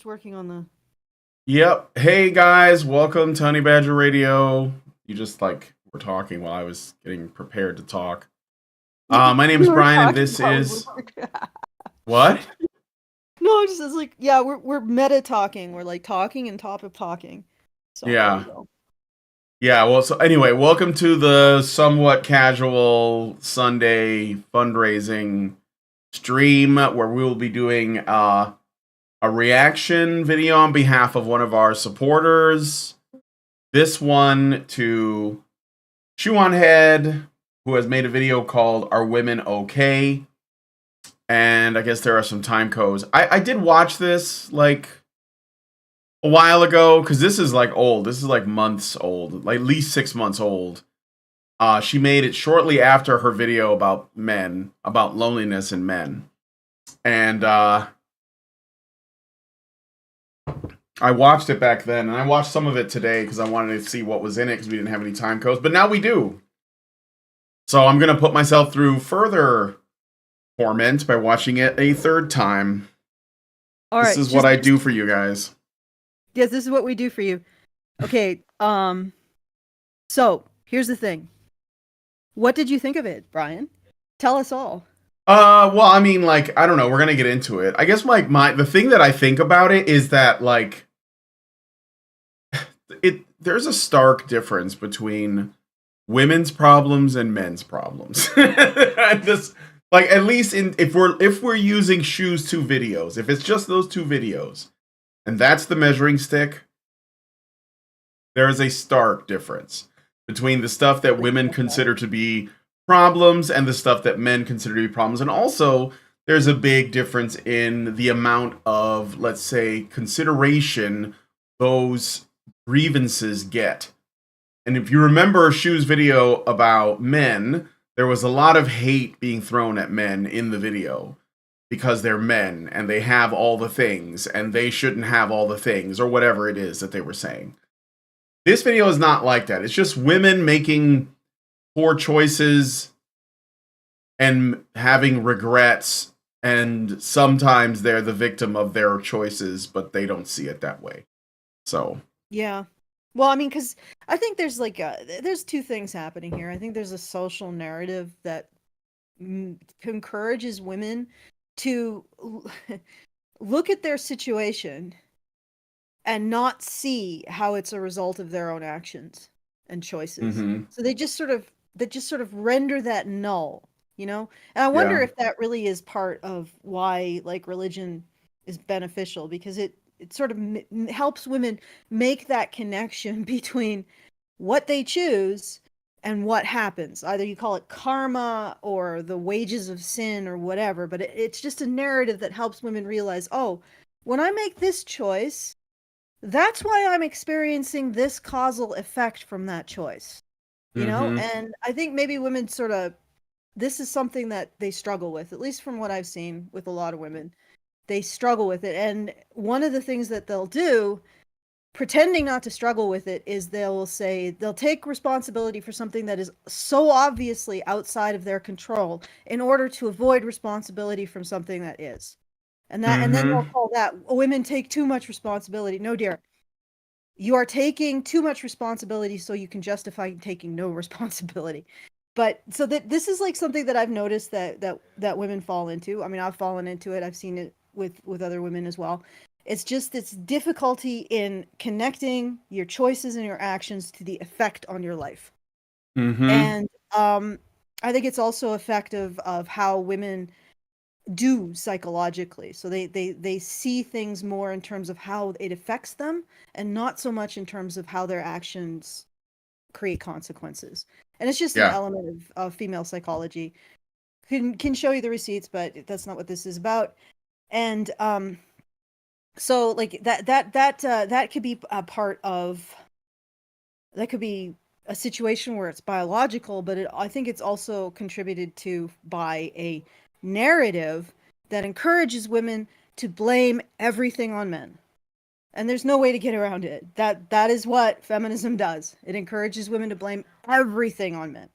Working on the. Yep. Hey guys, welcome to Honey Badger Radio. You just were talking while I was getting prepared to talk. My name We is were Brian, and talking this while we were is working. what? No, it's like yeah, we're meta talking. We're like talking and top of talking. So there we Yeah, go. yeah. Well, so anyway, welcome to the somewhat casual Sunday fundraising stream where we will be doing a reaction video on behalf of one of our supporters. This one to Chew on Head, who has made a video called "Are Women Okay?" And I guess there are some time codes. I did watch this like a while ago because this is like old. This is like months old, like at least 6 months old. She made it shortly after her video about men, about loneliness in men, and I watched it back then, and I watched some of it today because I wanted to see what was in it because we didn't have any time codes, but now we do. So I'm gonna put myself through further torment by watching it a third time. All This right, is what I just do for you guys. yes, this is what we do for you. Okay. So here's the thing. What did you think of it, Brian? Tell us all. Well, I mean, I don't know. We're gonna get into it. I guess the thing that I think about it is that there's a stark difference between women's problems and men's problems. And this, at least if we're using Shoes 2 videos, if it's just those 2 videos, and that's the measuring stick, there is a stark difference between the stuff that women consider to be problems and the stuff that men consider to be problems. And also, there's a big difference in the amount of, let's say, consideration those grievances get. And if you remember Shu's video about men, there was a lot of hate being thrown at men in the video because they're men and they have all the things and they shouldn't have all the things, or whatever it is that they were saying. This video is not like that. It's just women making poor choices and having regrets, and sometimes they're the victim of their choices, but they don't see it that way. So, Yeah. Well, I mean, because I think there's there's two things happening here. I think there's a social narrative that encourages women to look at their situation and not see how it's a result of their own actions and choices. mm-hmm. So they just sort of render that null, you know? And I wonder Yeah. if that really is part of why like religion is beneficial, because it sort of helps women make that connection between what they choose and what happens. Either you call it karma or the wages of sin or whatever, but it's just a narrative that helps women realize, oh, when I make this choice, that's why I'm experiencing this causal effect from that choice. You know? Mm-hmm. And I think maybe women sort of, this is something that they struggle with, at least from what I've seen with a lot of women. They struggle with it. And one of the things that they'll do, pretending not to struggle with it, is they'll take responsibility for something that is so obviously outside of their control in order to avoid responsibility from something that is. And then they'll Mm-hmm. call that, women take too much responsibility. No, dear. You are taking too much responsibility so you can justify taking no responsibility. But so that this is like something that I've noticed that women fall into. I mean, I've fallen into it. I've seen it with other women as well. It's just this difficulty in connecting your choices and your actions to the effect on your life. Mm-hmm. And I think it's also effective of how women do psychologically. So they see things more in terms of how it affects them and not so much in terms of how their actions create consequences. And it's just an Yeah. element of female psychology. Can show you the receipts, but that's not what this is about. And so like that could be a part of, that could be a situation where it's biological, but I think it's also contributed to by a narrative that encourages women to blame everything on men. And there's no way to get around it. That is what feminism does. It encourages women to blame everything on men.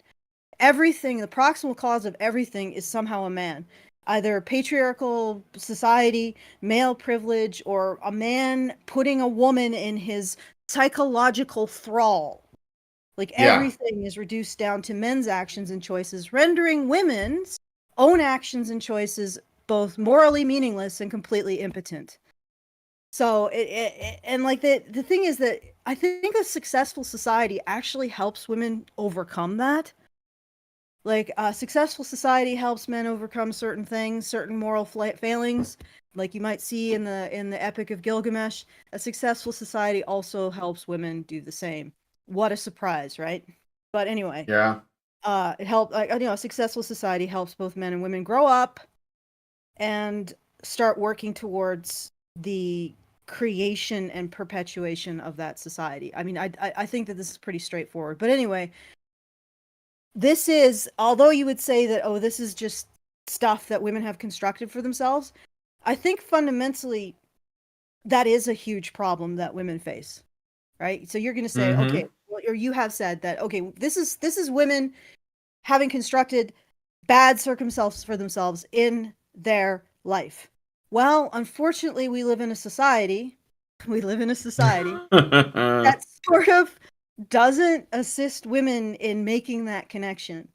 Everything, the proximal cause of everything is somehow a man. either patriarchal society, male privilege, or a man putting a woman in his psychological thrall. Like Yeah. everything is reduced down to men's actions and choices, rendering women's own actions and choices both morally meaningless and completely impotent. So and like the thing is that I think a successful society actually helps women overcome that. Like a successful society helps men overcome certain things, certain moral failings, like you might see in the Epic of Gilgamesh. A successful society also helps women do the same. What a surprise, right? But anyway, Yeah. it helped. A successful society helps both men and women grow up and start working towards the creation and perpetuation of that society. I mean, I think that this is pretty straightforward. But anyway, this is, although you would say that, oh, this is just stuff that women have constructed for themselves, I think fundamentally that is a huge problem that women face, right? So you're going to say, okay, Mm-hmm. well, or you have said that, okay, this is women having constructed bad circumstances for themselves in their life. Well, unfortunately, we live in a society. We live in a society that sort of doesn't assist women in making that connection.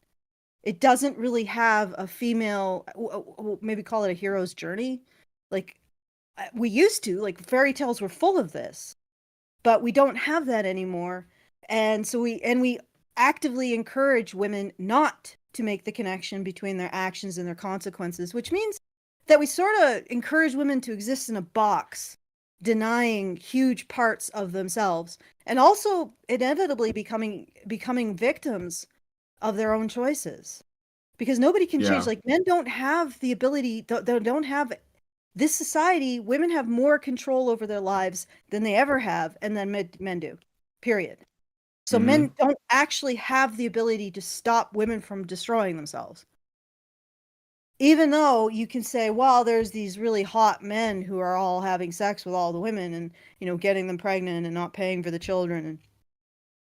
It doesn't really have a female, maybe call it a hero's journey. Like we used to, like fairy tales were full of this, but we don't have that anymore. And so we actively encourage women not to make the connection between their actions and their consequences, which means that we sort of encourage women to exist in a box, denying huge parts of themselves and also inevitably becoming victims of their own choices, because nobody can change. Yeah. Like men don't have the ability, they don't have this society. Women have more control over their lives than they ever have, and then men do, period. So Mm-hmm. men don't actually have the ability to stop women from destroying themselves, even though you can say, well, there's these really hot men who are all having sex with all the women and, getting them pregnant and not paying for the children and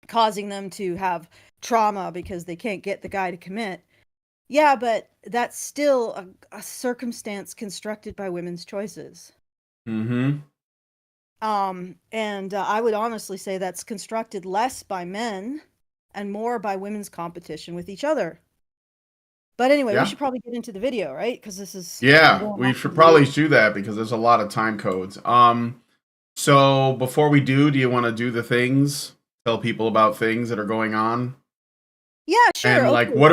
causing them to have trauma because they can't get the guy to commit. Yeah, but that's still a circumstance constructed by women's choices. Mm-hmm. And I would honestly say that's constructed less by men and more by women's competition with each other. But anyway, we Yeah. should probably get into the video, right? Because this is we're Yeah. going We off should the rails. probably do that because there's a lot of time codes. So before we do you want to do the things? Tell people about things that are going on? Yeah, sure. And like Okay. So what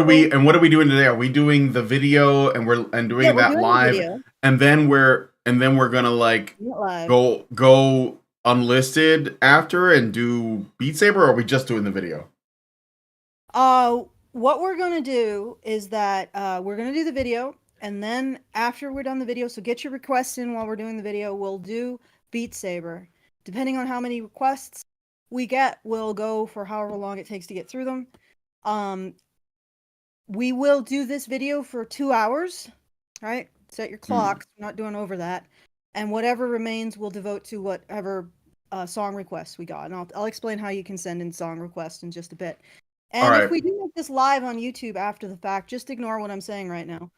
are we doing today? Are we doing the video and we're yeah, doing we're that doing the live video. and then we're gonna like Not live. go unlisted after and do Beatsaber, or are we just doing the video? What we're gonna do is that we're gonna do the video, and then after we're done the video, so get your requests in while we're doing the video. We'll do Beat Saber. Depending on how many requests we get, we'll go for however long it takes to get through them. Um, we will do this video for 2 hours. Right? Set your Hmm. clocks. We're not doing over that. And whatever remains, we'll devote to whatever song requests we got. And I'll explain how you can send in song requests in just a bit. All And if right. we do make this live on YouTube after the fact, just ignore what I'm saying right now,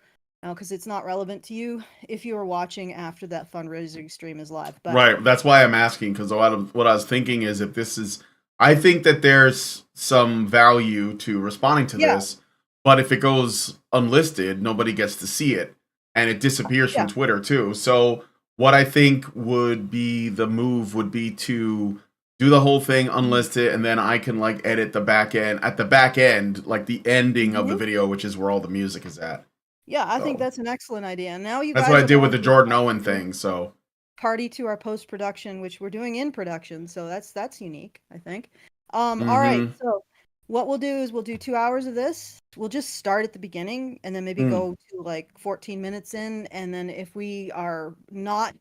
because it's not relevant to you if you are watching after that fundraising stream is live. But Right. That's why I'm asking, because what I was thinking is if this is, I think that there's some value to responding to yeah, this, but if it goes unlisted, nobody gets to see it and it disappears from yeah, Twitter too. So what I think would be the move would be to do the whole thing unlisted, and then I can like edit the back end at the back end, like the ending of the hmm video, which is where all the music is at. yeah. I think So that's an excellent idea. And now you that's what guys I are did with going the to Jordan Owen thing. So party to our post production, which we're doing in production. So that's unique, I think. All right. mm-hmm. So what we'll do is we'll do 2 hours of this. We'll just start at the beginning and then maybe Mm. go to like 14 minutes in. And then if we are not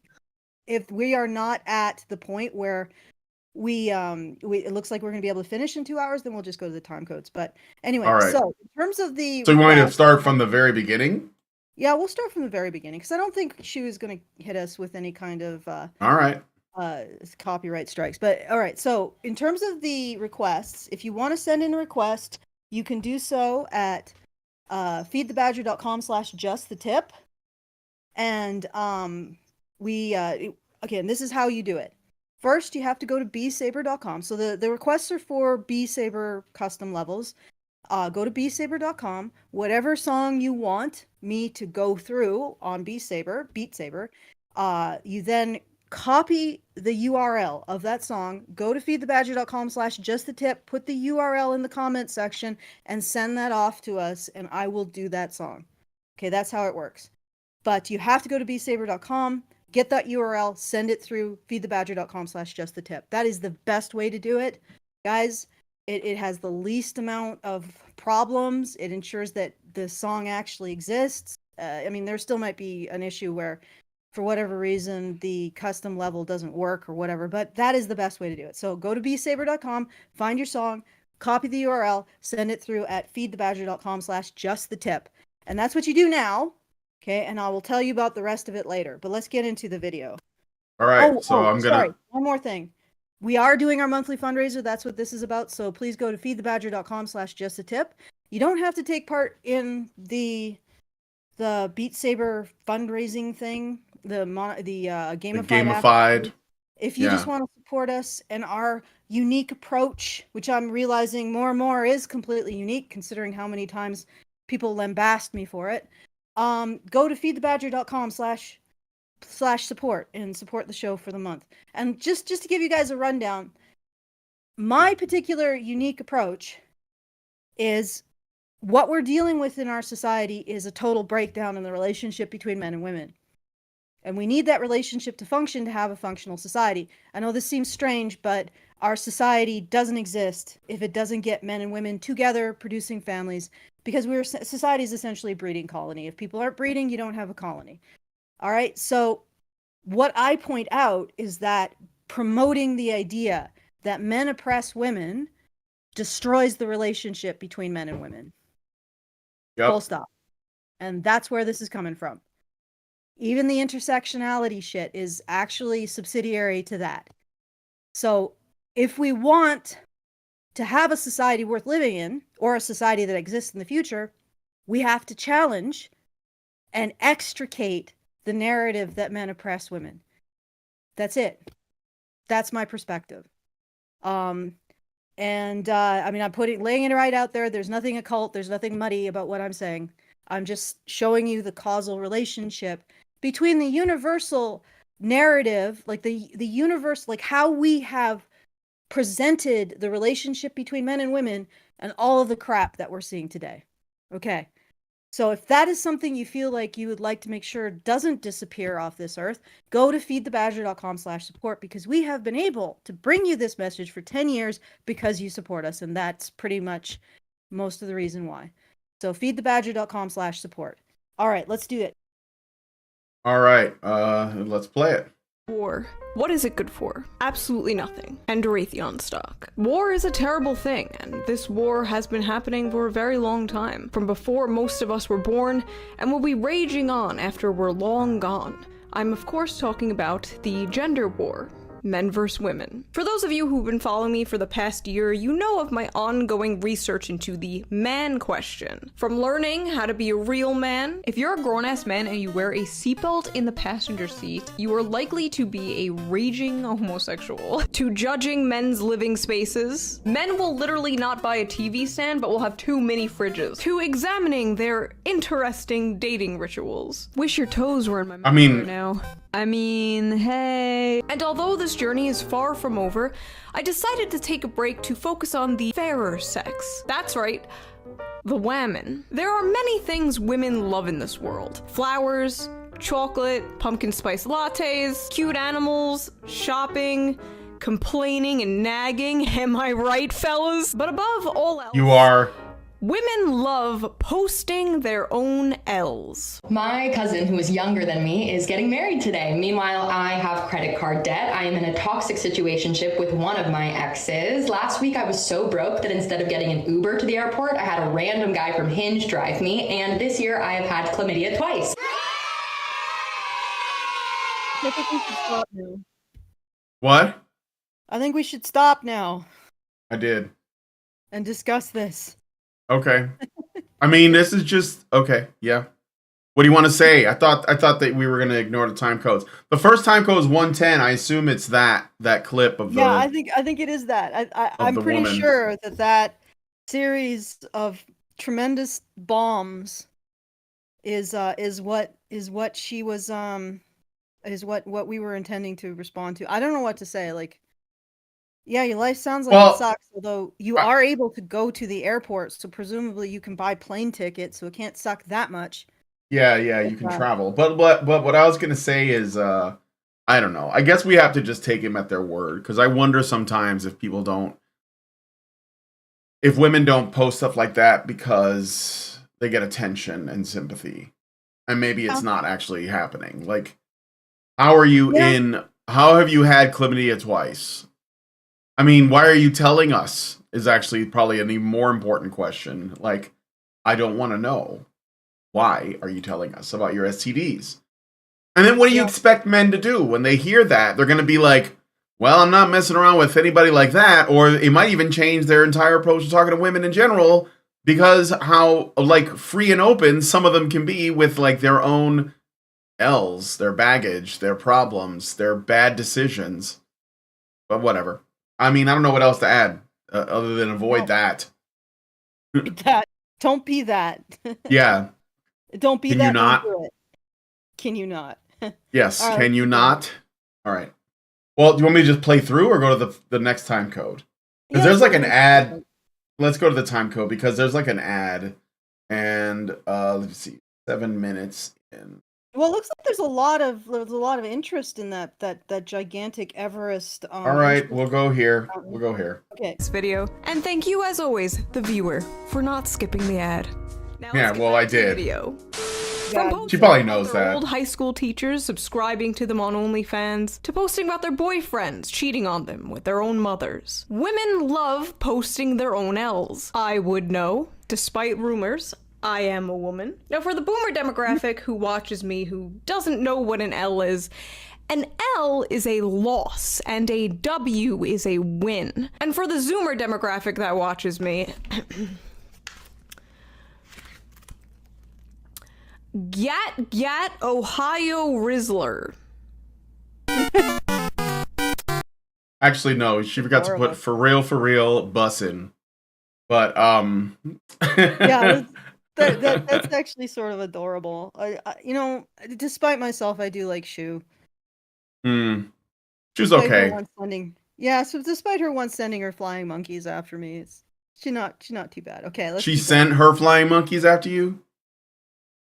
at the point where we it looks like we're gonna be able to finish in 2 hours, then we'll just go to the time codes. But All anyway, right. so in terms of the So you want me to request, start from the very beginning? yeah, we'll start from the very beginning because I don't think Shu is gonna hit us with any kind of All right. uh copyright strikes. But all right, so in terms of the requests, if you want to send in a request, you can do so at feedthebadger.com/justthetip. And again, this is how you do it. First, you have to go to beatsaber.com. So the requests are for Beatsaber custom levels. Go to beatsaber.com. Whatever song you want me to go through on Beatsaber, you then copy the URL of that song, go to feedthebadger.com/justthetip, put the URL in the comment section, and send that off to us, and I will do that song. Okay, that's how it works. But you have to go to beatsaber.com, get that URL, send it through feedthebadger.com/justthetip. That is the best way to do it. Guys, it has the least amount of problems. It ensures that the song actually exists. I mean, there still might be an issue where, for whatever reason, the custom level doesn't work or whatever, but that is the best way to do it. So go to beatsaber.com, find your song, copy the URL, send it through at feedthebadger.com/justthetip. And that's what you do now. Okay, and I will tell you about the rest of it later, but let's get into the video. All right, I'm sorry. gonna. One more thing. We are doing our monthly fundraiser. That's what this is about. So please go to feedthebadger.com/justthetip. You don't have to take part in the Beatsaber fundraising thing, the gamified. If you just want to support us and our unique approach, which I'm realizing more and more is completely unique, considering how many times people lambast me for it. Go to feedthebadger.com/support and support the show for the month. And just to give you guys a rundown, my particular unique approach is what we're dealing with in our society is a total breakdown in the relationship between men and women. And we need that relationship to function to have a functional society. I know this seems strange, but our society doesn't exist if it doesn't get men and women together producing families, because society is essentially a breeding colony. If people aren't breeding, you don't have a colony. All right. So what I point out is that promoting the idea that men oppress women destroys the relationship between men and women. Yep. Full stop. And that's where this is coming from. Even the intersectionality shit is actually subsidiary to that. So if we want to have a society worth living in, or a society that exists in the future, we have to challenge and extricate the narrative that men oppress women. That's it. That's my perspective. I mean, I'm laying it right out there. There's nothing occult. There's nothing muddy about what I'm saying. I'm just showing you the causal relationship between the universal narrative, like the universe, like how we have presented the relationship between men and women, and all of the crap that we're seeing today. Okay. So if that is something you feel like you would like to make sure doesn't disappear off this earth, go to feedthebadger.com/support, because we have been able to bring you this message for 10 years because you support us. And that's pretty much most of the reason why. So feedthebadger.com/support. All right, let's do it. All right, let's play it. War. What is it good for? Absolutely nothing. And Raytheon stock. War is a terrible thing, and this war has been happening for a very long time, from before most of us were born, and will be raging on after we're long gone. I'm of course talking about the gender war. Men vs. women. For those of you who've been following me for the past year, you know of my ongoing research into the man question. From learning how to be a real man, if you're a grown-ass man and you wear a seatbelt in the passenger seat, you are likely to be a raging homosexual. To judging men's living spaces, men will literally not buy a TV stand but will have 2 mini fridges. To examining their interesting dating rituals. Wish your toes were in my mouth right now. I mean, hey. And although this journey is far from over, I decided to take a break to focus on the fairer sex. That's right, the women. There are many things women love in this world. Flowers, chocolate, pumpkin spice lattes, cute animals, shopping, complaining and nagging. Am I right, fellas? But above all else, you are. Women love posting their own L's. My cousin, who is younger than me, is getting married today. Meanwhile, I have credit card debt. I am in a toxic situationship with one of my exes. Last week, I was so broke that instead of getting an Uber to the airport, I had a random guy from Hinge drive me. And this year, I have had chlamydia twice. I think we should stop now. What? I think we should stop now. I did. And discuss this. Okay. I mean, this is just okay. Yeah. What do you want to say? I thought that we were going to ignore the time codes. The first time code is 110. I assume it's that clip of the. Yeah, I think it is that. I'm pretty woman. sure that series of tremendous bombs is what she was is what we were intending to respond to. I don't know what to say. Like, yeah, your life sounds like it sucks, although you are able to go to the airport, so presumably you can buy plane tickets, so it can't suck that much. Yeah, you can travel. But what I was gonna say is, I don't know. I guess we have to just take him at their word, because I wonder sometimes if women don't post stuff like that because they get attention and sympathy, and maybe it's not actually happening. Like, how have you had chlamydia twice? I mean, why are you telling us? Is actually probably an even more important question. Like, I don't want to know. Why are you telling us about your STDs? And then what do you expect men to do when they hear that? They're going to be like, well, I'm not messing around with anybody like that. Or it might even change their entire approach to talking to women in general, because how like free and open some of them can be with like their own L's, their baggage, their problems, their bad decisions. But whatever. I mean, I don't know what else to add other than avoid that. Don't be that. Yeah. Don't be Can that. You not? Do it. Can you not? Yes. Right. Can you not? All right. Well, do you want me to just play through or go to the next time code? Because there's like an ad. Let's go to the time code because there's like an ad, and let's see, 7 minutes in. Well, it looks like there's a lot of interest in that gigantic Everest. All right, we'll go here. Okay. This video, and thank you as always, the viewer, for not skipping the ad. Now yeah, well, I did. Video. She probably knows that. Old high school teachers subscribing to them on OnlyFans, to posting about their boyfriends cheating on them with their own mothers. Women love posting their own L's. I would know, despite rumors. I am a woman. Now, for the boomer demographic who watches me who doesn't know what an L is, an L is a loss, and a W is a win. And for the Zoomer demographic that watches me, Gat, Ohio Rizzler. Actually, no, she forgot to put for real, bussin'. But, yeah, that's actually sort of adorable. I despite myself, I do like Shu. She's okay. So despite her once sending her flying monkeys after me, she's not too bad. Okay, let's. She sent her flying monkeys after you?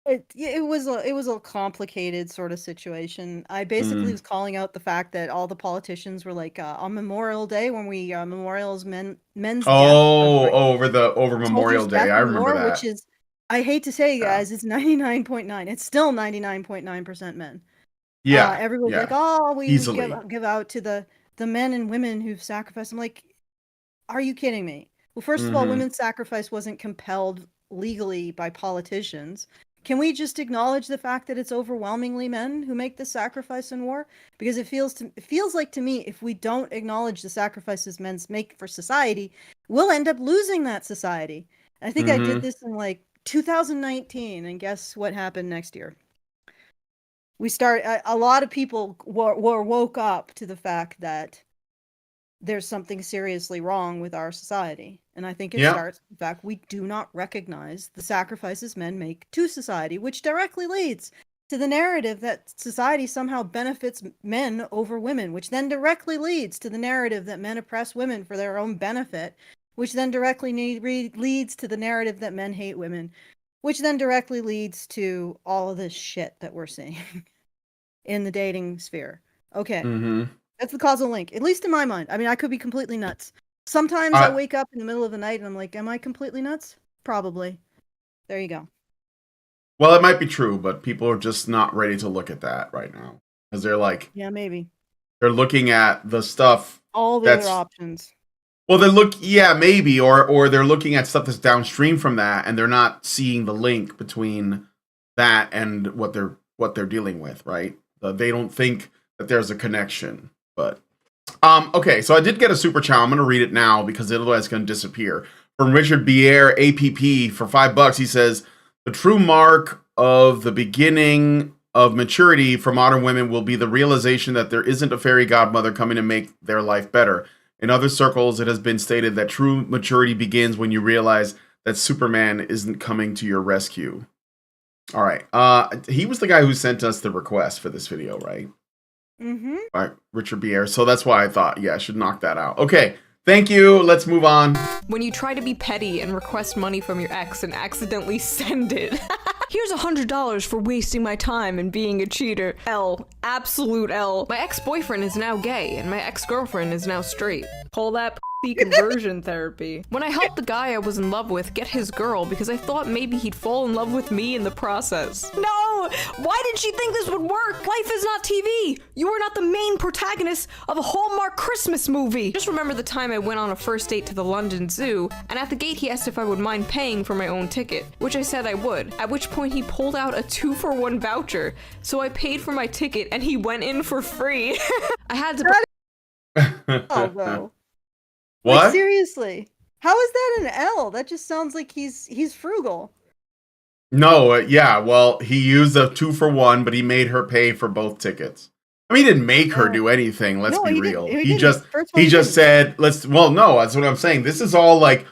It was a complicated sort of situation. I basically was calling out the fact that all the politicians were like on Memorial Day when we memorials men's over Memorial Day. I remember that. Which is, I hate to say, guys, it's 99.9. It's still 99.9% men. Yeah, everyone's like, oh, we give out to the men and women who've sacrificed. I'm like, are you kidding me? Well, first of all, women's sacrifice wasn't compelled legally by politicians. Can we just acknowledge the fact that it's overwhelmingly men who make the sacrifice in war? Because it feels like to me, if we don't acknowledge the sacrifices men make for society, we'll end up losing that society. And I think I did this in like 2019, and guess what happened next year? A lot of people woke up to the fact that there's something seriously wrong with our society. And I think it starts with the fact we do not recognize the sacrifices men make to society, which directly leads to the narrative that society somehow benefits men over women, which then directly leads to the narrative that men oppress women for their own benefit, which then directly leads to the narrative that men hate women, which then directly leads to all of this shit that we're seeing in the dating sphere. Okay. That's the causal link, at least in my mind. I mean, I could be completely nuts. Sometimes I wake up in the middle of the night and I'm like, am I completely nuts? Probably. There you go. Well, it might be true, but people are just not ready to look at that right now. Because they're like... Yeah, maybe. They're looking at the stuff... All the other options. Well, maybe. Or they're looking at stuff that's downstream from that, and they're not seeing the link between that and what they're dealing with, right? They don't think that there's a connection. But okay, so I did get a Super Chow. I'm going to read it now because otherwise it's going to disappear. From Richard Bier, APP, for $5. He says, the true mark of the beginning of maturity for modern women will be the realization that there isn't a fairy godmother coming to make their life better. In other circles, it has been stated that true maturity begins when you realize that Superman isn't coming to your rescue. All right. He was the guy who sent us the request for this video, right? Mm-hmm. All right, Richard Bier. So that's why I thought, yeah, I should knock that out. Okay. Thank you. Let's move on. When you try to be petty and request money from your ex and accidentally send it. Here's $100 for wasting my time and being a cheater. L. Absolute L. My ex-boyfriend is now gay and my ex-girlfriend is now straight. Call that p***y conversion therapy. When I helped the guy I was in love with get his girl because I thought maybe he'd fall in love with me in the process. No! Why did she think this would work? Life is not TV! You are not the main protagonist of a Hallmark Christmas movie! Just remember the time I went on a first date to the London Zoo, and at the gate he asked if I would mind paying for my own ticket, which I said I would, at which point he pulled out a 2-for-1 voucher, so I paid for my ticket and he went in for free. I had to- Oh, though. What? Like, seriously. How is that an L? That just sounds like he's frugal. No, yeah, well, he used a 2-for-1, but he made her pay for both tickets. I mean, he didn't make her do anything, let's No, be he real. didn't. He just First one he just didn't. said, no, that's what I'm saying. This is all like,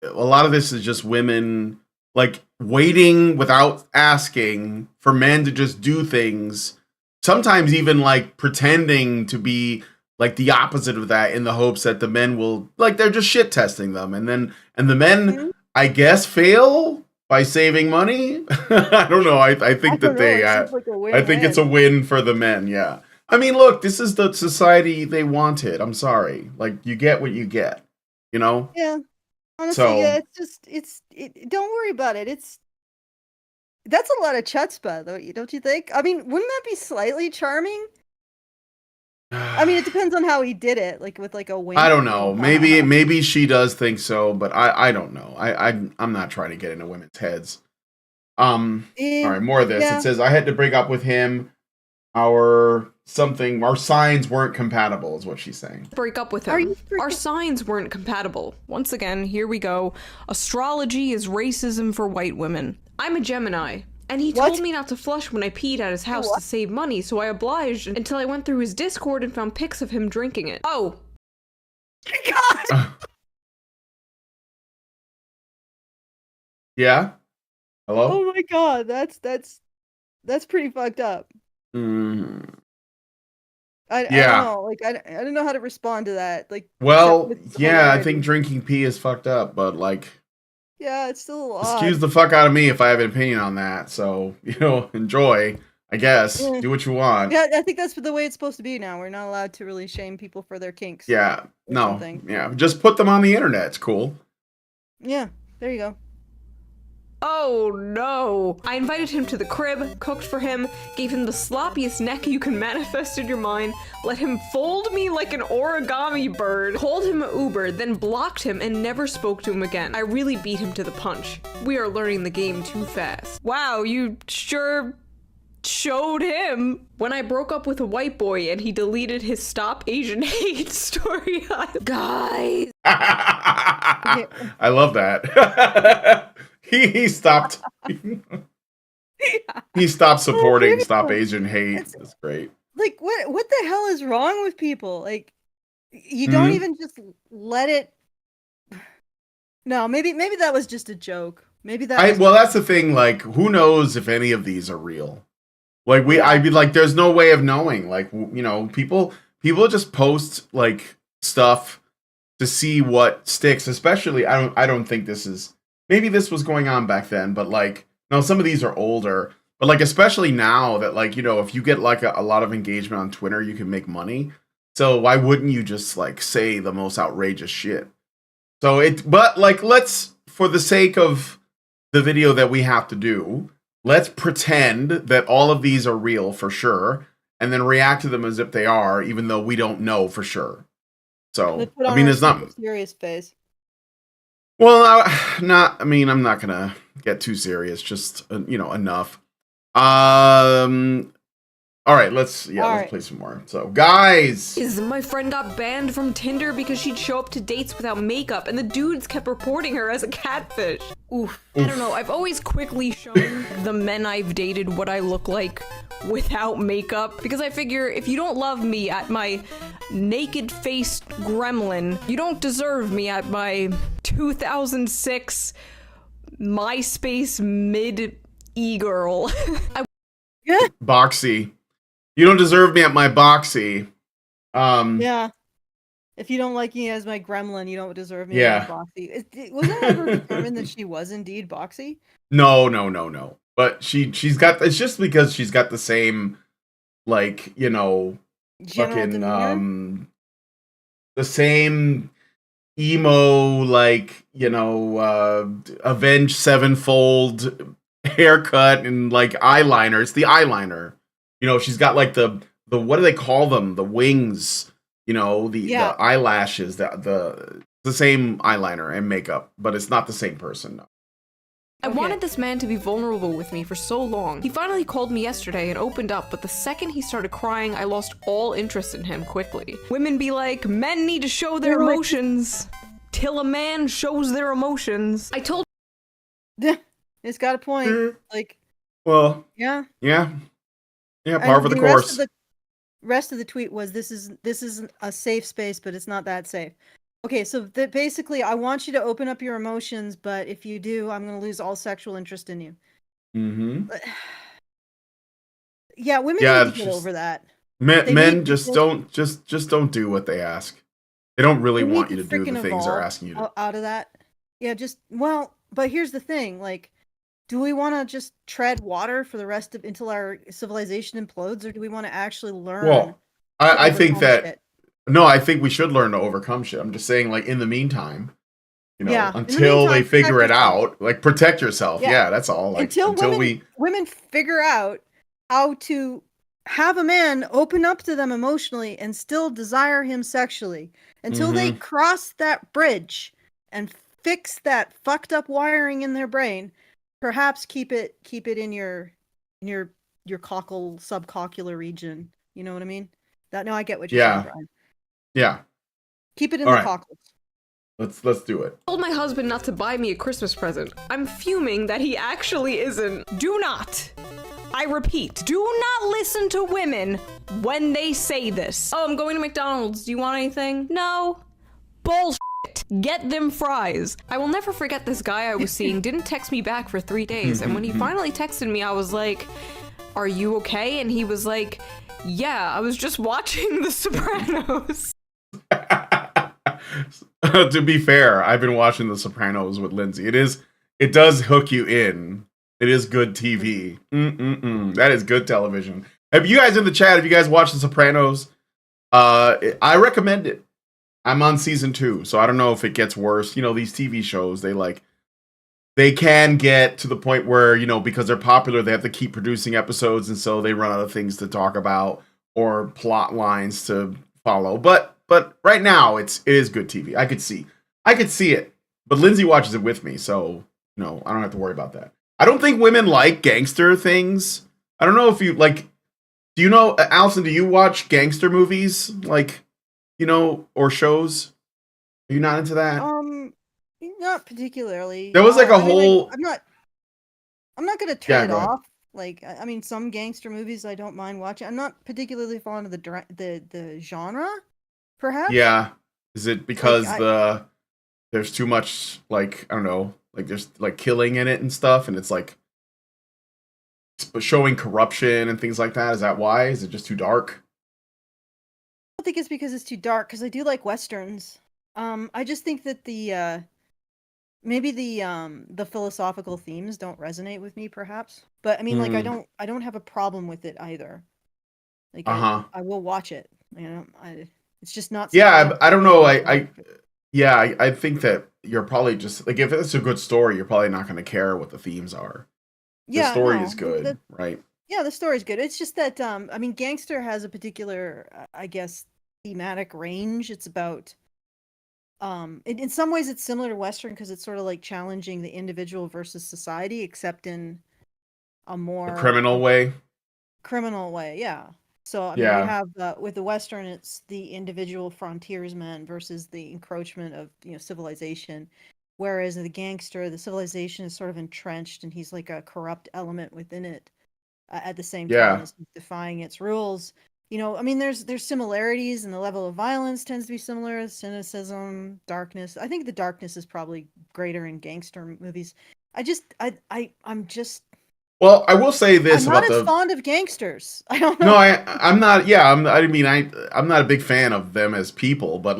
a lot of this is just women like waiting without asking for men to just do things. Sometimes even like pretending to be like the opposite of that in the hopes that the men will, like, they're just shit testing them. And the men, I guess, fail by saving money. I don't know. I think that they, I think it's a win for the men. Yeah. I mean, look, this is the society they wanted. I'm sorry. Like, you get what you get, you know? Yeah. Honestly, So- yeah, don't worry about it. That's a lot of chutzpah, though, don't you think? I mean, wouldn't that be slightly charming? I mean, it depends on how he did it, like with like a wink. I don't know. Maybe she does think so, but I don't know. I'm not trying to get into women's heads. All right, more of this. Yeah. It says I had to break up with him. Our signs weren't compatible, is what she's saying. break up with Are him. you freaking- Our signs weren't compatible. Once again, here we go. Astrology is racism for white women. I'm a Gemini, and he What? told me not to flush when I peed at his house What? to save money, so I obliged until I went through his Discord and found pics of him drinking it. Oh, God! Yeah. Hello. Oh my God, that's pretty fucked up. Mm. I Yeah. don't know. Like, I don't know how to respond to that. Like, Well, except with yeah, I hilarity. think drinking pee is fucked up, but like, Yeah, it's still a little excuse odd. the fuck out of me if I have an opinion on that. So, enjoy. I guess. Yeah. Do what you want. Yeah, I think that's the way it's supposed to be now. We're not allowed to really shame people for their kinks. Yeah. or No. something. Yeah. Just put them on the internet. It's cool. Yeah, there you go. oh no. I invited him to the crib, cooked for him, gave him the sloppiest neck you can manifest in your mind, let him fold me like an origami bird, called him an Uber, then blocked him and never spoke to him again. I really beat him to the punch. We are learning the game too fast. Wow, you sure showed him. When I broke up with a white boy and he deleted his Stop Asian Hate story. Guys. I love that. he stopped. He stopped supporting really? Stop Asian Hate. It's- That's great. Like, what the hell is wrong with people? Like, you don't even just let it. No, maybe that was just a joke. Maybe that. Well, that's the thing. Like, who knows if any of these are real? Like, Yeah. I'd be like, there's no way of knowing. Like, people just post like stuff to see what sticks. Especially, I don't think this is. Maybe this was going on back then, but like, no, some of these are older. But like, especially now that like, if you get like a lot of engagement on Twitter, you can make money. So why wouldn't you just like say the most outrageous shit? But like, let's, for the sake of the video that we have to do, let's pretend that all of these are real for sure, and then react to them as if they are, even though we don't know for sure. So, Let's put I on mean, our it's not. super serious face. Well, I mean, I'm not gonna get too serious. Just enough. All right, let's play some more. So, guys, My friend got banned from Tinder because she'd show up to dates without makeup, and the dudes kept reporting her as a catfish. Oof. I don't know, I've always quickly shown the men I've dated what I look like without makeup, because I figure if you don't love me at my naked-faced gremlin, you don't deserve me at my 2006 MySpace mid-e-girl. Boxy. You don't deserve me at my Boxy. Yeah. If you don't like me as my gremlin, you don't deserve me as my Boxy. Was it ever determined that she was indeed Boxy? No. But she's got. It's just because she's got the same, like, you know, General fucking demeanor? the same emo, like, you know, Avenged Sevenfold haircut and like eyeliner. It's the eyeliner. You know, she's got like the what do they call them? The wings. You know, the eyelashes. The same eyeliner and makeup, but it's not the same person. No. I wanted this man to be vulnerable with me for so long. He finally called me yesterday and opened up, but the second he started crying, I lost all interest in him quickly. Women be like, men need to show their emotions till a man shows their emotions. I told It's got a point. Like, well, yeah, par for the course. Rest of the tweet was, this is a safe space, but it's not that safe. Okay, so basically, I want you to open up your emotions, but if you do, I'm going to lose all sexual interest in you. Mm-hmm. Yeah, women need to get over that. Men just don't do what they ask. They don't really want you to do the things they're asking you to. Out of that, yeah, but here's the thing, like, do we want to just tread water for the rest of until our civilization implodes, or do we want to actually learn? Well, I think that. No, I think we should learn to overcome shit. I'm just saying, like, in the meantime, you know, until they figure it out, like, protect yourself. Yeah, that's all. Like, until women figure out how to have a man open up to them emotionally and still desire him sexually, until they cross that bridge and fix that fucked up wiring in their brain, perhaps keep it in your subcoccular region. You know what I mean? No, I get what you're saying, Brian. Yeah. Keep it in the cockles. Let's do it. I told my husband not to buy me a Christmas present. I'm fuming that he actually isn't. Do not. I repeat, do not listen to women when they say this. Oh, I'm going to McDonald's. Do you want anything? No. Bullshit. Get them fries. I will never forget this guy I was seeing didn't text me back for 3 days. And when he finally texted me, I was like, are you okay? And he was like, yeah, I was just watching The Sopranos. To be fair, I've been watching The Sopranos with Lindsay. It does hook you in. It is good TV. That is good television. Have you guys in the chat, if you guys watch The Sopranos, I recommend it. I'm on season 2, so I don't know if it gets worse. You know, these TV shows, they can get to the point where, you know, because they're popular, they have to keep producing episodes, and so they run out of things to talk about or plot lines to follow. But right now, it is good TV. I could see it. But Lindsay watches it with me, so no, I don't have to worry about that. I don't think women like gangster things. I don't know if you like. Do you know, Allison? Do you watch gangster movies, like, you know, or shows? Are you not into that? Not particularly. There was like a whole. I'm not gonna turn it off. Like, I mean, some gangster movies I don't mind watching. I'm not particularly fond of the genre, perhaps. Yeah. Is it because there's too much, like, I don't know, like there's like killing in it and stuff, and it's like showing corruption and things like that? Is that why? Is it just too dark? I don't think it's because it's too dark, because I do like westerns. I just think that maybe the philosophical themes don't resonate with me, perhaps. But I mean, like, I don't have a problem with it either. Like, I will watch it. You know, it's just not. Yeah, I don't know. I think that you're probably just like, if it's a good story, you're probably not going to care what the themes are. Yeah, the story is good, right? Yeah, the story's good. It's just that I mean, gangster has a particular, I guess, thematic range. It's about. In some ways it's similar to Western because it's sort of like challenging the individual versus society, except in a more criminal way. criminal way. Yeah. So I mean, you Yeah. have with the Western, it's the individual frontiersman versus the encroachment of civilization. Whereas the gangster, the civilization is sort of entrenched, and he's like a corrupt element within it. At the same time Yeah. as defying its rules. I mean, there's similarities, and the level of violence tends to be similar. Cynicism, darkness. I think the darkness is probably greater in gangster movies. I'm just Well, I will say this I'm not about as the fond of gangsters. I don't No, know. I'm not. Yeah, I'm not a big fan of them as people, but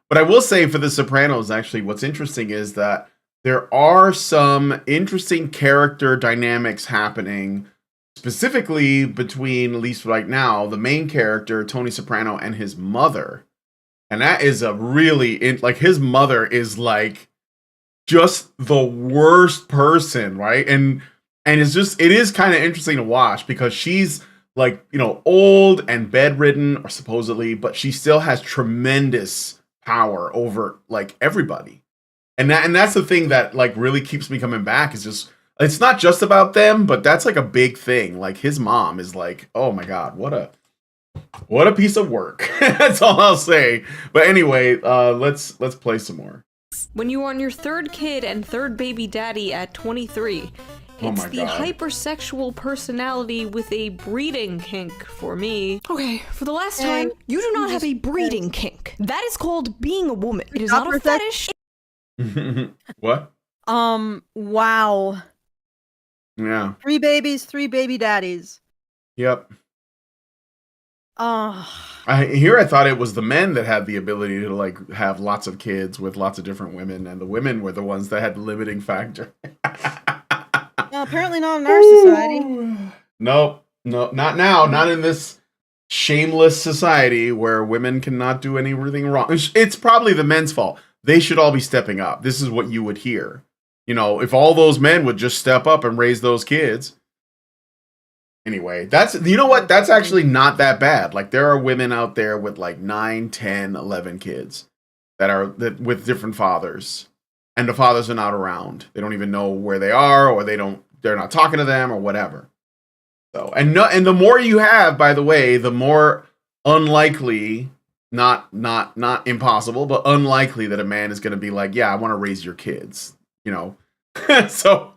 but I will say for The Sopranos, actually, what's interesting is that there are some interesting character dynamics happening, specifically between, at least right now, the main character Tony Soprano and his mother, and that is a really like his mother is like just the worst person, right? And it is kind of interesting to watch because she's like, old and bedridden or supposedly, but she still has tremendous power over like everybody. And that's the thing that like really keeps me coming back is just it's not just about them, but that's like a big thing. Like his mom is like, oh my god, what a piece of work. That's all I'll say. But anyway, let's play some more. When you are on your third kid and third baby daddy at 23, Oh it's my the God. hypersexual personality with a breeding kink for me. Okay, for the last time, you do not have a breeding kink. That is called being a woman. It is not a fetish. What? Wow. Yeah. 3 babies, 3 baby daddies. Yep. Oh. I thought it was the men that had the ability to like have lots of kids with lots of different women, and the women were the ones that had the limiting factor. No, apparently not in our society. Nope. No, not now. Not in this shameless society where women cannot do anything wrong. It's probably the men's fault. They should all be stepping up. This is what you would hear. If all those men would just step up and raise those kids. Anyway, that's actually not that bad. Like there are women out there with like 9, 10, 11 kids that with different fathers, and the fathers are not around. They don't even know where they are, or they're not talking to them or whatever. So, and the more you have, by the way, the more unlikely, not impossible, but unlikely that a man is going to be like, yeah, I want to raise your kids, So,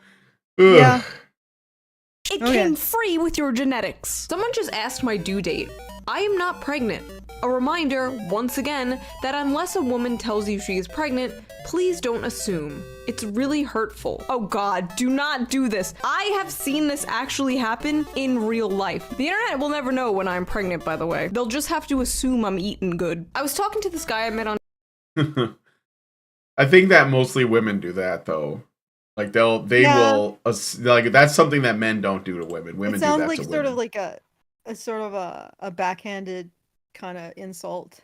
ugh. Yeah. It came free with your genetics. Someone just asked my due date. I am not pregnant. A reminder, once again, that unless a woman tells you she is pregnant, please don't assume. It's really hurtful. Oh god, do not do this. I have seen this actually happen in real life. The internet will never know when I'm pregnant, by the way. They'll just have to assume I'm eating good. I was talking to this guy I met on I think that mostly women do that though. Like they will like that's something that men don't do to women. Women It do sounds that like to sort women. of like a backhanded kind of insult.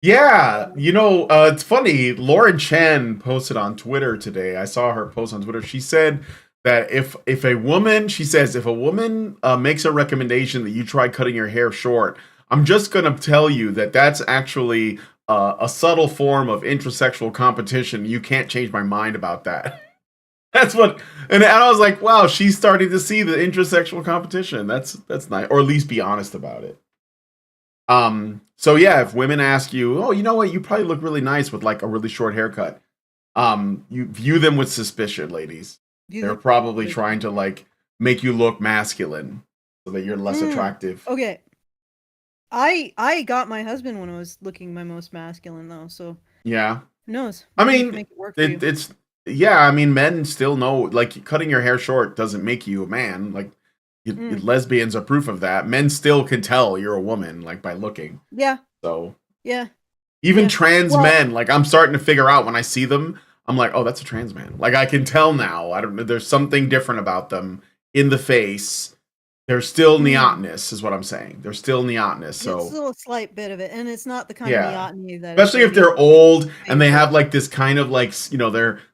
Yeah, it's funny. Lauren Chen posted on Twitter today. I saw her post on Twitter. She said that if a woman makes a recommendation that you try cutting your hair short, I'm just gonna tell you that that's actually a subtle form of intrasexual competition. You can't change my mind about that. That's what, and I was like, wow, she's starting to see the intrasexual competition. That's nice, or at least be honest about it. So yeah, if women ask you, oh, you know what, you probably look really nice with like a really short haircut, you view them with suspicion, ladies. They're probably trying to like make you look masculine so that you're less attractive. Okay. I got my husband when I was looking my most masculine though, so Yeah. who knows? I Maybe you mean, can make it work for you. it's yeah. I mean, men still know like cutting your hair short doesn't make you a man. Like lesbians are proof of that. Men still can tell you're a woman like by looking. Yeah. So Yeah. even trans men, like I'm starting to figure out when I see them, I'm like, oh, that's a trans man. Like I can tell now. I don't know. There's something different about them in the face. They're still neotenous, is what I'm saying. They're still neotenous. So it's still a slight bit of it, and it's not the kind of neoteny that. Especially if they're old and they have like this kind of like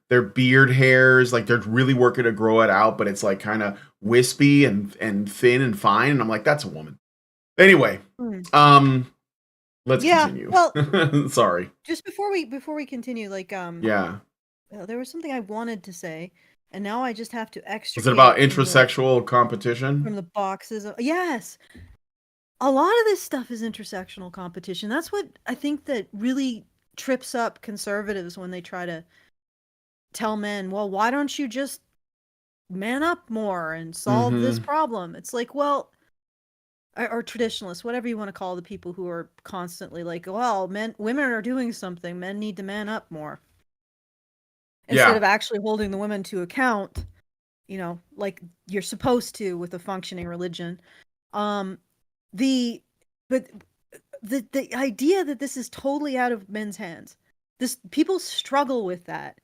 their beard hairs, like they're really working to grow it out, but it's like kind of wispy and thin and fine. And I'm like, that's a woman. Anyway, let's continue. Well, sorry. Just before we continue, like yeah, there was something I wanted to say. and now I just have to Is extricate it about from intersexual competition? from the boxes of, yes. A lot of this stuff is intersectional competition. That's what I think that really trips up conservatives when they try to tell men, well, why don't you just man up more and solve this problem? It's like, well, or traditionalists, whatever you want to call the people who are constantly like, well, women are doing something, men need to man up more. Instead Yeah. of actually holding the women to account, like you're supposed to with a functioning religion. The but the idea that this is totally out of men's hands. This people struggle with that.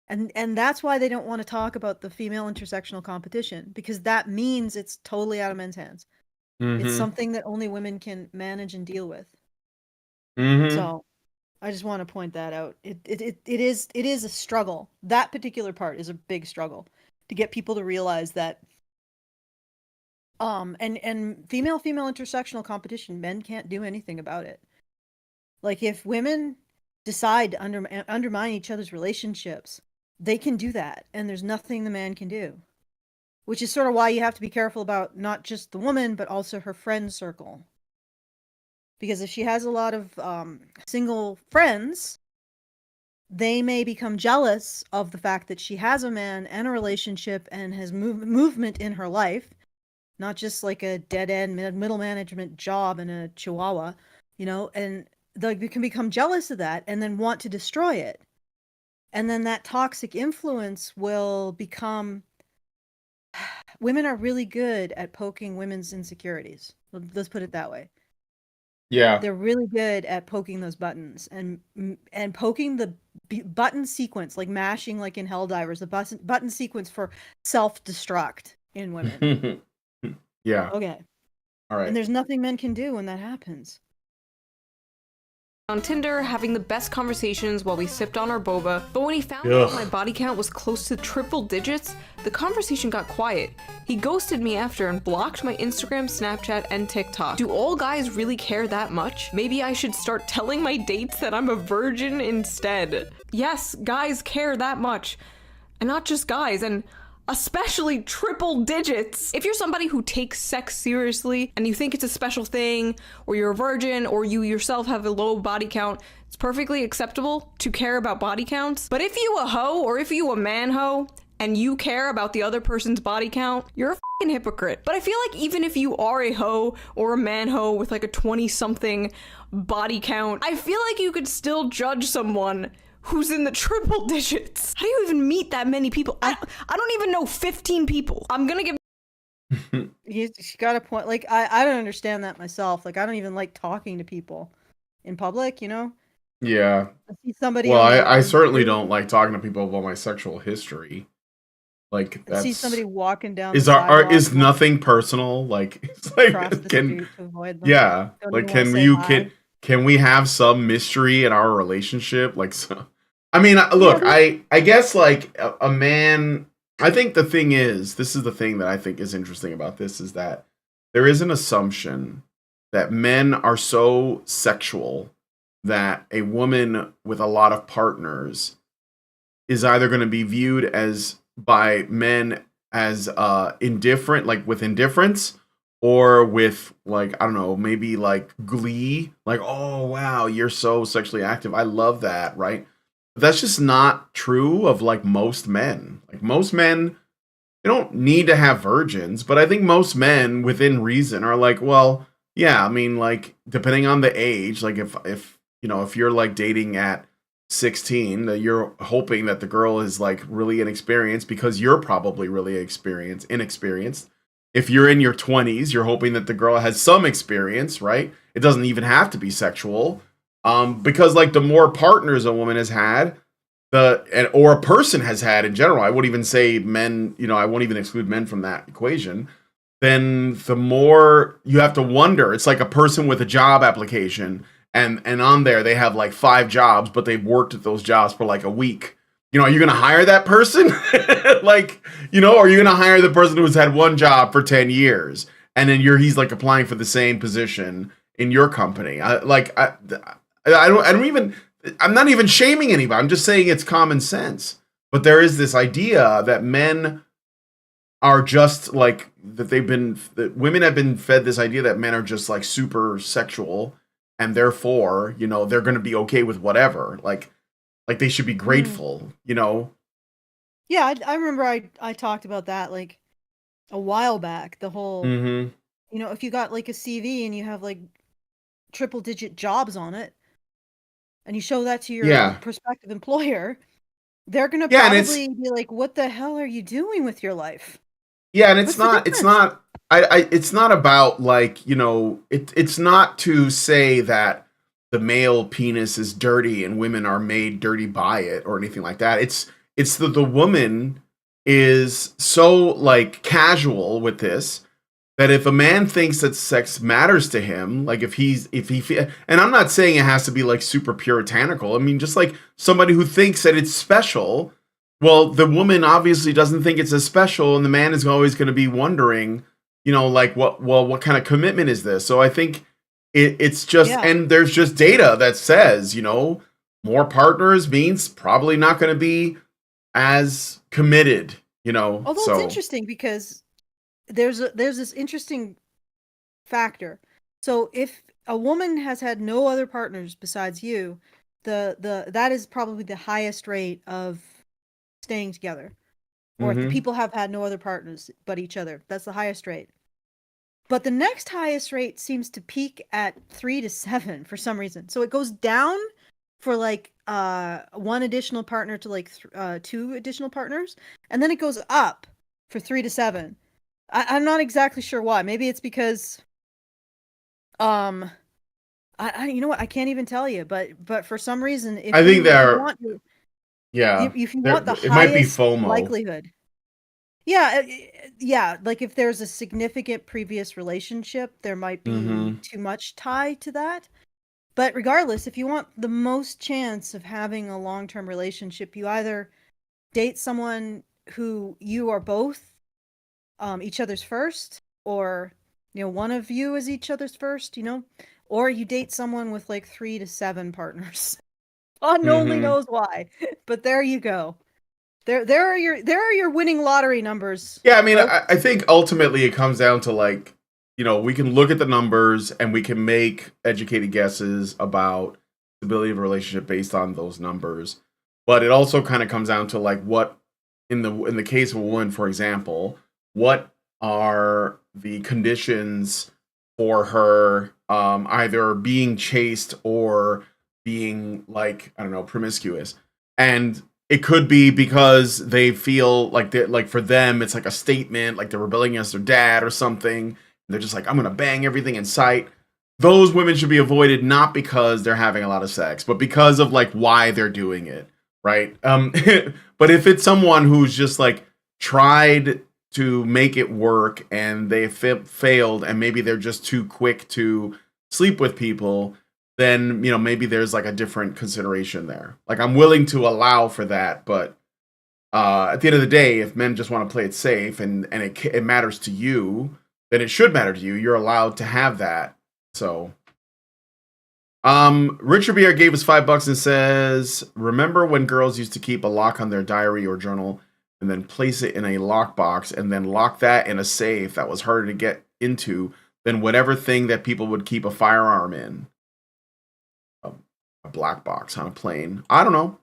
And that's why they don't want to talk about the female intersectional competition, because that means it's totally out of men's hands. It's something that only women can manage and deal with. So I just want to point that out. It is a struggle. That particular part is a big struggle to get people to realize that and female intersectional competition, men can't do anything about it. Like if women decide to undermine each other's relationships, they can do that, and there's nothing the man can do. Which is sort of why you have to be careful about not just the woman, but also her friend circle. Because if she has a lot of single friends, they may become jealous of the fact that she has a man and a relationship and has movement in her life, not just like a dead-end middle management job in a chihuahua, and they can become jealous of that and then want to destroy it. And then that toxic influence will become... Women are really good at poking women's insecurities. Let's put it that way. Yeah. They're really good at poking those buttons and poking the button sequence, like mashing like in Helldivers, the button sequence for self-destruct in women. Yeah. Okay. All right. And there's nothing men can do when that happens. On Tinder, having the best conversations while we sipped on our boba, but when he found out my body count was close to triple digits, the conversation got quiet. He ghosted me after and blocked my Instagram, Snapchat, and TikTok. Do all guys really care that much? Maybe I should start telling my dates that I'm a virgin instead. Yes, guys care that much. And not just guys, and especially triple digits. If you're somebody who takes sex seriously and you think it's a special thing, or you're a virgin, or you yourself have a low body count, it's perfectly acceptable to care about body counts. But if you a hoe, or if you a man hoe, and you care about the other person's body count, you're a fucking hypocrite. But I feel like even if you are a hoe or a man hoe with like a 20-something body count, I feel like you could still judge someone who's in the triple digits. How do you even meet that many people? I don't even know 15 people. I'm gonna give... He's got a point. Like, I don't understand that myself. Like, I don't even like talking to people in public, Yeah. I see somebody... Well, I certainly don't like talking to people about my sexual history. Like, that's... see somebody walking down is nothing personal? Like, it's like, street to avoid them. Yeah. Don't Like, even wanna say hi. can we have some mystery in our relationship? Like, so... I mean, look, I guess, like, a man... I think the thing is, this is the thing that I think is interesting about this, is that there is an assumption that men are so sexual that a woman with a lot of partners is either going to be viewed as, by men, as indifferent, like with indifference, or with, like, I don't know, maybe like glee, like, oh, wow, you're so sexually active. I love that, right? That's just not true of, like, most men. Like, most men, they don't need to have virgins, but I think most men, within reason, are like, well, yeah, I mean, like, depending on the age, like, if you're, like, dating at 16, that you're hoping that the girl is, like, really inexperienced because you're probably really inexperienced. If you're in your 20s, you're hoping that the girl has some experience, right? It doesn't even have to be sexual. Because, like, the more partners a woman has had, or a person has had in general, I wouldn't even say men, I won't even exclude men from that equation, then the more you have to wonder. It's like a person with a job application, and on there they have like 5 jobs, but they've worked at those jobs for like a week. Are you going to hire that person? Like, are you going to hire the person who's had one job for 10 years, and then he's like applying for the same position in your company? I'm not even shaming anybody. I'm just saying it's common sense. But there is this idea that men are just like that women have been fed this idea that men are just like super sexual, and therefore, they're going to be okay with whatever. Like they should be grateful, Yeah, I remember I talked about that like a while back. The whole, Mm-hmm. if you got like a CV and you have like triple digit jobs on it, and you show that to your Yeah. prospective employer, they're gonna Yeah, and probably be like, "What the hell are you doing with your life?" yeah, and What's the difference? it's not about like, it's not to say that the male penis is dirty and women are made dirty by it or anything like that. It's that the woman is so like casual with this that if a man thinks that sex matters to him, like and I'm not saying it has to be like super puritanical. I mean, just like somebody who thinks that it's special, well, the woman obviously doesn't think it's as special, and the man is always going to be wondering, like what kind of commitment is this? So I think it's just, and there's just data that says, more partners means probably not going to be as committed, Although it's interesting because there's this interesting factor. So if a woman has had no other partners besides you, that is probably the highest rate of staying together. Or if the people have had no other partners but each other, that's the highest rate. But the next highest rate seems to peak at 3 to 7 for some reason. So it goes down for like one additional partner to like 2 additional partners, and then it goes up for 3 to 7. I'm not exactly sure why. Maybe it's because I you know what, I can't even tell you, but for some reason if I think they're want, yeah, if you want the it might be highest FOMO. likelihood. Yeah, like if there's a significant previous relationship, there might be too much tie to that. But regardless, if you want the most chance of having a long-term relationship, you either date someone who you are both each other's first, or one of you is each other's first, or you date someone with like 3 to 7 partners. God only knows why, but there you go. There are your winning lottery numbers. Yeah, I mean, I think ultimately it comes down to like, we can look at the numbers and we can make educated guesses about stability of a relationship based on those numbers. But it also kind of comes down to like what in the case of a woman, for example, what are the conditions for her either being chaste or being like, I don't know, promiscuous. And it could be because they feel like for them it's like a statement, like they're rebelling against their dad or something. They're just like, I'm gonna bang everything in sight. Those women should be avoided, not because they're having a lot of sex, but because of like why they're doing it, right? But if it's someone who's just like tried to make it work and they failed, and maybe they're just too quick to sleep with people, then maybe there's like a different consideration there. Like I'm willing to allow for that, but at the end of the day, if men just want to play it safe and it matters to you, then it should matter to you. You're allowed to have that. So, Richard Beer gave us $5 and says, "Remember when girls used to keep a lock on their diary or journal and then place it in a lockbox and then lock that in a safe that was harder to get into than whatever thing that people would keep a firearm in? A black box on a plane. I don't know."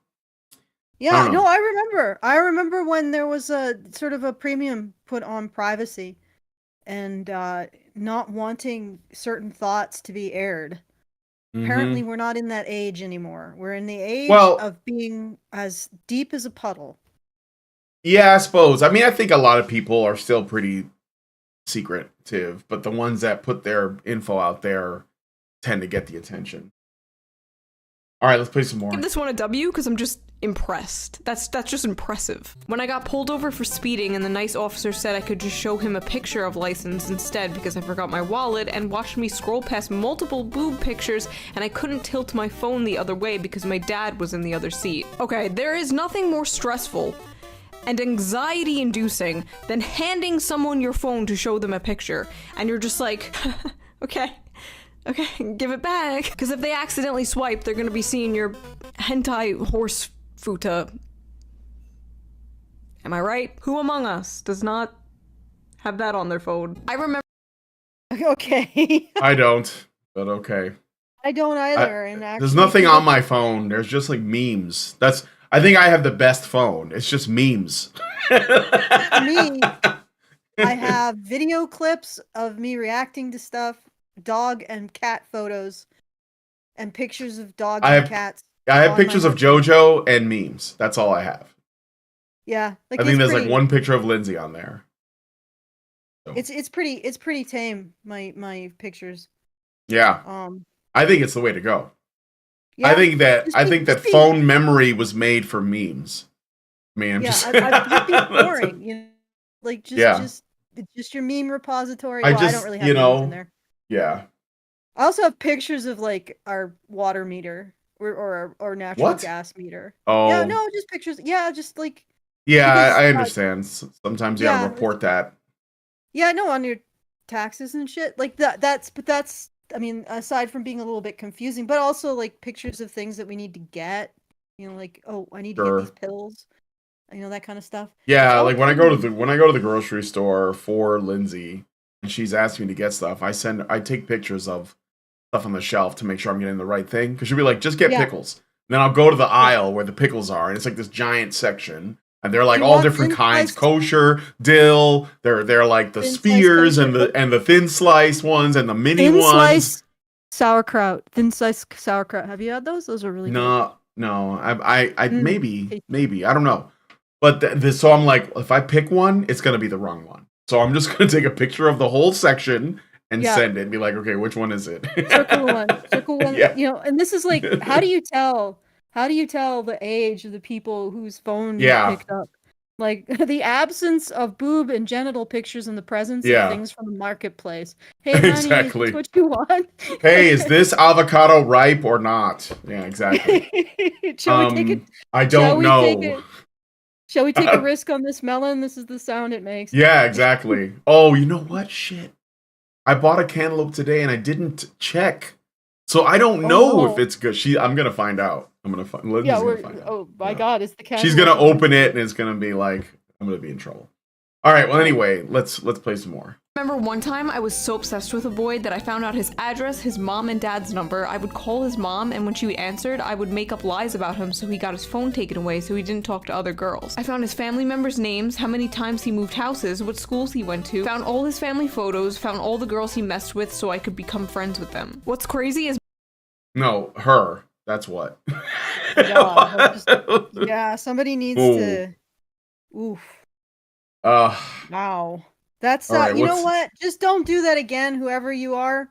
Yeah, no, I remember. I remember when there was a sort of a premium put on privacy and not wanting certain thoughts to be aired. Apparently, we're not in that age anymore. We're in the age of being as deep as a puddle. Yeah, I suppose. I mean, I think a lot of people are still pretty secretive, but the ones that put their info out there tend to get the attention. All right, let's play some more. Give this one a W because I'm just impressed. That's just impressive. When I got pulled over for speeding and the nice officer said I could just show him a picture of license instead because I forgot my wallet, and watched me scroll past multiple boob pictures and I couldn't tilt my phone the other way because my dad was in the other seat. Okay, there is nothing more stressful and anxiety-inducing than handing someone your phone to show them a picture and you're just like, okay, give it back. Because if they accidentally swipe, they're gonna be seeing your hentai horse futa Am I right? Who among us does not have that on their phone? I remember Okay. I don't, but okay. I don't either. And actually, There's nothing on my phone. There's just like memes. I think I have the best phone. It's just memes. For me, I have video clips of me reacting to stuff, dog and cat photos, and pictures of dogs and cats. I have on pictures my of JoJo and memes. That's all I have. Yeah, like I think there's pretty, like one picture of Lindsay on there. So. It's pretty tame. My pictures. Yeah. I think it's the way to go. Yeah, I think that phone memory was made for memes. Man, just boring. You know, like just your meme repository. I don't really have memes in there. Yeah. I also have pictures of like our water meter or natural gas meter. Oh. Yeah, no, just pictures. Yeah, just like. Yeah, I understand. Sometimes you gotta report that. Yeah, no, on your taxes and shit. Like that's I mean, aside from being a little bit confusing, but also like pictures of things that we need to get. You know, like, oh, I need to get these pills. You know, that kind of stuff. Yeah, like when I go to the grocery store for Lindsay and she's asking me to get stuff, I take pictures of stuff on the shelf to make sure I'm getting the right thing. Because she'll be like, just get pickles. And then I'll go to the aisle where the pickles are, and it's like this giant section. And they're like all different kinds, kosher, dill. They're like the spears and the thin slice ones and the mini ones. Thin slice sauerkraut. Thin slice sauerkraut. Have you had those? Those are really good. No. I maybe I don't know. But so I'm like, if I pick one, it's gonna be the wrong one. So I'm just gonna take a picture of the whole section and send it. And be like, okay, which one is it? Circle one. Yeah. You know, and this is like, how do you tell the age of the people whose phone you picked up? Like the absence of boob and genital pictures in the presence of things from the marketplace. Hey, honey, exactly. Is this what you want? Hey, is this avocado ripe or not? Yeah, exactly. Shall we take it? I don't know. Shall we take a risk on this melon? This is the sound it makes. Yeah, exactly. Oh, you know what? Shit. I bought a cantaloupe today and I didn't check. So I don't know if it's good. I'm gonna find out. Lindsay's gonna find out. Oh my God, it's the cat. She's gonna open it and it's gonna be like, I'm gonna be in trouble. All right. Well, anyway, let's play some more. Remember one time I was so obsessed with a boy that I found out his address, his mom and dad's number. I would call his mom, and when she answered, I would make up lies about him so he got his phone taken away so he didn't talk to other girls. I found his family members' names, how many times he moved houses, what schools he went to, found all his family photos, found all the girls he messed with so I could become friends with them. What's crazy is no, her. That's what. Yeah, somebody needs to. Oof. Wow. That's right, you know what? Just don't do that again, whoever you are.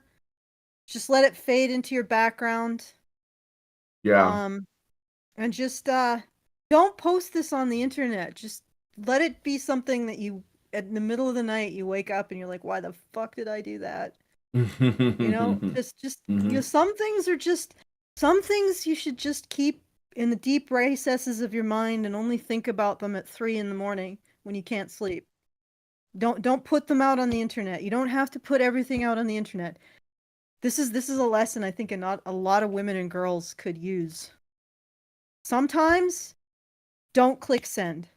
Just let it fade into your background. Yeah. And just don't post this on the internet. Just let it be something that you in the middle of the night you wake up and you're like, why the fuck did I do that? You know, just you know, some things you should just keep in the deep recesses of your mind and only think about them at 3 a.m. when you can't sleep. Don't put them out on the internet. You don't have to put everything out on the internet. This is a lesson I think a lot of women and girls could use. Sometimes don't click send.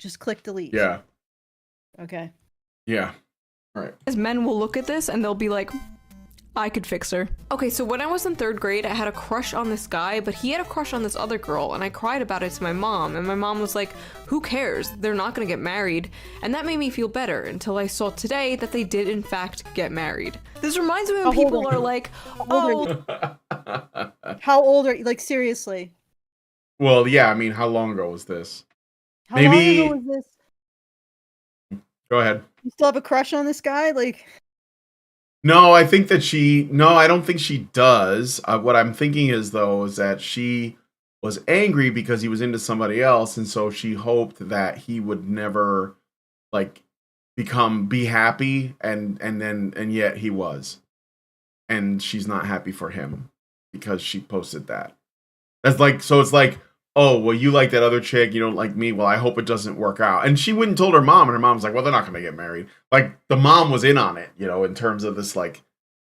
Just click delete. Yeah. Okay. Yeah. All right. As men will look at this and they'll be like, I could fix her. Okay, so when I was in 3rd grade, I had a crush on this guy, but he had a crush on this other girl, and I cried about it to my mom, and my mom was like, who cares? They're not gonna get married. And that made me feel better until I saw today that they did in fact get married. This reminds me when people are like, oh. How old are you? Like, seriously. Well, yeah, I mean, how long ago was this? How long ago was this? Go ahead. You still have a crush on this guy? Like... No, I don't think she does. What I'm thinking is that she was angry because he was into somebody else, and so she hoped that he would never like be happy, and yet he was. And she's not happy for him because she posted that. That's like, so it's like, oh, well, you like that other chick, you don't like me, well, I hope it doesn't work out. And she went and told her mom, and her mom's like, well, they're not going to get married. Like, the mom was in on it, you know, in terms of this, like,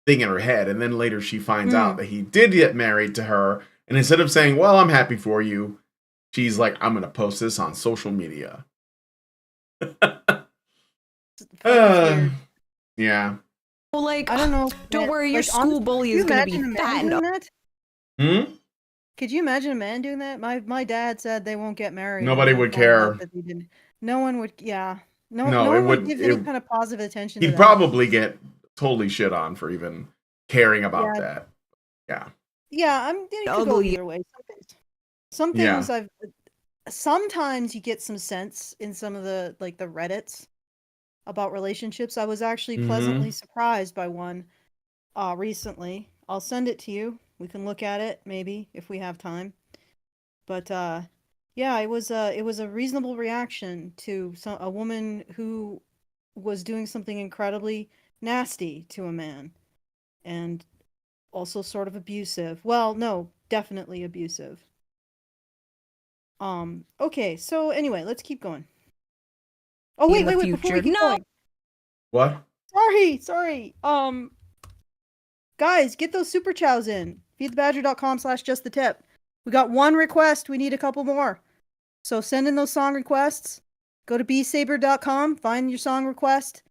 thing in her head. And then later she finds out that he did get married to her. And instead of saying, well, I'm happy for you, she's like, I'm going to post this on social media. Weird. Yeah. Well, like, I don't know. don't man, worry, your like, school honestly, bully could is you gonna be imagine a man fat and doing that? Hmm? Could you imagine a man doing that? My dad said they won't get married. Nobody and I would found out care. that they didn't. No one would. Yeah. No No, it one would would. give any kind of positive attention to He'd that. probably get totally shit on for even caring about Yeah. that. Yeah. Yeah, it could go Ugly. either way. Some Yeah. things sometimes you get some sense in some of the like the Reddits about relationships. I was actually pleasantly surprised by one recently. I'll send it to you. We can look at it maybe if we have time. But yeah, it was a reasonable reaction to a woman who was doing something incredibly nasty to a man and also sort of abusive. Well, no, definitely abusive. Okay, so anyway, let's keep going. Oh, wait, in the before we future. keep No. going. What? Sorry. Guys, get those super chows in. feedthebadger.com/justthetip. We got one request. We need a couple more. So send in those song requests. Go to beatsaber.com, find your song request.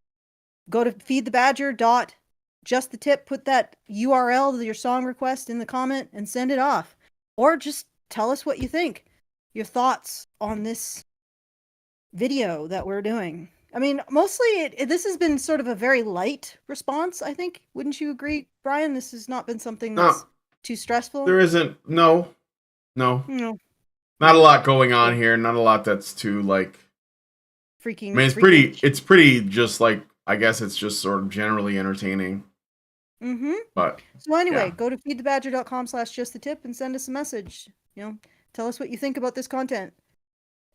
Go to feedthebadger.justthetip, put that URL of your song request in the comment and send it off. Or just tell us what you think. Your thoughts on this video that we're doing. I mean, mostly this has been sort of a very light response, I think. Wouldn't you agree, Brian? This has not been something that's too stressful. There isn't. No. No. Not a lot going on here. Not a lot that's too like. Freaking. I mean, it's pretty just like, I guess it's just sort of generally entertaining. Mm-hmm. But so anyway, yeah. go to feedthebadger.com/justthetip and send us a message. Tell us what you think about this content.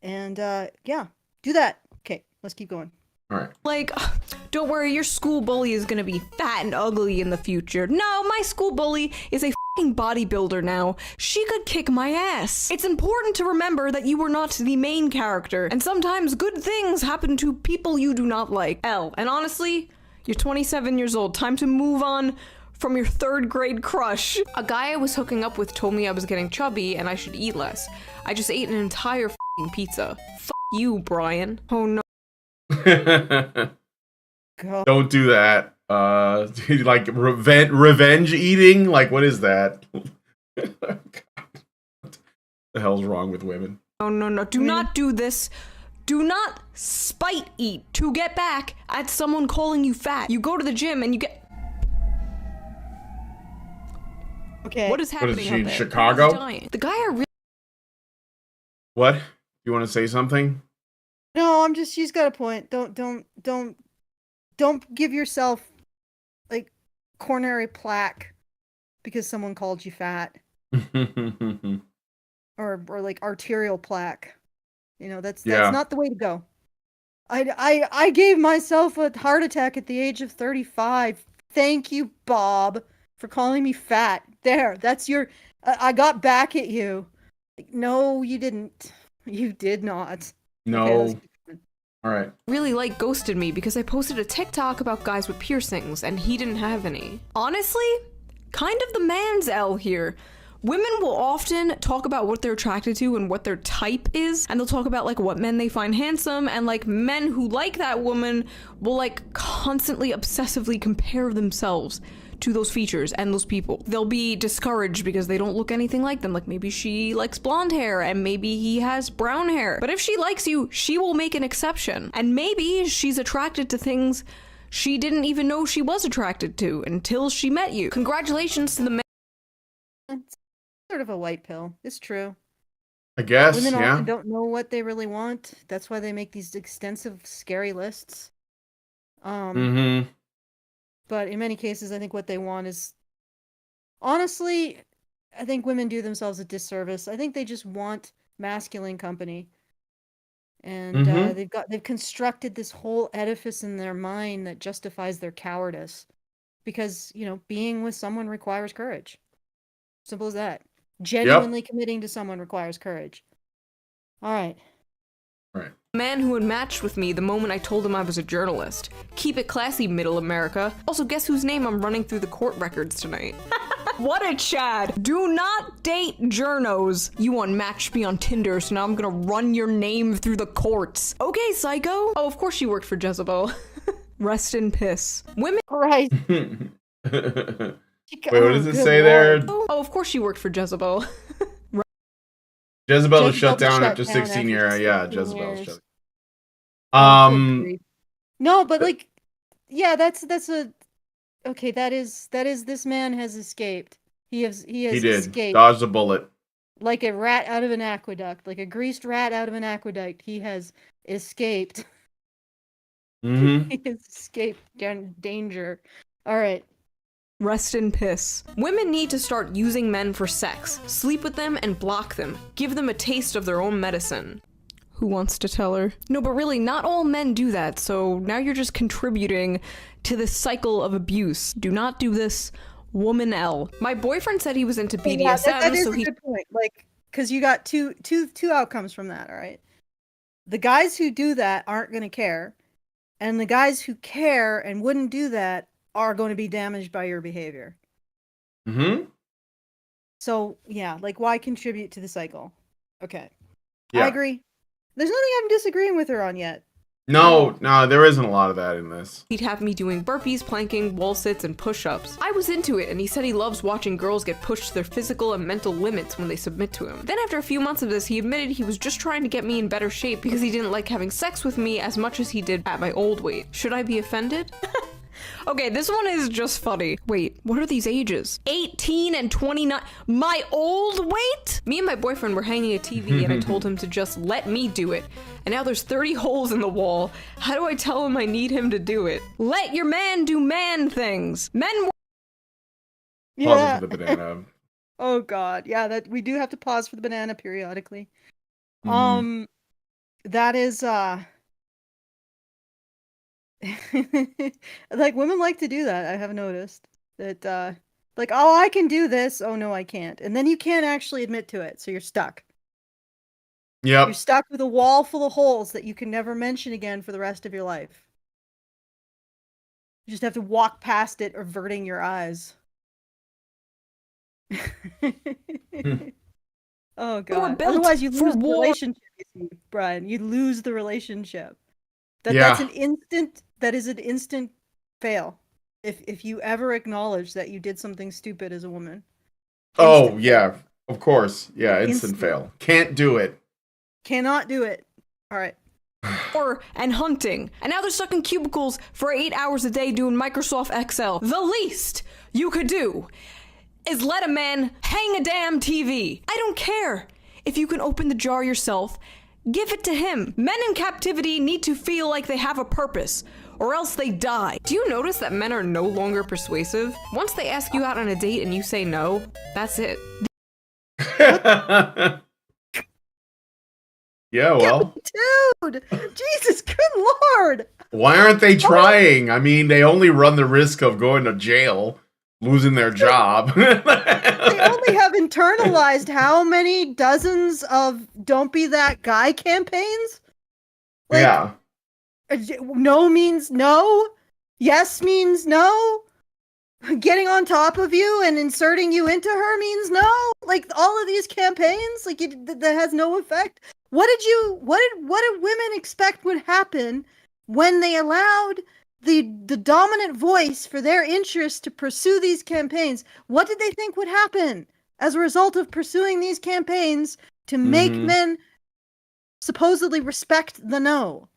And yeah, do that. Okay, let's keep going. All right. Like, don't worry, your school bully is gonna be fat and ugly in the future. No, my school bully is a fucking bodybuilder now. She could kick my ass. It's important to remember that you are not the main character, and sometimes good things happen to people you do not like. And honestly, you're 27 years old. Time to move on from your 3rd grade crush. A guy I was hooking up with told me I was getting chubby and I should eat less. I just ate an entire fucking pizza. Fuck you, Brian. Oh no. Go. Don't do that. Like revenge eating? Like, what is that? God. What the hell's wrong with women? No. Do not do this. Do not spite eat to get back at someone calling you fat. You go to the gym and you get... Okay. What is happening she, out there? Chicago? Who's dying? The guy I really... What? You want to say something? No, she's got a point. Don't give yourself like coronary plaque because someone called you fat. or like arterial plaque. That's not the way to go. I gave myself a heart attack at the age of 35. Thank you, Bob, for calling me fat. There, that's your I got back at you. No, you didn't. You did not. No. Okay, all right. Really ghosted me because I posted a TikTok about guys with piercings and he didn't have any. Honestly, kind of the man's L here. Women will often talk about what they're attracted to and what their type is, and they'll talk about like what men they find handsome, and like men who like that woman will like constantly obsessively compare themselves to those features and those people. They'll be discouraged because they don't look anything like them. Like maybe she likes blonde hair and maybe he has brown hair. But if she likes you, she will make an exception. And maybe she's attracted to things she didn't even know she was attracted to until she met you. Congratulations to the man. It's sort of a white pill. It's true. I guess, Women yeah. often don't know what they really want. That's why they make these extensive, scary lists. But in many cases, I think what they want is... Honestly, I think women do themselves a disservice. I think they just want masculine company. And they've constructed this whole edifice in their mind that justifies their cowardice. Because, being with someone requires courage. Simple as that. Genuinely committing to someone requires courage. All right. Right. A man who had matched with me the moment I told him I was a journalist. Keep it classy, middle America. Also, guess whose name I'm running through the court records tonight? What a Chad. Do not date journos. You unmatched me on Tinder, so now I'm gonna run your name through the courts. Okay, psycho. Oh, of course she worked for Jezebel. Rest in piss. Women. Right. Wait, what does it say there? Oh, of course she worked for Jezebel. Jezebel is shut to down shut after down 16 years. Yeah, 16 Jezebel's years. shut. Oh, good grief. No, but like, yeah, that's a okay. That is this man has escaped. He has he did escaped dodged a bullet. like a rat out of an aqueduct, like a greased rat out of an aqueduct. He has escaped. Mm-hmm. He has escaped danger. All right. Rest in piss. Women need to start using men for sex. Sleep with them and block them. Give them a taste of their own medicine. Who wants to tell her? No, but really, not all men do that, so now you're just contributing to this cycle of abuse. Do not do this, woman L. My boyfriend said he was into BDSM, Yeah, that is so a good point. Like, because you got two outcomes from that. All right. The guys who do that aren't going to care, and the guys who care and wouldn't do that are going to be damaged by your behavior. Mm-hmm. So yeah, like, why contribute to the cycle? Okay. Yeah. I agree. There's nothing I'm disagreeing with her on yet. No, there isn't a lot of that in this. he'd have me doing burpees, planking, wall sits, and push-ups. I was into it, and he said he loves watching girls get pushed to their physical and mental limits when they submit to him. Then after a few months of this, he admitted he was just trying to get me in better shape because he didn't like having sex with me as much as he did at my old weight. Should I be offended? Okay, this one is just funny. Wait, what are these ages? 18 and 29. My old weight? Me and my boyfriend were hanging a TV and I told him to just let me do it. And now there's 30 holes in the wall. How do I tell him I need him to do it? Let your man do man things. Men Pause for the banana. Oh god. Yeah, that we do have to pause for the banana periodically. Mhm. That is like, women like to do that. I have noticed that like, oh, I can do this. Oh no, I can't. And then you can't actually admit to it, so you're stuck. You're Yep. stuck with a wall full of holes that you can never mention again for the rest of your life. You just have to walk past it, averting your eyes. Oh god. built Otherwise you for lose the war. relationship, you see, Brian. You lose the relationship. That's Yeah. an instant fail. If you ever acknowledge that you did something stupid as a woman. Oh, Instant yeah. Of course. Yeah, instant Instant. fail. Can't do it. Cannot do it. All right. and hunting. And now they're stuck in cubicles for 8 hours a day doing Microsoft Excel. The least you could do is let a man hang a damn TV. I don't care. If you can open the jar yourself, give it to him. Men in captivity need to feel like they have a purpose, or else they die. Do you notice that men are no longer persuasive? Once they ask you out on a date and you say no, that's it. Yeah, well, Dude! Jesus, good lord! why aren't they trying? I mean, they only run the risk of going to jail, losing their job. They only have internalized how many dozens of "Don't Be That Guy" campaigns? Like, Yeah. no means no. Yes means no. Getting on top of you and inserting you into her means no. Like, all of these campaigns, like, that has no effect. What did women expect would happen when they allowed the dominant voice for their interests to pursue these campaigns? What did they think would happen as a result of pursuing these campaigns to make men supposedly respect the no?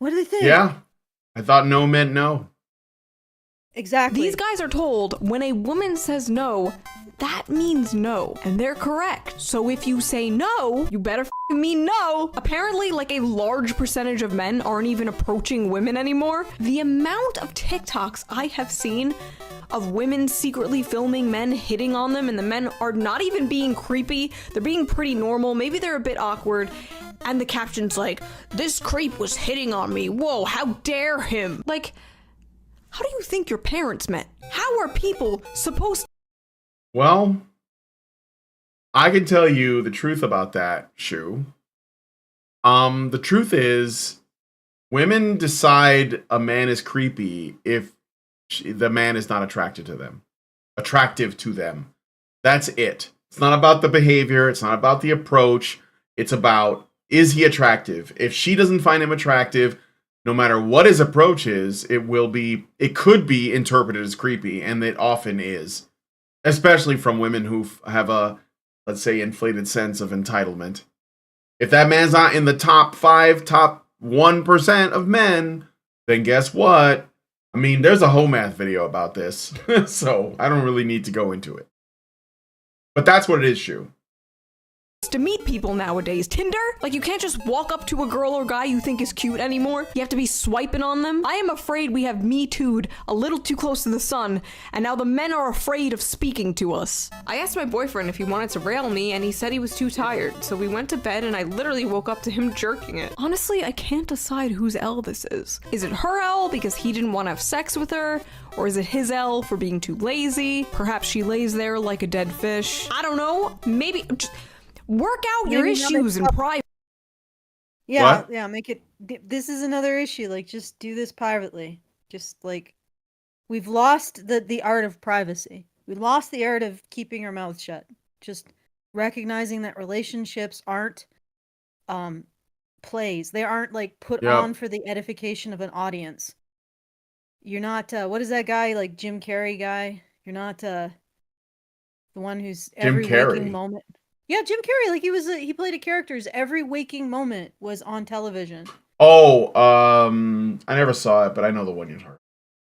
What do they think? Yeah. I thought no meant no. Exactly. These guys are told when a woman says no, that means no. And they're correct. So if you say no, you better mean no. Apparently, like, a large percentage of men aren't even approaching women anymore. The amount of TikToks I have seen of women secretly filming men hitting on them, and the men are not even being creepy. They're being pretty normal. Maybe they're a bit awkward. And the caption's like, "This creep was hitting on me. Whoa, how dare him?" Like, how do you think your parents met? How are people supposed to? Well, I can tell you the truth about that, Shu. The truth is, women decide a man is creepy if the man is not attracted to them. attractive to them. That's it. It's not about the behavior. It's not about the approach. It's about, is he attractive? If she doesn't find him attractive, no matter what his approach is, it could be interpreted as creepy, and it often is. Especially from women who have a, let's say, inflated sense of entitlement. If that man's not in the top 1% of men, then guess what? I mean, there's a whole math video about this, so I don't really need to go into it. But that's what it is, Shu. To meet people nowadays. Tinder? Like, you can't just walk up to a girl or guy you think is cute anymore. You have to be swiping on them. I am afraid we have Me Too'd a little too close to the sun, and now the men are afraid of speaking to us. I asked my boyfriend if he wanted to rail me, and he said he was too tired, so we went to bed and I literally woke up to him jerking it. Honestly, I can't decide whose L this is. Is it her L because he didn't want to have sex with her? Or is it his L for being too lazy? Perhaps she lays there like a dead fish. I don't know. Maybe... Work out your issues in private. Yeah, What? yeah, make it. This is another issue. Like, just do this privately. Just like, we've lost the art of privacy. We lost the art of keeping our mouth shut. Just recognizing that relationships aren't plays. They aren't like put Yep. on for the edification of an audience. You're not. What is that guy, like Jim Carrey guy? You're not the one who's every Carrey. waking moment. Yeah, Jim Carrey, like he played a character. Every waking moment was on television. Oh, I never saw it, but I know the one you're talking.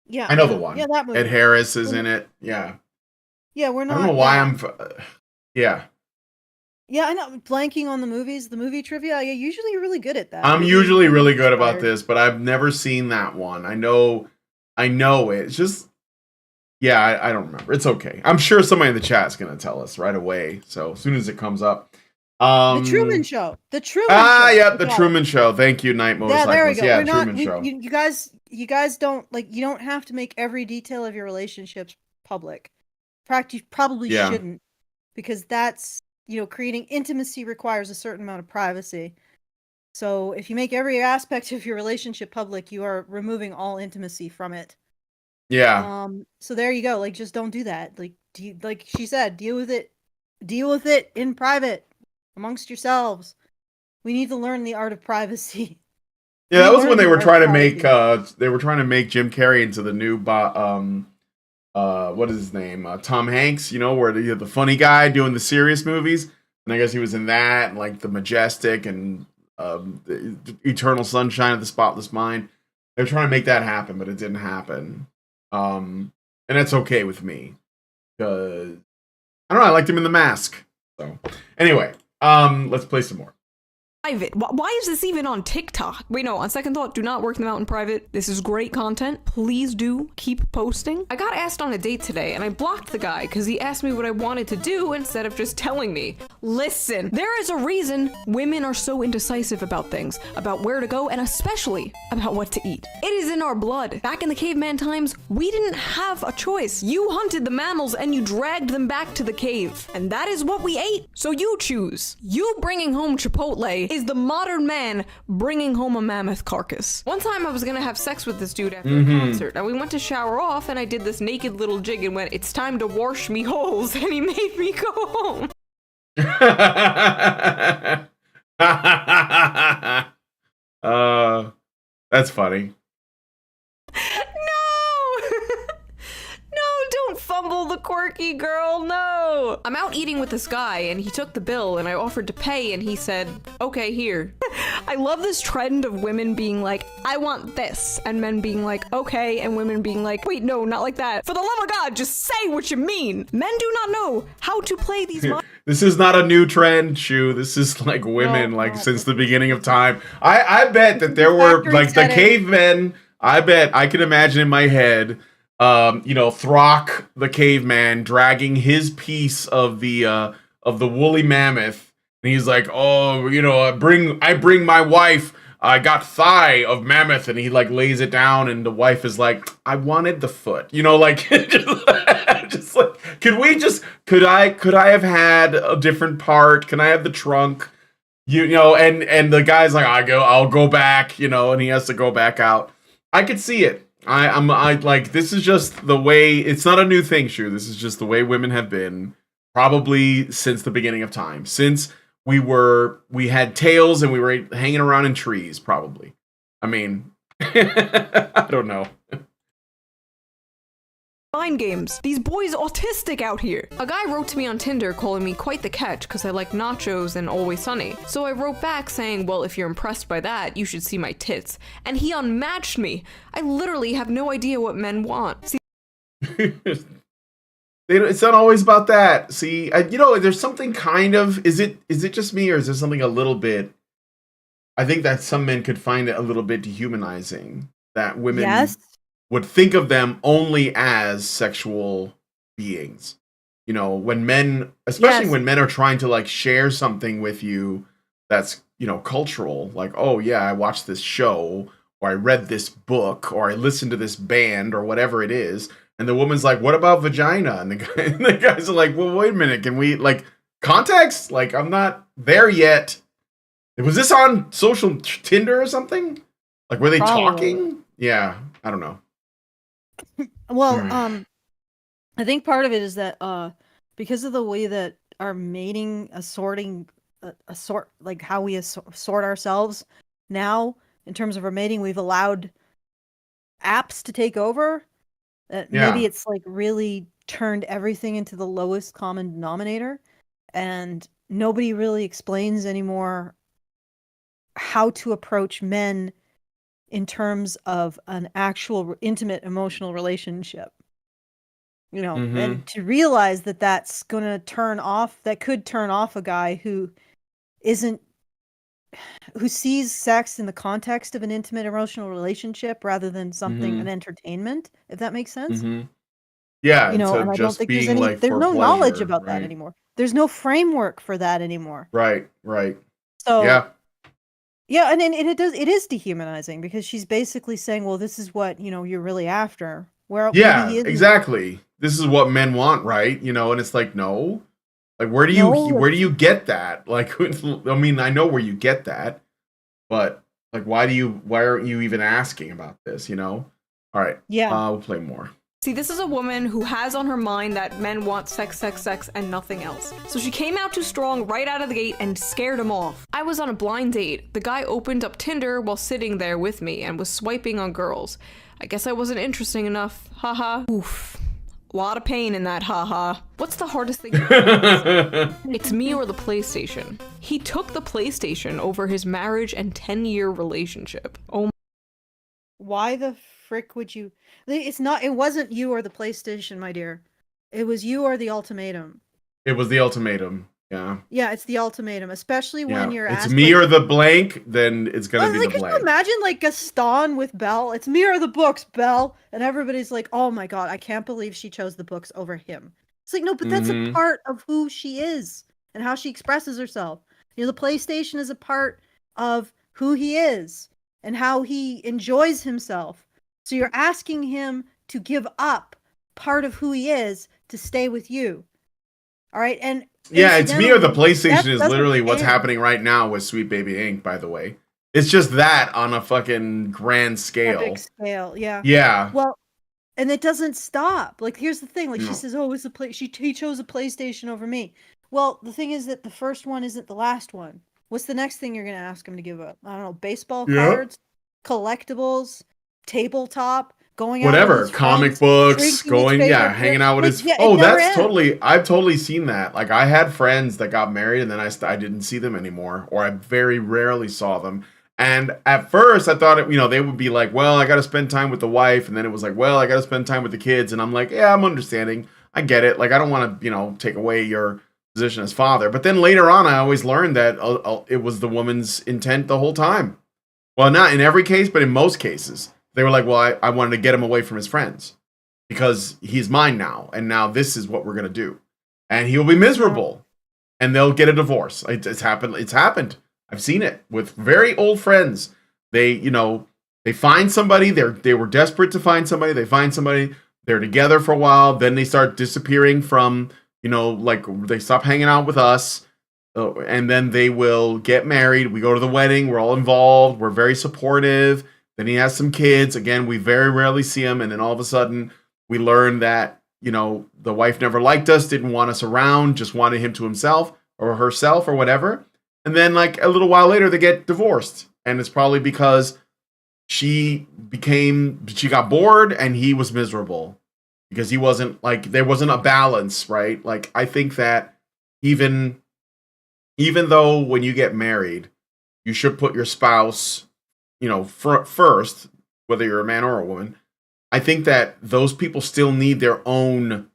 Yeah, I know the one. Yeah, that movie. Ed Harris is in it. Yeah. Yeah, we're I not. don't know why Yeah. Yeah, I know. Blanking on the movies, the movie trivia. Yeah, usually you're really good at that. I'm Really usually really good about inspired. this, but I've never seen that one. I know it. It's just, yeah, I don't remember. It's okay. I'm sure somebody in the chat is gonna tell us right away. So as soon as it comes up, The Truman Show. The Truman Show. Yep, the Yeah. Truman Show. Thank you, Night Yeah, there we Motorcyclist. go. Yeah, We're not. Truman Show. You guys don't like. You don't have to make every detail of your relationships public. In fact, you probably Yeah. shouldn't, because that's, creating intimacy requires a certain amount of privacy. So if you make every aspect of your relationship public, you are removing all intimacy from it. Yeah. So there you go. Like, just don't do that. Like, like she said, deal with it in private amongst yourselves. We need to learn the art of privacy. Yeah, that was when they were trying to privacy. make Jim Carrey into the new what is his name? Tom Hanks, where you have the funny guy doing the serious movies. And I guess he was in that, and like The Majestic and the Eternal Sunshine of the Spotless Mind. They were trying to make that happen, but it didn't happen. And that's okay with me, because I don't know, I liked him in The Mask. So anyway, let's play some more. Private. Why is this even on TikTok? Wait, no, on second thought, do not work them out in private. This is great content. Please do keep posting. I got asked on a date today, and I blocked the guy because he asked me what I wanted to do instead of just telling me. Listen, there is a reason women are so indecisive about things, about where to go, and especially about what to eat. It is in our blood. Back in the caveman times, we didn't have a choice. You hunted the mammals and you dragged them back to the cave, and that is what we ate. So you choose. You bringing home Chipotle is the modern man bringing home a mammoth carcass. One time I was gonna have sex with this dude after a concert, and we went to shower off, and I did this naked little jig and went, "It's time to wash me holes," and he made me go home. That's funny. No, don't fumble the quirky girl, no! I'm out eating with this guy, and he took the bill, and I offered to pay, and he said, "Okay, here." I love this trend of women being like, "I want this," and men being like, "Okay," and women being like, "Wait, no, not like that. For the love of God, just say what you mean." Men do not know how to play these This is not a new trend, Shu. This is like women, No, like no. since the beginning of time. I bet that there were Factory like the setting. cavemen. I bet I can imagine in my head, Throck the caveman dragging his piece of the woolly mammoth, and he's like, "Oh, I bring my wife. I got thigh of mammoth," and he like lays it down, and the wife is like, "I wanted the foot," like just like, could I have had a different part? Can I have the trunk? And the guy's like, I'll go back, and he has to go back out. I could see it. I like, this is just the way, it's not a new thing, Shu. This is just the way women have been probably since the beginning of time. Since we had tails and we were hanging around in trees, probably. I mean, I don't know. Mind games. These boys autistic out here. A guy wrote to me on Tinder calling me quite the catch because I like nachos and Always Sunny. So I wrote back saying, well, if you're impressed by that, you should see my tits. And he unmatched me. I literally have no idea what men want. See, It's not always about that. See, there's something kind of, is it just me, or is there something a little bit, I think that some men could find it a little bit dehumanizing that women would think of them only as sexual beings. You know, when men, especially when men are trying to like share something with you that's, cultural, like, oh yeah, I watched this show, or I read this book, or I listened to this band, or whatever it is. And the woman's like, what about vagina? And the guys are like, well, wait a minute. Can we, like, context? Like, I'm not there yet. Was this on social Tinder or something? Like, were they talking? Yeah, I don't know. Well, I think part of it is that because of the way that our mating, like how we sort ourselves now in terms of our mating, we've allowed apps to take over. Maybe it's like really turned everything into the lowest common denominator, and nobody really explains anymore how to approach men in terms of an actual intimate emotional relationship. And to realize that that's going to could turn off a guy who sees sex in the context of an intimate emotional relationship rather than something, an entertainment, if that makes sense. Yeah, and I don't think there's no knowledge about that anymore. There's no framework for that anymore. Right. So yeah, and it is dehumanizing, because she's basically saying, well, this is what, you're really after. Where exactly. This is what men want, right? And it's like, no. Like, where do you get that? Like, I mean, I know where you get that, but like, why aren't you even asking about this? All right. Yeah. We'll play more. See, this is a woman who has on her mind that men want sex, and nothing else. So she came out too strong right out of the gate and scared him off. I was on a blind date. The guy opened up Tinder while sitting there with me and was swiping on girls. I guess I wasn't interesting enough. Haha. Oof. A lot of pain in that, haha. What's the hardest thing? It's me or the PlayStation. He took the PlayStation over his marriage and 10-year relationship. Oh. Why the frick would you? It wasn't you or the PlayStation, my dear. It was you or the ultimatum. It was the ultimatum. Yeah. Yeah, it's the ultimatum, especially when you're asked. It's me or the blank, then it's gonna be the blank. Can you imagine like Gaston with Belle? It's me or the books, Belle, and everybody's like, "Oh my god, I can't believe she chose the books over him." It's like, no, but that's a part of who she is and how she expresses herself. The PlayStation is a part of who he is and how he enjoys himself. So you're asking him to give up part of who he is to stay with you. All right, and yeah, it's me or the PlayStation is literally what's happening right now with Sweet Baby Inc., by the way. It's just that on a fucking grand scale. Epic scale, yeah. Yeah. Well, and it doesn't stop. Like, here's the thing. Like, she says, oh, he chose a PlayStation over me. Well, the thing is that the first one isn't the last one. What's the next thing you're going to ask him to give up? I don't know, baseball cards, collectibles, tabletop, going out whatever, with his comic friends, books, hanging out with his I've totally seen that. Like, I had friends that got married and then I didn't see them anymore, or I very rarely saw them. And at first I thought they would be like, well, I got to spend time with the wife, and then it was like, well, I got to spend time with the kids, and I'm like, yeah, I'm understanding. I get it. Like, I don't want to, take away your position as father. But then later on, I always learned that it was the woman's intent the whole time. Well, not in every case, but in most cases. They were like, well, I wanted to get him away from his friends because he's mine now. And now this is what we're going to do. And he'll be miserable. And they'll get a divorce. It's happened. I've seen it with very old friends. They find somebody. They were desperate to find somebody. They find somebody. They're together for a while. Then they start disappearing from, like they stop hanging out with us. And then they will get married. We go to the wedding. We're all involved. We're very supportive. Then he has some kids. Again, we very rarely see him. And then all of a sudden, we learn that, you know, the wife never liked us, didn't want us around, just wanted him to himself or herself or whatever. And then, like, a little while later, they get divorced. And it's probably because she got bored and he was miserable. Because he wasn't, like, there wasn't a balance, right? Like, I think that even though when you get married, you should put your spouse, you know, first, whether you're a man or a woman. I think that those people still need their own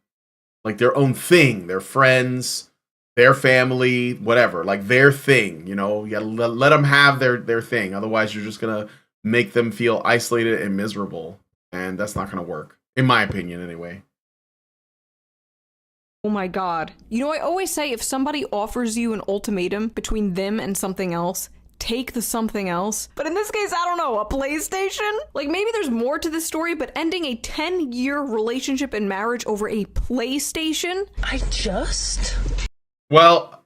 thing, their friends, their family, whatever, like their thing, you know. You gotta let them have their thing. Otherwise, you're just gonna make them feel isolated and miserable, and that's not gonna work, in my opinion, anyway. Oh my god. You know, I always say if somebody offers you an ultimatum between them and something else, take the something else. But in this case, I don't know, a PlayStation? Like, maybe there's more to this story, but ending a 10-year relationship and marriage over a PlayStation? Well,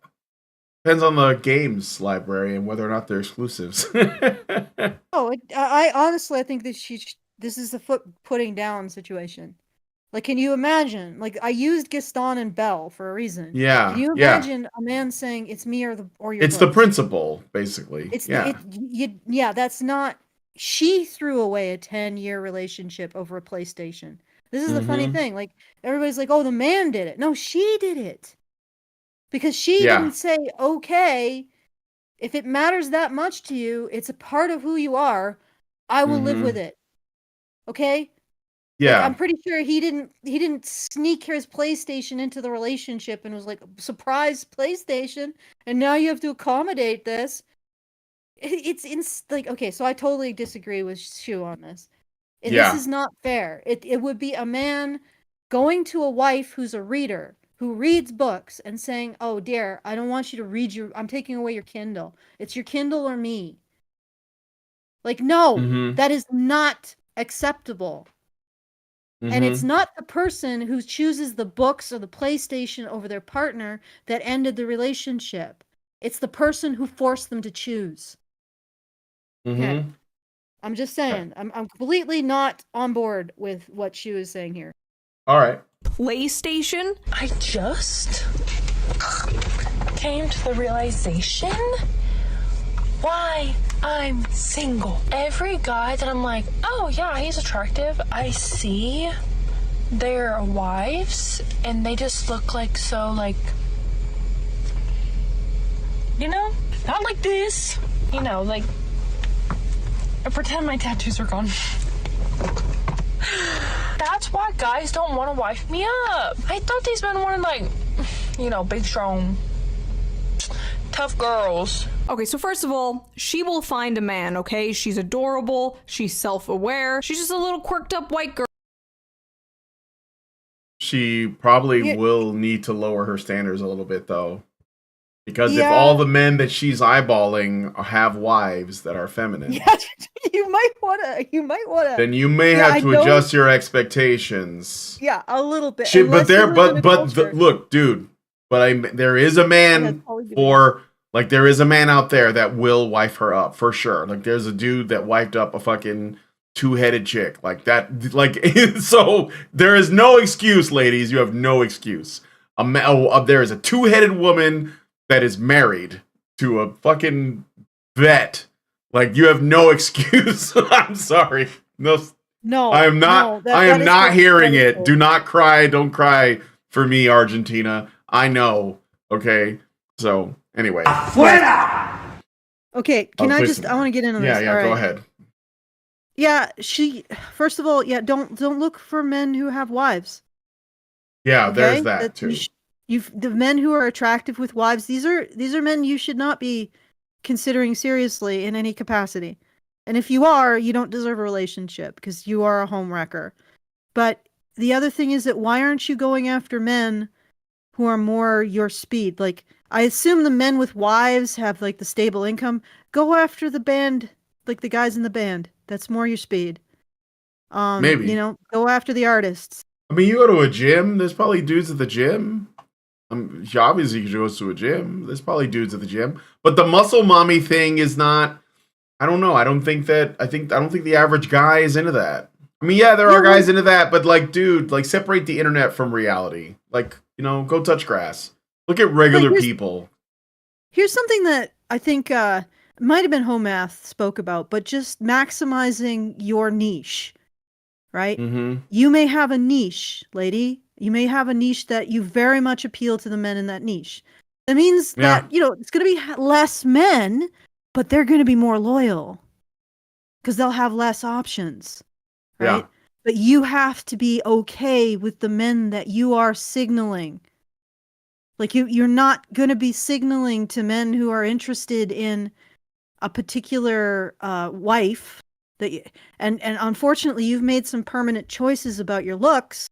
depends on the games library and whether or not they're exclusives. I honestly, I think that this is the foot putting down situation. Like, can you imagine? Like, I used Gaston and Belle for a reason. Yeah. Can you imagine a man saying it's me or your It's books? the principle, basically. Yeah, that's not. She threw away a 10-year relationship over a PlayStation. This is the funny thing. Like, everybody's like, "Oh, the man did it." No, she did it. Because she didn't say, "Okay, if it matters that much to you, it's a part of who you are. I will live with it." Okay? Yeah. Like, I'm pretty sure he didn't sneak his PlayStation into the relationship and was like, "Surprise PlayStation, and now you have to accommodate this." It's like, okay, so I totally disagree with Shu on this. This is not fair. It would be a man going to a wife who's a reader, who reads books, and saying, "Oh dear, I don't want you to read I'm taking away your Kindle. It's your Kindle or me." Like, no, that is not acceptable. And it's not the person who chooses the books or the PlayStation over their partner that ended the relationship. It's the person who forced them to choose. Okay. I'm just saying. I'm completely not on board with what she was saying here. All right. PlayStation? I just came to the realization why I'm single. Every guy that I'm like, "Oh yeah, he's attractive," I see their wives and they just look like so, like, you know, not like this, you know, like, I pretend my tattoos are gone. That's why guys don't want to wife me up. I thought these men wanted, like, you know, big, strong, tough girls. Okay, so first of all, she will find a man, okay? She's adorable, she's self-aware, she's just a little quirked up white girl. She probably will need to lower her standards a little bit, though. Because if all the men that she's eyeballing have wives that are feminine, you might wanna. then you may have to adjust your expectations. Yeah, a little bit. Look, dude. But there is a man there is a man out there that will wife her up for sure. Like, there's a dude that wiped up a fucking two-headed chick like that. Like, so there is no excuse, ladies. You have no excuse. There is a two-headed woman that is married to a fucking vet. Like, you have no excuse. I'm sorry. No, I am not. I am not hearing it. Do not cry. Don't cry for me, Argentina. I know. Okay. So anyway. Okay. Can I just? I want to get into this. Yeah. Go ahead. Yeah. First of all, don't look for men who have wives. Yeah. Okay? There's that too. The men who are attractive with wives, these are men you should not be considering seriously in any capacity. And if you are, you don't deserve a relationship because you are a home wrecker. But the other thing is that why aren't you going after men who are more your speed? Like, I assume the men with wives have, like, the stable income. Go after the band, like the guys in the band. That's more your speed. Maybe. You know, go after the artists. I mean, you go to a gym, there's probably dudes at the gym. She obviously goes to a gym. There's probably dudes at the gym. But the muscle mommy thing is not I don't know. I don't think the average guy is into that. I mean, yeah, there are guys into that, but like, dude, like separate the internet from reality. Like, you know, go touch grass. Look at regular people. Here's something that I think might have been Home Math spoke about, but just maximizing your niche, right? Mm-hmm. You may have a niche, lady. You may have a niche that you very much appeal to the men in that niche. That means that, you know, it's going to be less men, but they're going to be more loyal because they'll have less options, right? Yeah. But you have to be okay with the men that you are signaling. Like you're not going to be signaling to men who are interested in a particular wife and unfortunately you've made some permanent choices about your looks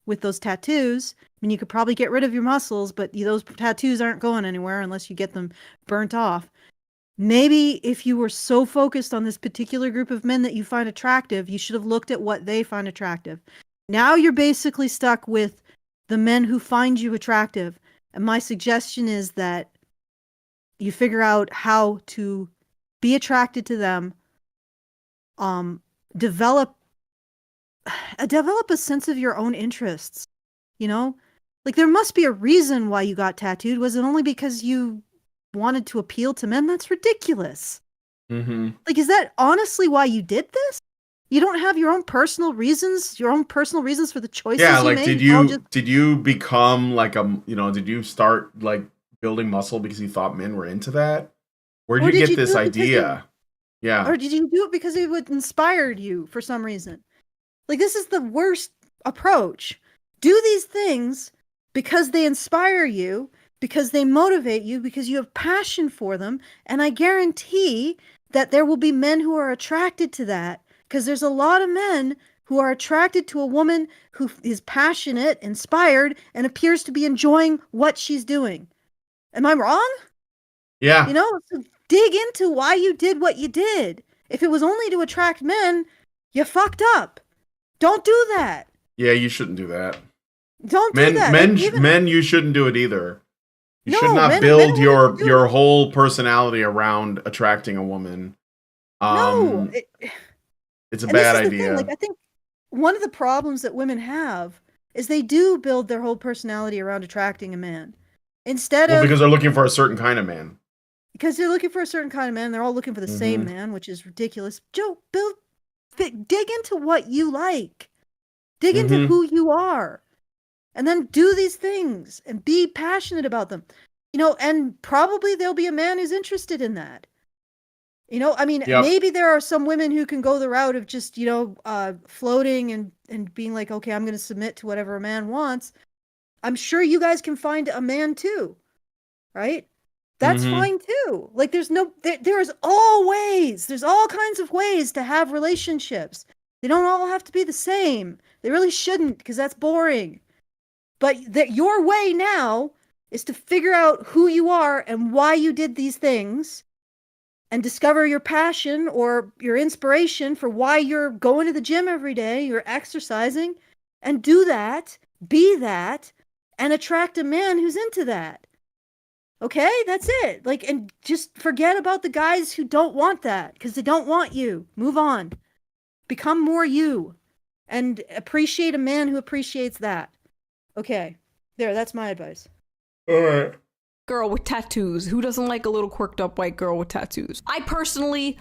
with those tattoos. I mean, you could probably get rid of your muscles, but those tattoos aren't going anywhere unless you get them burnt off. Maybe if you were so focused on this particular group of men that you find attractive, you should have looked at what they find attractive. Now you're basically stuck with the men who find you attractive. And my suggestion is that you figure out how to be attracted to them, develop a sense of your own interests, you know? Like, there must be a reason why you got tattooed. Was it only because you wanted to appeal to men? That's ridiculous. Mm-hmm. Like, is that honestly why you did this? You don't have your own personal reasons for the choices you like, made? did you become like did you start like building muscle because you thought men were into that? Where'd you get this idea? Or did you do it because it would inspired you for some reason? Like, this is the worst approach. Do these things because they inspire you, because they motivate you, because you have passion for them, and I guarantee that there will be men who are attracted to that. Because there's a lot of men who are attracted to a woman who is passionate, inspired, and appears to be enjoying what she's doing. Am I wrong? Yeah. You know, so dig into why you did what you did. If it was only to attract men, you fucked up. Don't do that. Yeah, you shouldn't do that. Don't do that. Men, you shouldn't do it either. You should not build your whole personality around attracting a woman. It's a bad idea. Like, I think one of the problems that women have is they do build their whole personality around attracting a man. Because they're looking for a certain kind of man. Because they're looking for a certain kind of man. They're all looking for the same man, which is ridiculous. Joe, dig into what you like. Dig into who you are. And then do these things and be passionate about them. You know, and probably there'll be a man who's interested in that. You know, I mean, maybe there are some women who can go the route of just, floating and being like, okay, I'm going to submit to whatever a man wants. I'm sure you guys can find a man too, right? That's fine too. Like, there's all kinds of ways to have relationships. They don't all have to be the same. They really shouldn't, because that's boring. But your way now is to figure out who you are and why you did these things, and discover your passion or your inspiration for why you're going to the gym every day, you're exercising, and do that, be that, and attract a man who's into that. Okay, that's it. Like, and just forget about the guys who don't want that, because they don't want you. Move on. Become more you, and appreciate a man who appreciates that. Okay, that's my advice. All right. Girl with tattoos. Who doesn't like a little quirked up white girl with tattoos? I personally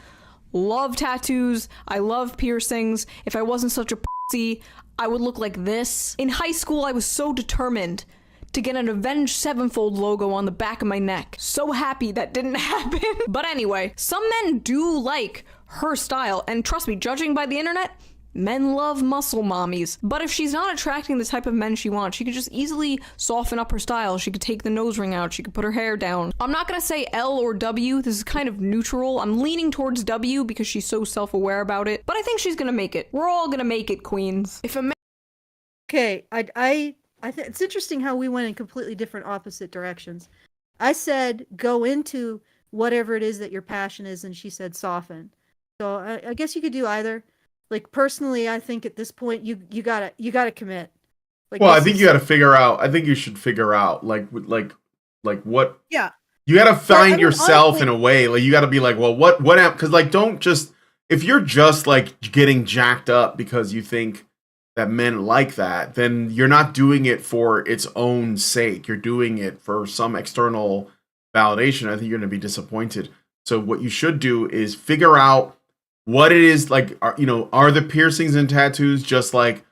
love tattoos. I love piercings. If I wasn't such a pussy, I would look like this. In high school, I was so determined to get an Avenged Sevenfold logo on the back of my neck. So happy that didn't happen. But anyway, some men do like her style, and trust me, judging by the internet, men love muscle mommies. But if she's not attracting the type of men she wants, she could just easily soften up her style. She could take the nose ring out. She could put her hair down. I'm not gonna say L or W. This is kind of neutral. I'm leaning towards W because she's so self-aware about it. But I think she's gonna make it. We're all gonna make it, queens. If a man... Okay, it's interesting how we went in completely different opposite directions. I said go into whatever it is that your passion is, and she said soften. So I guess you could do either. Like, personally, I think at this point you gotta commit. Like, well, I think you gotta figure out. I think you should figure out like what. Yeah. You got to find mean, yourself honestly, in a way. Like you got to be like, well, what am? Because like, don't just if you're just like getting jacked up because you think that men like that, then you're not doing it for its own sake. You're doing it for some external validation. I think you're going to be disappointed. So what you should do is figure out what it is like. Are the piercings and tattoos just like,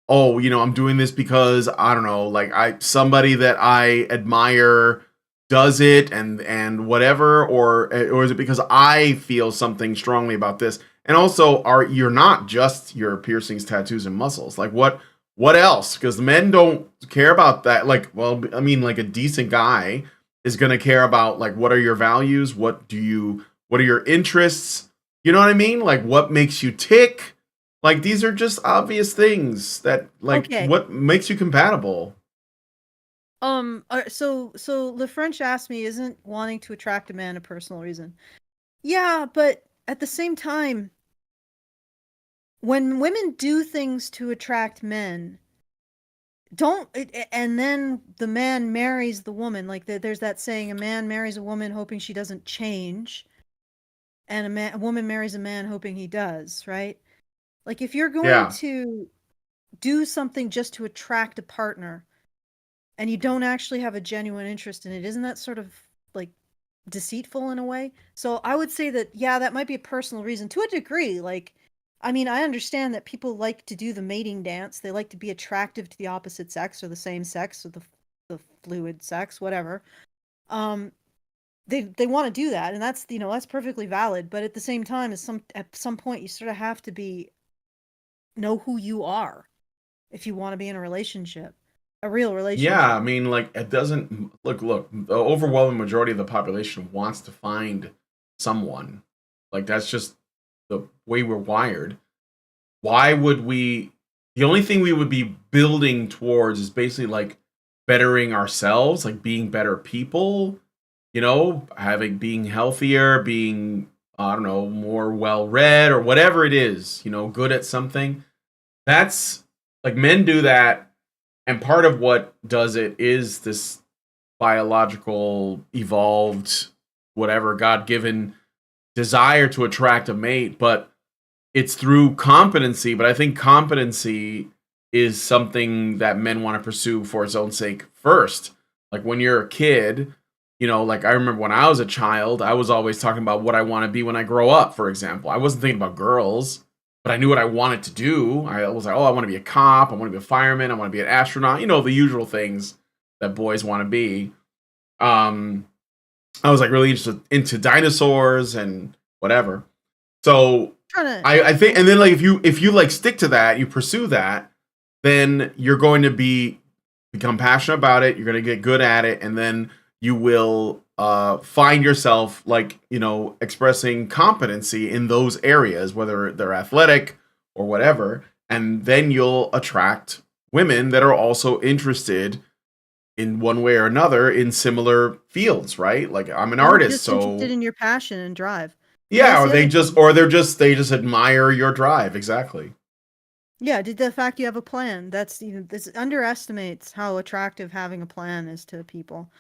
oh, I'm doing this because I don't know, like somebody that I admire does it and whatever, or is it because I feel something strongly about this? And also, you're not just your piercings, tattoos, and muscles. Like what else? Because men don't care about that. Like, well, I mean, like a decent guy is gonna care about like what are your values? What are your interests? You know what I mean? Like what makes you tick? Like these are just obvious things that like okay. what makes you compatible. So the French asked me, isn't wanting to attract a man a personal reason? Yeah, but at the same time, when women do things to attract men, and then the man marries the woman, like there's that saying, a man marries a woman hoping she doesn't change, and a woman marries a man hoping he does, right? Like if you're going Yeah. to do something just to attract a partner and you don't actually have a genuine interest in it, isn't that sort of like deceitful in a way? So I would say that, yeah, that might be a personal reason to a degree. Like, I mean, I understand that people like to do the mating dance. They like to be attractive to the opposite sex or the same sex or the fluid sex, whatever. Um, they want to do that, and that's perfectly valid. But at the same time, at some point, you sort of have to know who you are if you want to be in a relationship, a real relationship. Yeah, I mean, like it doesn't look. The overwhelming majority of the population wants to find someone. Like that's just the way we're wired. Why would we? The only thing we would be building towards is basically like bettering ourselves, like being better people. Being healthier, being I don't know, more well read or whatever it is. Good at something. That's like men do that, and part of what does it is this biological, evolved, whatever, God-given desire to attract a mate, but it's through competency. But I think competency is something that men want to pursue for its own sake first. Like when you're a kid, like I remember when I was a child, I was always talking about what I want to be when I grow up, for example. I wasn't thinking about girls, but I knew what I wanted to do. I was like, oh, I want to be a cop. I want to be a fireman. I want to be an astronaut. The usual things that boys want to be. I was like really interested into dinosaurs and whatever. So I think, and then like if you like stick to that, you pursue that, then you're going to become passionate about it. You're going to get good at it, and then you will find yourself like expressing competency in those areas, whether they're athletic or whatever, and then you'll attract women that are also interested in one way or another in similar fields, right? Like I'm an artist, just so interested in your passion and drive. yeah, or they just admire your drive. Exactly. Yeah, the fact you have a plan, this underestimates how attractive having a plan is to people.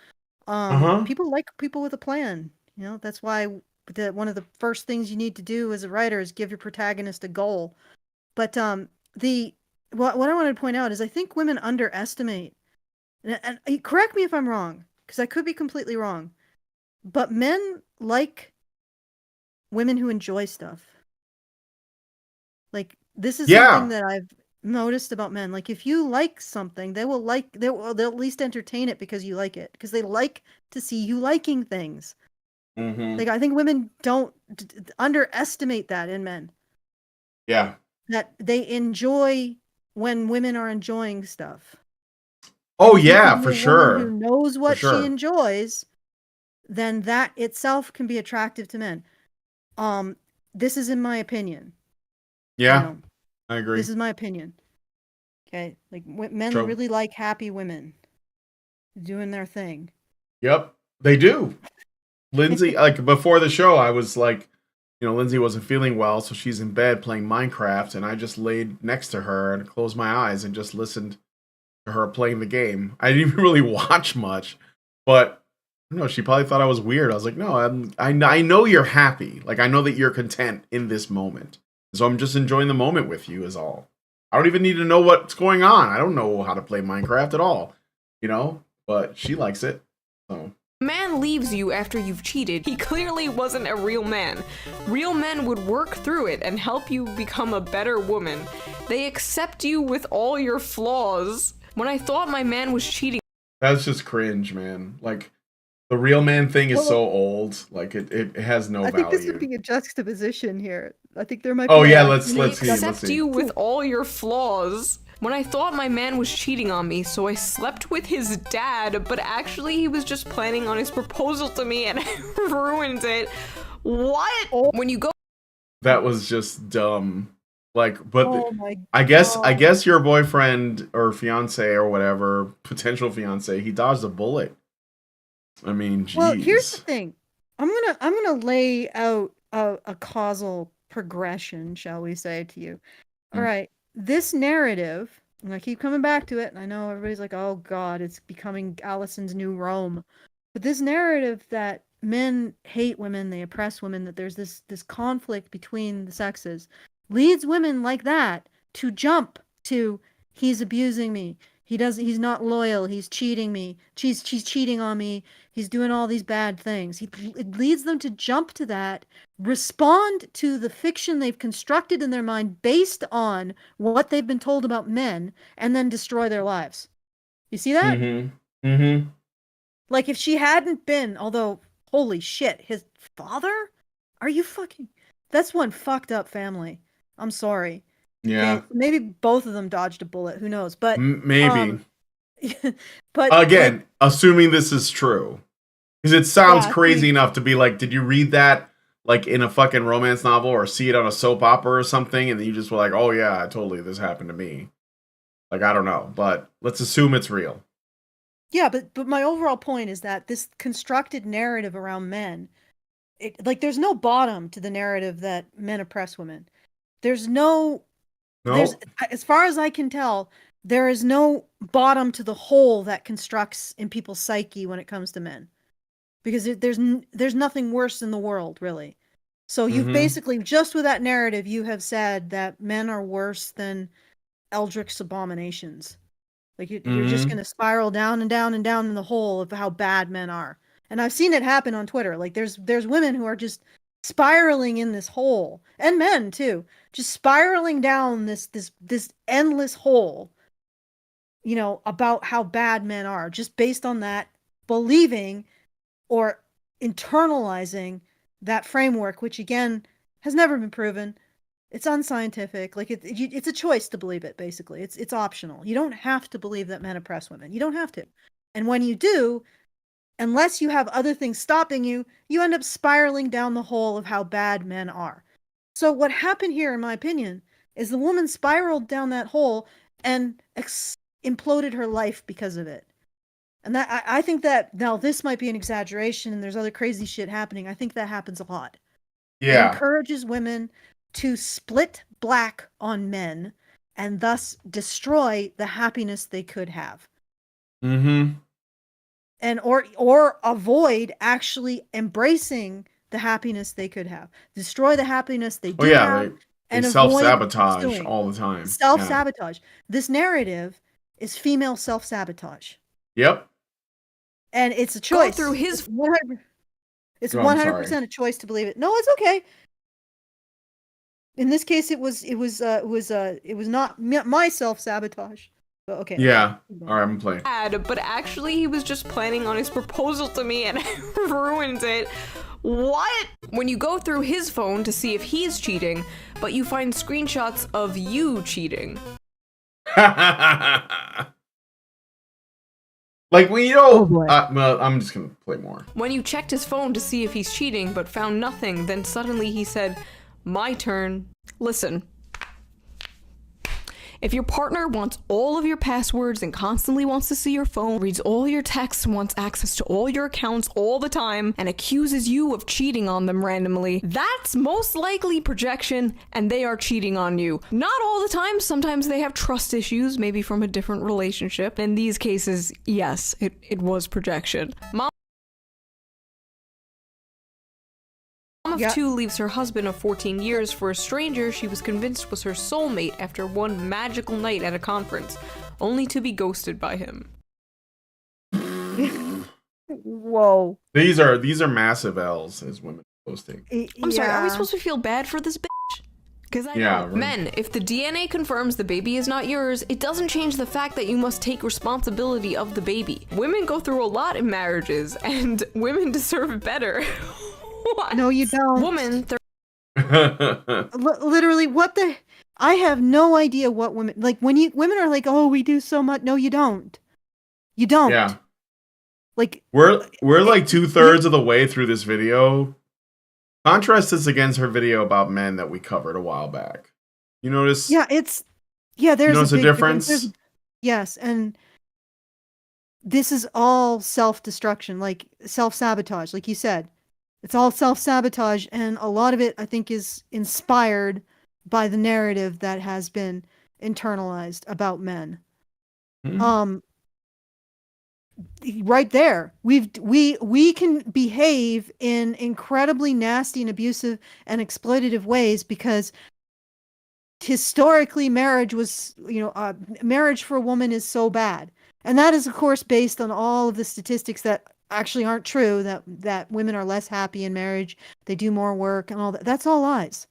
People like people with a plan. That's why one of the first things you need to do as a writer is give your protagonist a goal. But what I wanted to point out is I think women underestimate, and correct me if I'm wrong, because I could be completely wrong, but men like women who enjoy stuff. Like this is something that I've noticed about men. Like if you like something, they'll at least entertain it because you like it, because they like to see you liking things. Mm-hmm. Like I think women don't underestimate that in men. Yeah. That they enjoy when women are enjoying stuff. Oh yeah, for sure. Who knows what she enjoys, then that itself can be attractive to men. This is in my opinion. Yeah, I agree. This is my opinion. Okay, like men really like happy women doing their thing. Yep, they do. Lindsay, like before the show, I was like, Lindsay wasn't feeling well, so she's in bed playing Minecraft, and I just laid next to her and closed my eyes and just listened to her playing the game. I didn't even really watch much, but No, she probably thought I was weird. I was like, no, I know you're happy. Like, I know that you're content in this moment. So I'm just enjoying the moment with you is all. I don't even need to know what's going on. I don't know how to play Minecraft at all, you know? But she likes it, so. Man leaves you after you've cheated, he clearly wasn't a real man. Real men would work through it and help you become a better woman. They accept you with all your flaws. When I thought my man was cheating... That's just cringe, man. Like, the real man thing is so old. Like, it has no value. I think this would be a juxtaposition here. I think there might be... Oh, yeah, let's see. Accept you with all your flaws. When I thought my man was cheating on me, so I slept with his dad, but actually he was just planning on his proposal to me and I ruined it. What? When you go... That was just dumb. Like, but Oh my I guess your boyfriend or fiance or whatever, potential fiance, he dodged a bullet. I mean, geez. Well, here's the thing. I'm gonna lay out a causal progression, shall we say, to you. All right. This narrative, and I keep coming back to it, and I know everybody's like, oh God, it's becoming Allison's new Rome. But this narrative that men hate women, they oppress women, that there's this conflict between the sexes, leads women like that to jump to, he's abusing me. He's not loyal. He's cheating me. She's cheating on me. He's doing all these bad things. It leads them to jump to that, respond to the fiction they've constructed in their mind based on what they've been told about men, and then destroy their lives. You see that? Mm-hmm. Mm-hmm. Like if she hadn't been, although, holy shit, his father? Are you fucking... That's one fucked up family. I'm sorry. Yeah. Okay, maybe both of them dodged a bullet. Who knows? But maybe. But again, assuming this is true, because it sounds crazy enough to be like, did you read that like in a fucking romance novel or see it on a soap opera or something, and then you just were like, oh yeah, totally, this happened to me. Like, I don't know, but let's assume it's real. Yeah, but my overall point is that this constructed narrative around men, like, there's no bottom to the narrative that men oppress women. There's no. As far as I can tell, there is no bottom to the hole that constructs in people's psyche when it comes to men, because there's nothing worse in the world, really. So you've basically, just with that narrative, you have said that men are worse than eldritch abominations. Like you're just going to spiral down and down and down in the hole of how bad men are. And I've seen it happen on Twitter. Like there's women who are just spiraling in this hole, and men too, just spiraling down this endless hole, you know, about how bad men are, just based on that, believing or internalizing that framework, which again has never been proven. It's unscientific. Like it's a choice to believe it. Basically, it's optional. You don't have to believe that men oppress women. You don't have to. And when you do, unless you have other things stopping you, you end up spiraling down the hole of how bad men are. So what happened here, in my opinion, is the woman spiraled down that hole and imploded her life because of it. And that I think that, now this might be an exaggeration and there's other crazy shit happening. I think that happens a lot. Yeah. It encourages women to split black on men and thus destroy the happiness they could have. Mm-hmm. And or avoid actually embracing the happiness they could have. Destroy the happiness they do have. They self-sabotage all the time. Self-sabotage. Yeah. This narrative is female self-sabotage. Yep. And it's a choice. Go through his... It's 100% a choice to believe it. No, it's okay. In this case, it was not my self-sabotage. Okay. Yeah. All right, I'm playing. But actually, he was just planning on his proposal to me and I ruined it. What? When you go through his phone to see if he's cheating, but you find screenshots of you cheating. Like, when you know... well, I'm just gonna play more. When you checked his phone to see if he's cheating, but found nothing, then suddenly he said, my turn. Listen. If your partner wants all of your passwords and constantly wants to see your phone, reads all your texts, wants access to all your accounts all the time, and accuses you of cheating on them randomly, that's most likely projection, and they are cheating on you. Not all the time. Sometimes they have trust issues, maybe from a different relationship. In these cases, yes, it was projection. of Yeah. 2 leaves her husband of 14 years for a stranger she was convinced was her soulmate after one magical night at a conference, only to be ghosted by him. Whoa. These are massive L's as women posting. I'm sorry, are we supposed to feel bad for this bitch? Because I Yeah, know. right. Men, if the DNA confirms the baby is not yours, it doesn't change the fact that you must take responsibility of the baby. Women go through a lot in marriages, and women deserve better. What? No, you don't. Woman, Literally, what the? I have no idea what women like when women are like, oh, we do so much. No, you don't. You don't. Yeah. Like We're like 2/3 of the way through this video. Contrast this against her video about men that we covered a while back. You notice? yeah, there's notice a big difference? Yes, and this is all self-destruction, like self-sabotage, like you said. It's all self-sabotage, and a lot of it, I think, is inspired by the narrative that has been internalized about men. Mhm. Right there, we can behave in incredibly nasty and abusive and exploitative ways because historically marriage was, marriage for a woman is so bad, and that is of course based on all of the statistics that actually aren't true, that women are less happy in marriage, they do more work and all that. That's all lies.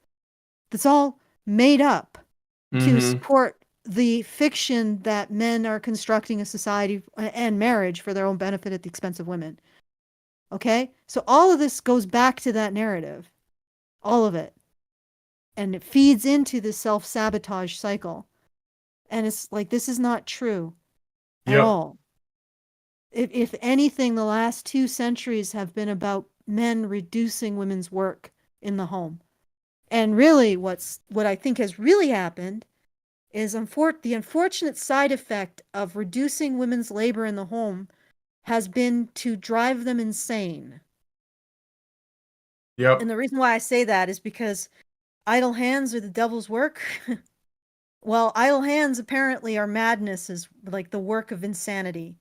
That's all made up to Mhm. support the fiction that men are constructing a society and marriage for their own benefit at the expense of women. Okay? So all of this goes back to that narrative. All of it. And it feeds into this self-sabotage cycle. And it's like, this is not true at Yep. all. If anything, the last 2 centuries have been about men reducing women's work in the home. And really, what I think has really happened is the unfortunate side effect of reducing women's labor in the home has been to drive them insane. Yep. And the reason why I say that is because idle hands are the devil's work. Well, idle hands apparently are madness, is like the work of insanity.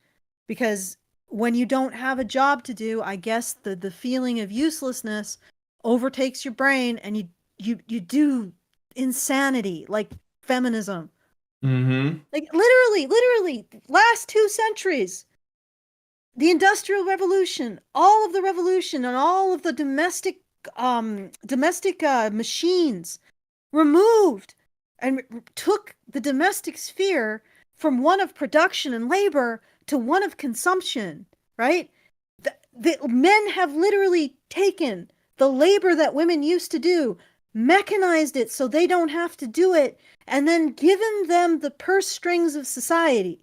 Because when you don't have a job to do, I guess the feeling of uselessness overtakes your brain and you do insanity, like feminism. Mm-hmm. Like literally, last 2 centuries, the Industrial Revolution, all of the revolution, and all of the domestic machines removed and took the domestic sphere from one of production and labor to one of consumption. Right? The men have literally taken the labor that women used to do, mechanized it so they don't have to do it, and then given them the purse strings of society.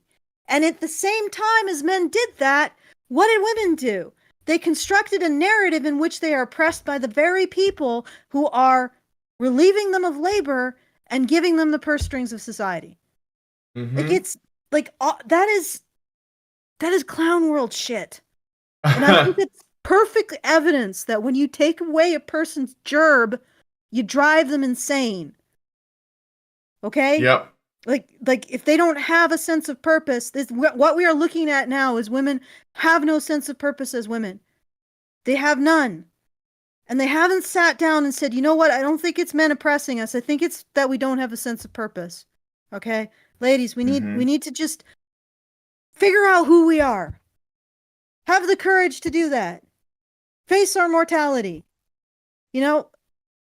And at the same time as men did that, what did women do? They constructed a narrative in which they are oppressed by the very people who are relieving them of labor and giving them the purse strings of society. Mm-hmm. Like, it's like that is clown world shit. And I think it's perfect evidence that when you take away a person's gerb, you drive them insane. Okay? Yep. Like if they don't have a sense of purpose, what we are looking at now is women have no sense of purpose as women. They have none. And they haven't sat down and said, you know what, I don't think it's men oppressing us. I think it's that we don't have a sense of purpose. Okay? Ladies, we need to just figure out who we are. Have the courage to do that. Face our mortality.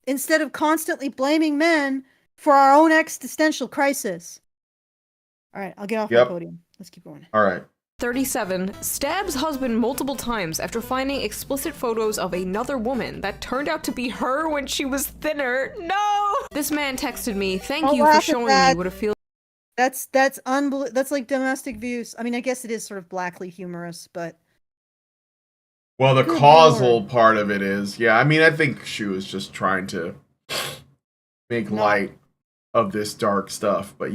Instead of constantly blaming men for our own existential crisis. All right, I'll get off my podium. Let's keep going. All right. 37, stabs husband multiple times after finding explicit photos of another woman that turned out to be her when she was thinner. No! This man texted me, thank you for showing me what it feels. That's That's like domestic abuse. I mean, I guess it is sort of blackly humorous, but... Well, the causal part of it is, I mean, I think she was just trying to make light of this dark stuff, but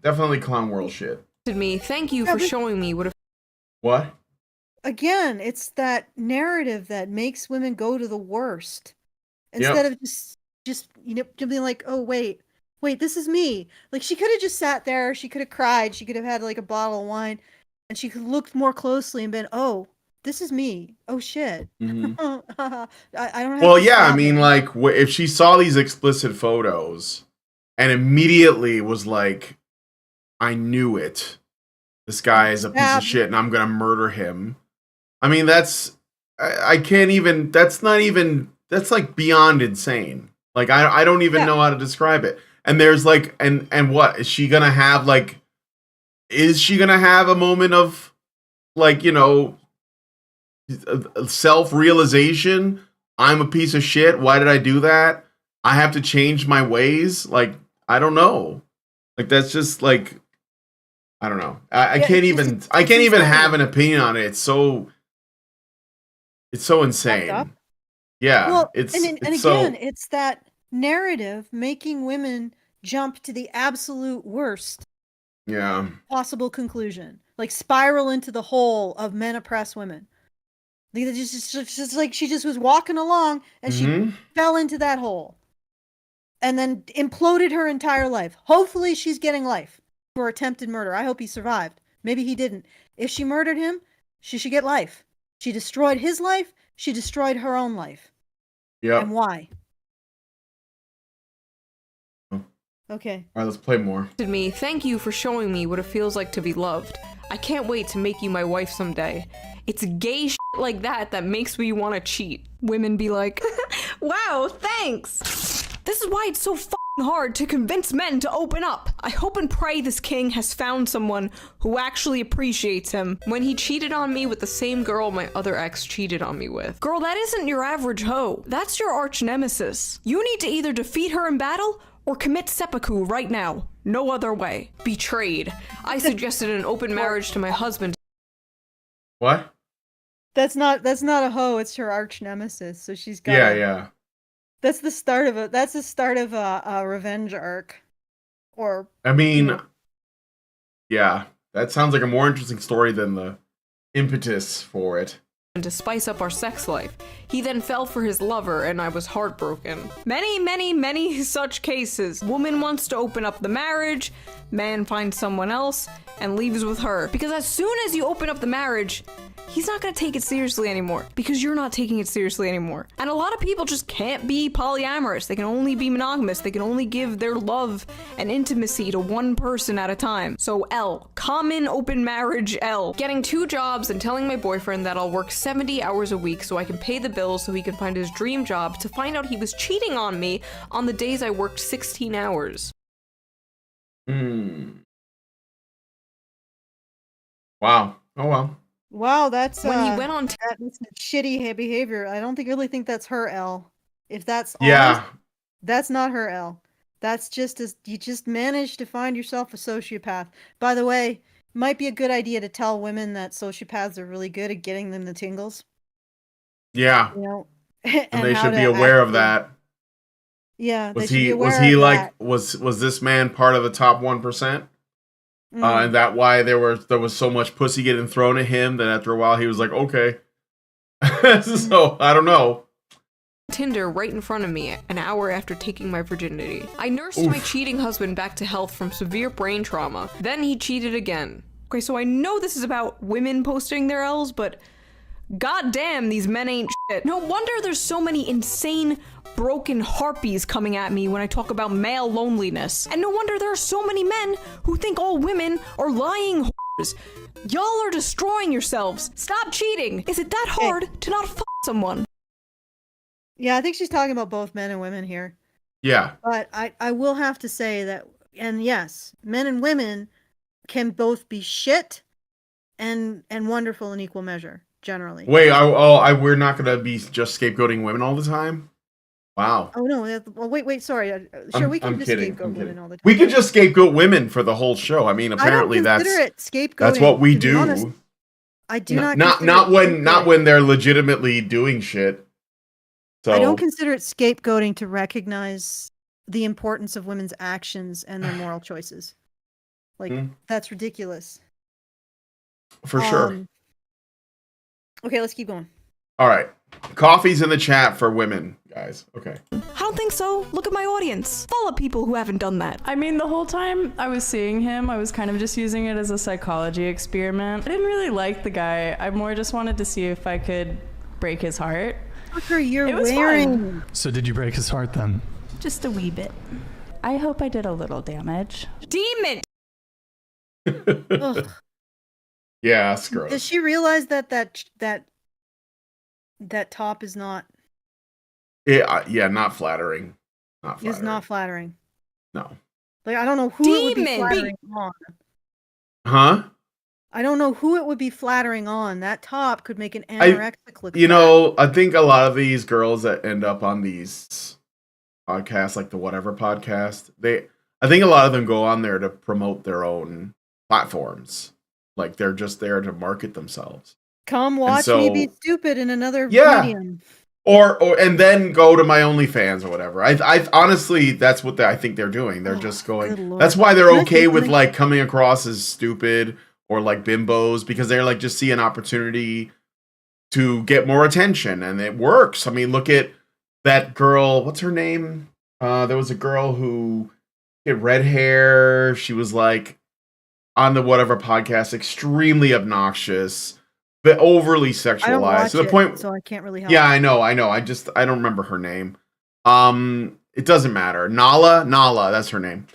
definitely clown world shit. Me, thank you for showing me What? Again, it's that narrative that makes women go to the worst instead of just being like, oh wait, this is me. Like, she could have just sat there, she could have cried, she could have had like a bottle of wine, and she could look more closely and been, oh, this is me. Oh shit. Mhm. I don't have Well, to yeah, I stab mean, him. like, if she saw these explicit photos and immediately was like, I knew it. This guy is a piece of Stab. shit and I'm going to murder him. I mean, I can't even, that's not even, that's like beyond insane. Like, I don't even Yeah. know how to describe it. And there's like, and what? Is she going to have like, is she going to have a moment of like, you know, self-realization? I'm a piece of shit. Why did I do that? I have to change my ways. Like, I don't know. Like, that's just like, I don't know. I Yeah, can't it's even, just- I it's can't even insane. have an opinion on it. It's so up. insane. Yeah, Well, it's and it's again, so it's that narrative making women jump to the absolute worst yeah. possible conclusion, like spiral into the hole of men oppress women. Like, it's just like she just was walking along and she Mhm. fell into that hole and then imploded her entire life. Hopefully, she's getting life for attempted murder. I hope he survived. Maybe he didn't. If she murdered him, she should get life. She destroyed his life. She destroyed her own life. Yep. And why? All Okay. right, let's play more. Me, thank you for showing me what it feels like to be loved. I can't wait to make you my wife someday. It's gay shit like that that makes me want to cheat. Women be like, wow, thanks. This is why it's so f***ing hard to convince men to open up. I hope and pray this king has found someone who actually appreciates him when he cheated on me with the same girl my other ex cheated on me with. Girl, that isn't your average hoe. That's your arch nemesis. You need to either defeat her in battle or commit seppuku right now. No other way. Betrayed. I suggested an open marriage to my husband. What? That's not a hoe, it's her arch nemesis. So she's got Yeah. That's the start of a revenge arc. Or I mean, know. yeah, that sounds like a more interesting story than the impetus for it. To spice up our sex life. He then fell for his lover and I was heartbroken. Many such cases. Woman wants to open up the marriage, man finds someone else and leaves with her. Because as soon as you open up the marriage, he's not gonna take it seriously anymore because you're not taking it seriously anymore. And a lot of people just can't be polyamorous. They can only be monogamous. They can only give their love and intimacy to one person at a time. So L, common open marriage L. Getting 2 jobs and telling my boyfriend that I'll work 70 hours a week so I can pay the bills so he can find his dream job, to find out he was cheating on me on the days I worked 16 hours. Wow. Oh well. wow, that's When he went on that's shitty behavior. I don't really think that's her L. If that's Yeah. honest, that's not her L. That's just as you just managed to find yourself a sociopath. By the way, might be a good idea to tell women that sociopaths are really good at getting them the tingles. Yeah. You know, And they how should be to aware of actually- that. Yeah, they Was should be he aware of like that. was this man part of the top 1%? Mm. And that why there was so much pussy getting thrown at him that after a while he was like, okay. So I don't know. Tinder right in front of me an hour after taking my virginity. I nursed my cheating husband back to health from severe brain trauma. Then he cheated again. Okay, so I know this is about women posting their L's, but goddamn, these men ain't shit. No wonder there's so many insane, broken harpies coming at me when I talk about male loneliness. And no wonder there are so many men who think all women are lying whores. Y'all are destroying yourselves. Stop cheating. Is it that hard to not fuck someone? Yeah, I think she's talking about both men and women here. Yeah. But I will have to say that, and yes, men and women can both be shit and wonderful in equal measure, generally. Wait, we're not gonna be just scapegoating women all the time? Wow. Oh no! Well, wait, sorry. Sure, we can I'm just kidding. scapegoat I'm women kidding. all the time. We could just scapegoat women for the whole show. I mean, apparently I don't consider it scapegoating. that's what we to be honest. do. I do not. Not consider it not scapegoating. when they're legitimately doing shit. So I don't consider it scapegoating to recognize the importance of women's actions and their moral choices. Like that's ridiculous. for sure. Okay, let's keep going. All right. Coffee's in the chat for women, guys. guys. Okay. I don't think so. Look at my audience. Full of people who haven't done that. I mean, the whole time I was seeing him, I was kind of just using it as a psychology experiment. I didn't really like the guy. I more just wanted to see if I could break his heart. Tucker, you're It was wearing. So did you break his heart then? Just a wee bit. I hope I did a little damage. Demon! Ugh. Yeah, it's gross. Does she realize that top is not Not flattering. Not flattering. is not flattering? No. Like, I don't know who it would be Demon! flattering on. Huh? I don't know who it would be flattering on. That top could make an anorexic look. You fat. know, I think a lot of these girls that end up on these podcasts, like the whatever podcast, I think a lot of them go on there to promote their own platforms. Like they're just there to market themselves. Come watch so- me be stupid in another Yeah. medium. Or and then go to my OnlyFans or whatever. I honestly, that's what I think they're doing. They're just good going. Lord. That's why they're Can I okay say with something? like coming across as stupid or like bimbos because they're like just see an opportunity to get more attention, and it works. I mean, look at that girl. What's her name? There was a girl who had red hair. She was like on the whatever podcast, extremely obnoxious, but overly sexualized I don't watch to the it, point. so I can't really help. Yeah, I know. I don't remember her name. It doesn't matter. Nala, that's her name.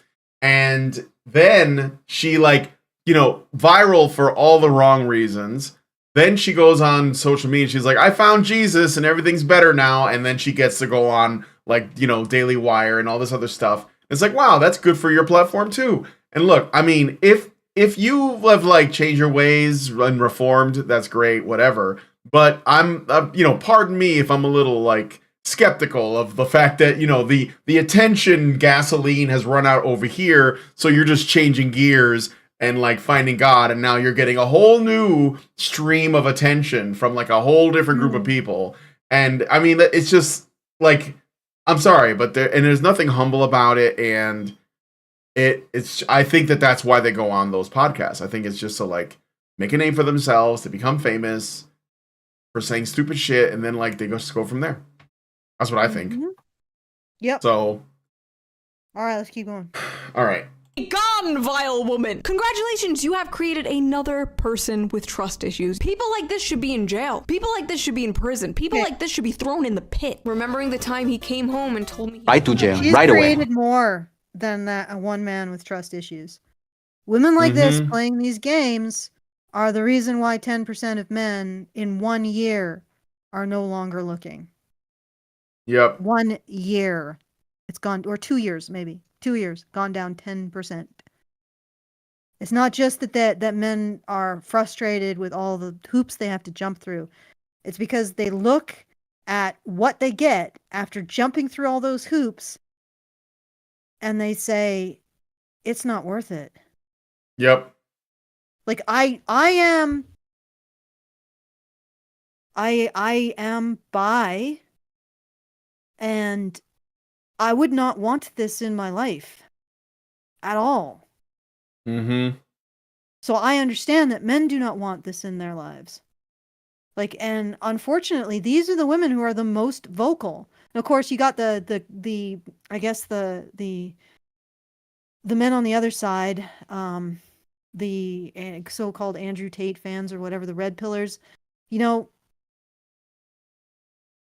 And then she viral for all the wrong reasons. Then she goes on social media and she's like, I found Jesus and everything's better now. And then she gets to go on Daily Wire and all this other stuff. It's like, wow, that's good for your platform too. And look, I mean, if you have changed your ways and reformed, that's great, whatever. But I'm, pardon me if I'm a little skeptical of the fact that the attention gasoline has run out over here, so you're just changing gears and finding God, and now you're getting a whole new stream of attention from a whole different group of people. And I mean, it's just I'm sorry, but there's nothing humble about it, and it's I think that's why they go on those podcasts. I think it's just to make a name for themselves, to become famous for saying stupid shit, and then they just go from there. That's what I think. Mhm. Yep. So, All right, let's keep going. all right. Gone, vile woman! Congratulations, you have created another person with trust issues. People like this should be in jail. People like this should be in prison. People like this should be thrown in the pit. Remembering the time he came home and told me Right to jail, She's right away. created more than that one man with trust issues. Women like this Mhm. playing these games are the reason why 10% of men in 1 year are no longer looking. Yep. 1 year. It's gone, or 2 years, maybe. 2 years, gone down 10%. It's not just that men are frustrated with all the hoops they have to jump through. It's because they look at what they get after jumping through all those hoops and they say, it's not worth it. Yep. I am bi, and I would not want this in my life at all. Mm-hmm. So I understand that men do not want this in their lives. And unfortunately, these are the women who are the most vocal. And of course, you got the I guess the men on the other side, the so-called Andrew Tate fans or whatever, the red pillars.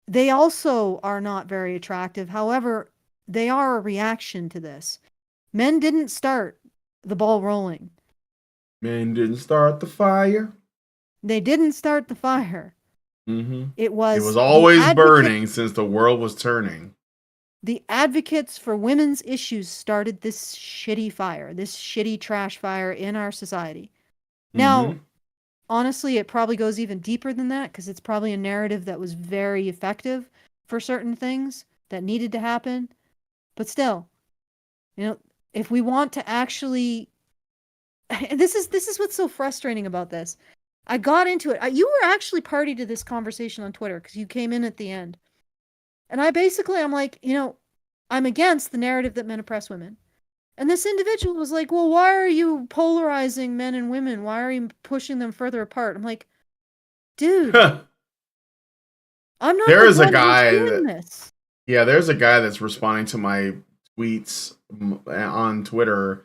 They also are not very attractive. However, they are a reaction to this. Men didn't start the ball rolling. Men didn't start the fire. They didn't start the fire. Mm-hmm. It was It was the always advocate- burning since the world was turning. The advocates for women's issues started this shitty fire, this shitty trash fire in our society. Now, Mhm. honestly, it probably goes even deeper than that because it's probably a narrative that was very effective for certain things that needed to happen. But still, if we want to actually, and this is what's so frustrating about this. I got into it. You were actually party to this conversation on Twitter because you came in at the end. And I'm like, I'm against the narrative that men oppress women. And this individual was like, well, why are you polarizing men and women? Why are you pushing them further apart? I'm like, dude, I'm not There the is a one who's guy doing this. Yeah, there's a guy that's responding to my tweets on Twitter,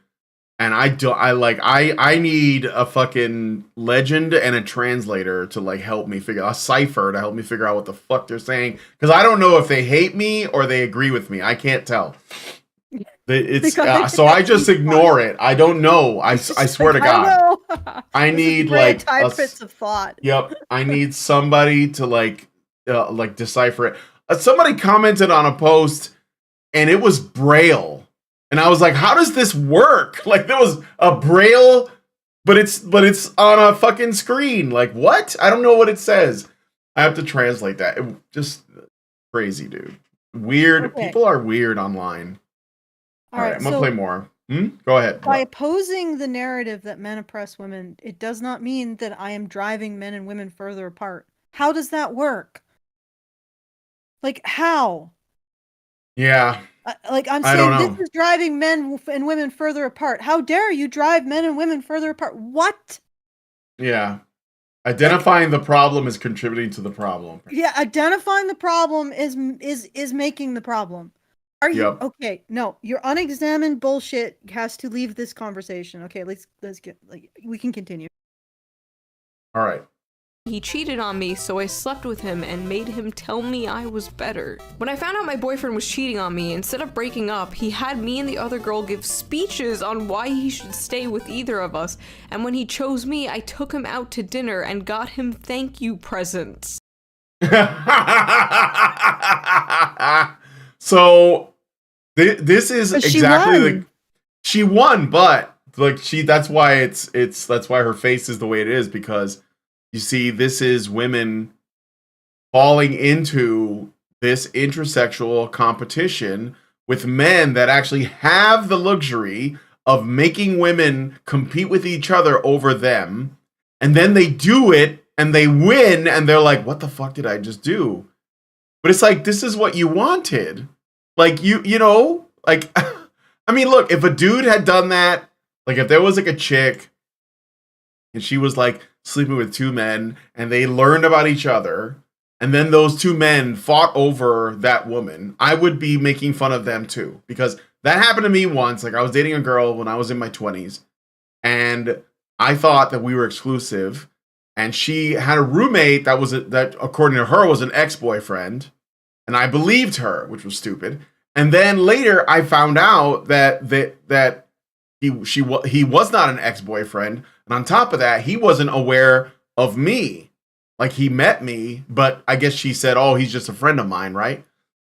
and I need a fucking legend and a translator to like help me figure a cipher to help me figure out what the fuck they're saying, because I don't know if they hate me or they agree with me. I can't tell. It's so I just ignore it. I don't know. I swear to God. I need like tidbits of thought. Yep, I need somebody to like decipher it. Somebody commented on a post, and it was Braille, and I was like, "How does this work?" Like there was a Braille, but it's on a fucking screen. Like what? I don't know what it says. I have to translate that. It just crazy, dude. Weird. Okay. People are weird online. All right, I'm gonna play more. Go ahead. By opposing the narrative that men oppress women, it does not mean that I am driving men and women further apart. How does that work? Like, how? Yeah. Like, I'm saying this is driving men and women further apart. How dare you drive men and women further apart? What? Yeah. Identifying the problem is contributing to the problem. Yeah, identifying the problem is making the problem. Are you okay? No, your unexamined bullshit has to leave this conversation. Okay, let's get we can continue. All right. He cheated on me, so I slept with him and made him tell me I was better. When I found out my boyfriend was cheating on me, instead of breaking up, he had me and the other girl give speeches on why he should stay with either of us, and when he chose me, I took him out to dinner and got him thank you presents. So this is exactly she won, but like that's why that's why her face is the way it is, because you see, this is women falling into this intersexual competition with men that actually have the luxury of making women compete with each other over them, and then they do it and they win, and they're like, what the fuck did I just do? But it's like, this is what you wanted. Like, you know, like, I mean, look, if a dude had done that, like if there was like a chick and she was like sleeping with two men and they learned about each other, and then those two men fought over that woman, I would be making fun of them too, because that happened to me once. Like, I was dating a girl when I was in my 20s, and I thought that we were exclusive, and she had a roommate that according to her was an ex-boyfriend, and I believed her, which was stupid. And then later I found out that he was not an ex-boyfriend, and on top of that, he wasn't aware of me. Like, he met me, but I guess she said, "Oh, he's just a friend of mine," right?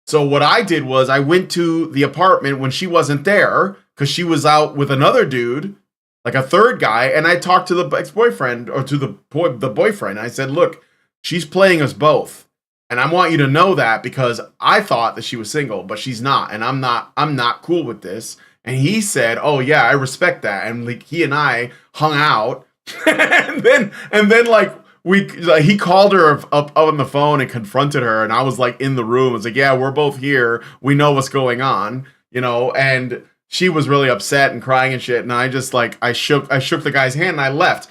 So what I did was I went to the apartment when she wasn't there, because she was out with another dude, like a third guy, and I talked to the ex-boyfriend, or to the boyfriend. I said, "Look, she's playing us both, and I want you to know that, because I thought that she was single, but she's not, and I'm not cool with this." And he said, "Oh yeah, I respect that." And like, he and I hung out, and then like he called her up on the phone and confronted her, and I was like in the room. I was like, "Yeah, we're both here. We know what's going on," you know. And she was really upset and crying and shit. And I just like I shook the guy's hand and I left,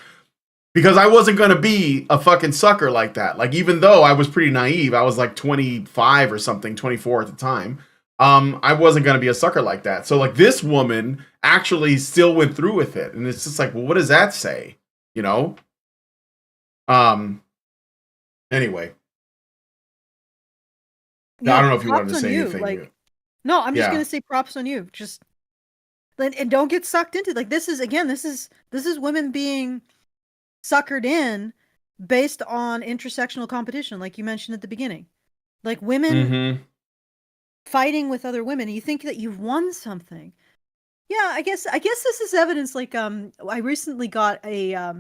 because I wasn't gonna be a fucking sucker like that. Like, even though I was pretty naive, I was like 25 or something, 24 at the time. I wasn't going to be a sucker like that. So like, this woman actually still went through with it. And it's just like, well, what does that say? You know? Anyway. Yeah, I don't know if you wanted to say anything. Like, no, I'm just going to say props on you. Just, and don't get sucked into, like, this is women being suckered in based on intersectional competition. Like you mentioned at the beginning, like women fighting with other women, and you think that you've won something. Yeah, I guess this is evidence. Like, I recently got a, I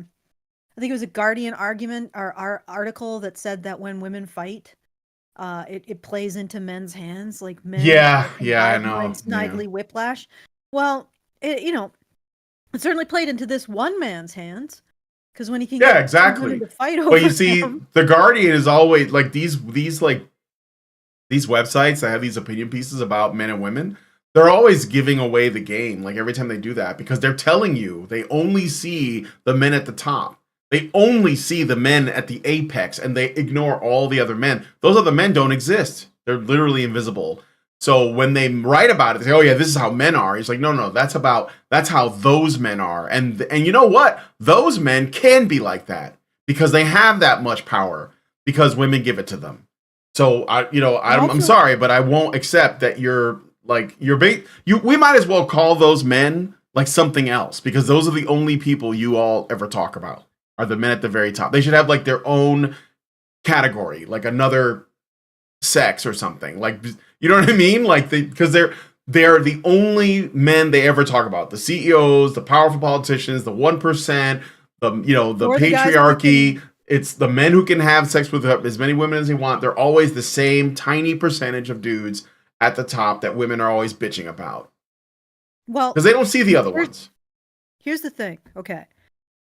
think it was a Guardian argument or article that said that when women fight, it plays into men's hands, like men. Yeah, I know. Snidely whiplash. Well, it certainly played into this one man's hands, because when he can get exactly to fight over but you see, him. the Guardian is always like these websites that have these opinion pieces about men and women. They're always giving away the game, like every time they do that, because they're telling you they only see the men at the top. They only see the men at the apex, and they ignore all the other men. Those other men don't exist. They're literally invisible. So when they write about it, they say, "Oh yeah, this is how men are." He's like, "No, that's how those men are." And you know what? Those men can be like that because they have that much power because women give it to them. So I'm sorry, but I won't accept that you're we might as well call those men like something else because those are the only people you all ever talk about are the men at the very top. They should have like their own category, like another sex or something. Like, you know what I mean? Like because they're the only men they ever talk about. The CEOs, the powerful politicians, the 1%, the patriarchy. It's the men who can have sex with as many women as they want. They're always the same tiny percentage of dudes at the top that women are always bitching about. Well, because they don't see the other ones. Here's the thing. Okay.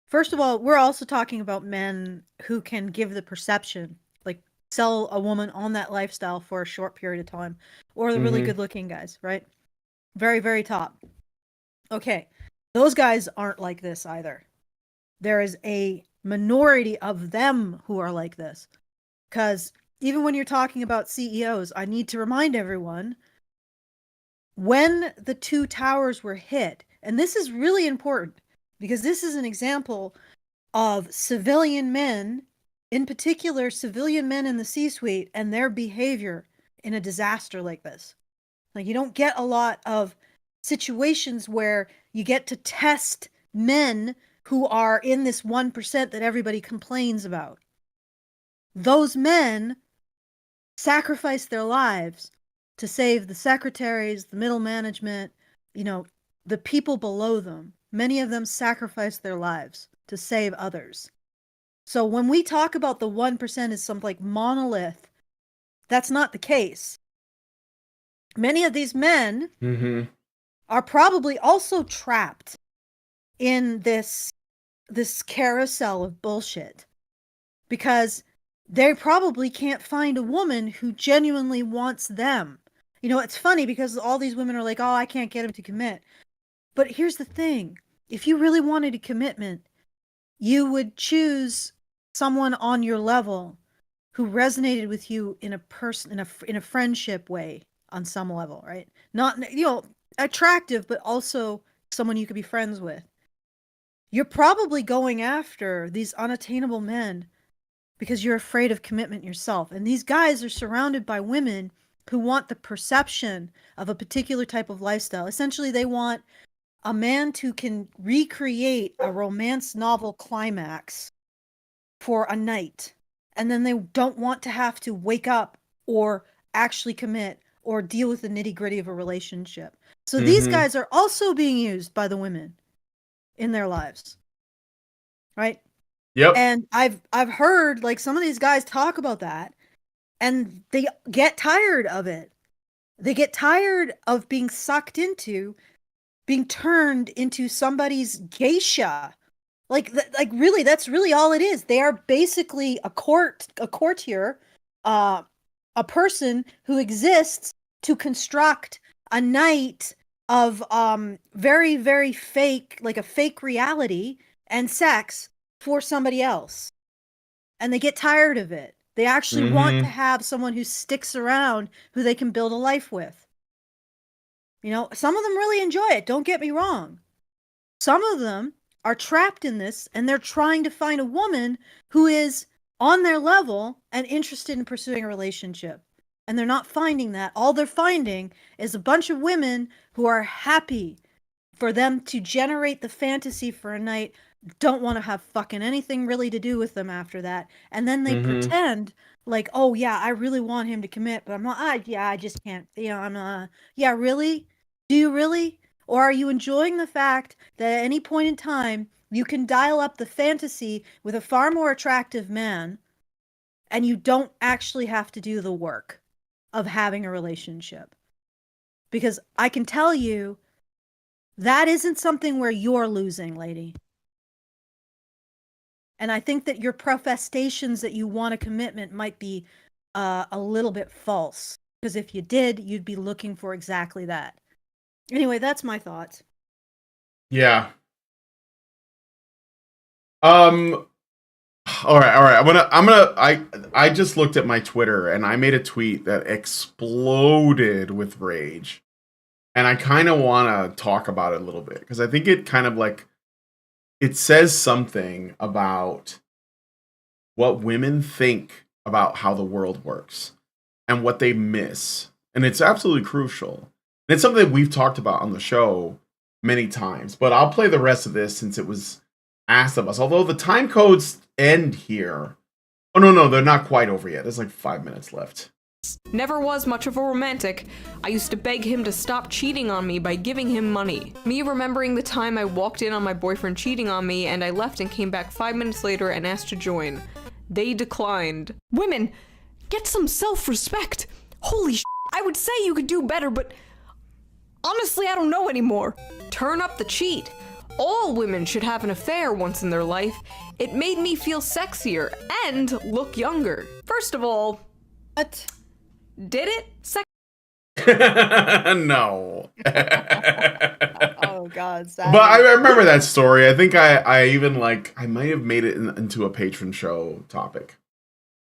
First of all, we're also talking about men who can give the perception, like sell a woman on that lifestyle for a short period of time, or the really good looking guys, right? Very, very top. Okay. Those guys aren't like this either. There is a minority of them who are like this. Because even when you're talking about CEOs, I need to remind everyone, when the two towers were hit, and this is really important because this is an example of civilian men, in particular civilian men in the C-suite, and their behavior in a disaster like this. Like, you don't get a lot of situations where you get to test men who are in this 1% that everybody complains about. Those men sacrifice their lives to save the secretaries, the middle management, the people below them. Many of them sacrifice their lives to save others. So when we talk about the 1% as some like monolith, that's not the case. Many of these men are probably also trapped in this carousel of bullshit because they probably can't find a woman who genuinely wants them. It's funny because all these women are like, "Oh, I can't get him to commit." But here's the thing. If you really wanted a commitment, you would choose someone on your level who resonated with you in a friendship way on some level, right? Not, attractive, but also someone you could be friends with. You're probably going after these unattainable men because you're afraid of commitment yourself. And these guys are surrounded by women who want the perception of a particular type of lifestyle. Essentially, they want a man who can recreate a romance novel climax for a night. And then they don't want to have to wake up or actually commit or deal with the nitty-gritty of a relationship. So these guys are also being used by the women in their lives. Right? Yep. And I've heard like some of these guys talk about that and they get tired of it. They get tired of being sucked into being turned into somebody's geisha. Like really, that's really all it is. They are basically a courtier, a person who exists to construct a night of very, very fake, like a fake reality and sex for somebody else. And they get tired of it. They actually want to have someone who sticks around, who they can build a life with. Some of them really enjoy it. Don't get me wrong. Some of them are trapped in this and they're trying to find a woman who is on their level and interested in pursuing a relationship. And they're not finding that. All they're finding is a bunch of women who are happy for them to generate the fantasy for a night, don't want to have fucking anything really to do with them after that. And then they pretend like, "Oh yeah, I really want him to commit, but I'm not, I just can't, I'm not, yeah, really? Do you really? Or are you enjoying the fact that at any point in time, you can dial up the fantasy with a far more attractive man and you don't actually have to do the work of having a relationship?" Because I can tell you, that isn't something where you're losing, lady. And I think that your protestations that you want a commitment might be a little bit false. Because if you did, you'd be looking for exactly that. Anyway, that's my thoughts. Yeah. All right. I just looked at my Twitter and I made a tweet that exploded with rage. And I kind of want to talk about it a little bit because I think it kind of like it says something about what women think about how the world works and what they miss. And it's absolutely crucial. And it's something that we've talked about on the show many times, but I'll play the rest of this since it was asked of us. Although the time codes end here. Oh, no, they're not quite over yet. There's like 5 minutes left. Never was much of a romantic. I used to beg him to stop cheating on me by giving him money. Me remembering the time I walked in on my boyfriend cheating on me and I left and came back 5 minutes later and asked to join. They declined. Women, get some self-respect. Holy sh**, I would say you could do better, but honestly, I don't know anymore. Turn up the cheat. All women should have an affair once in their life. It made me feel sexier and look younger. First of all, What? did it? No. Oh God, sad. But I remember that story. I think I even like I might have made it into a patron show topic.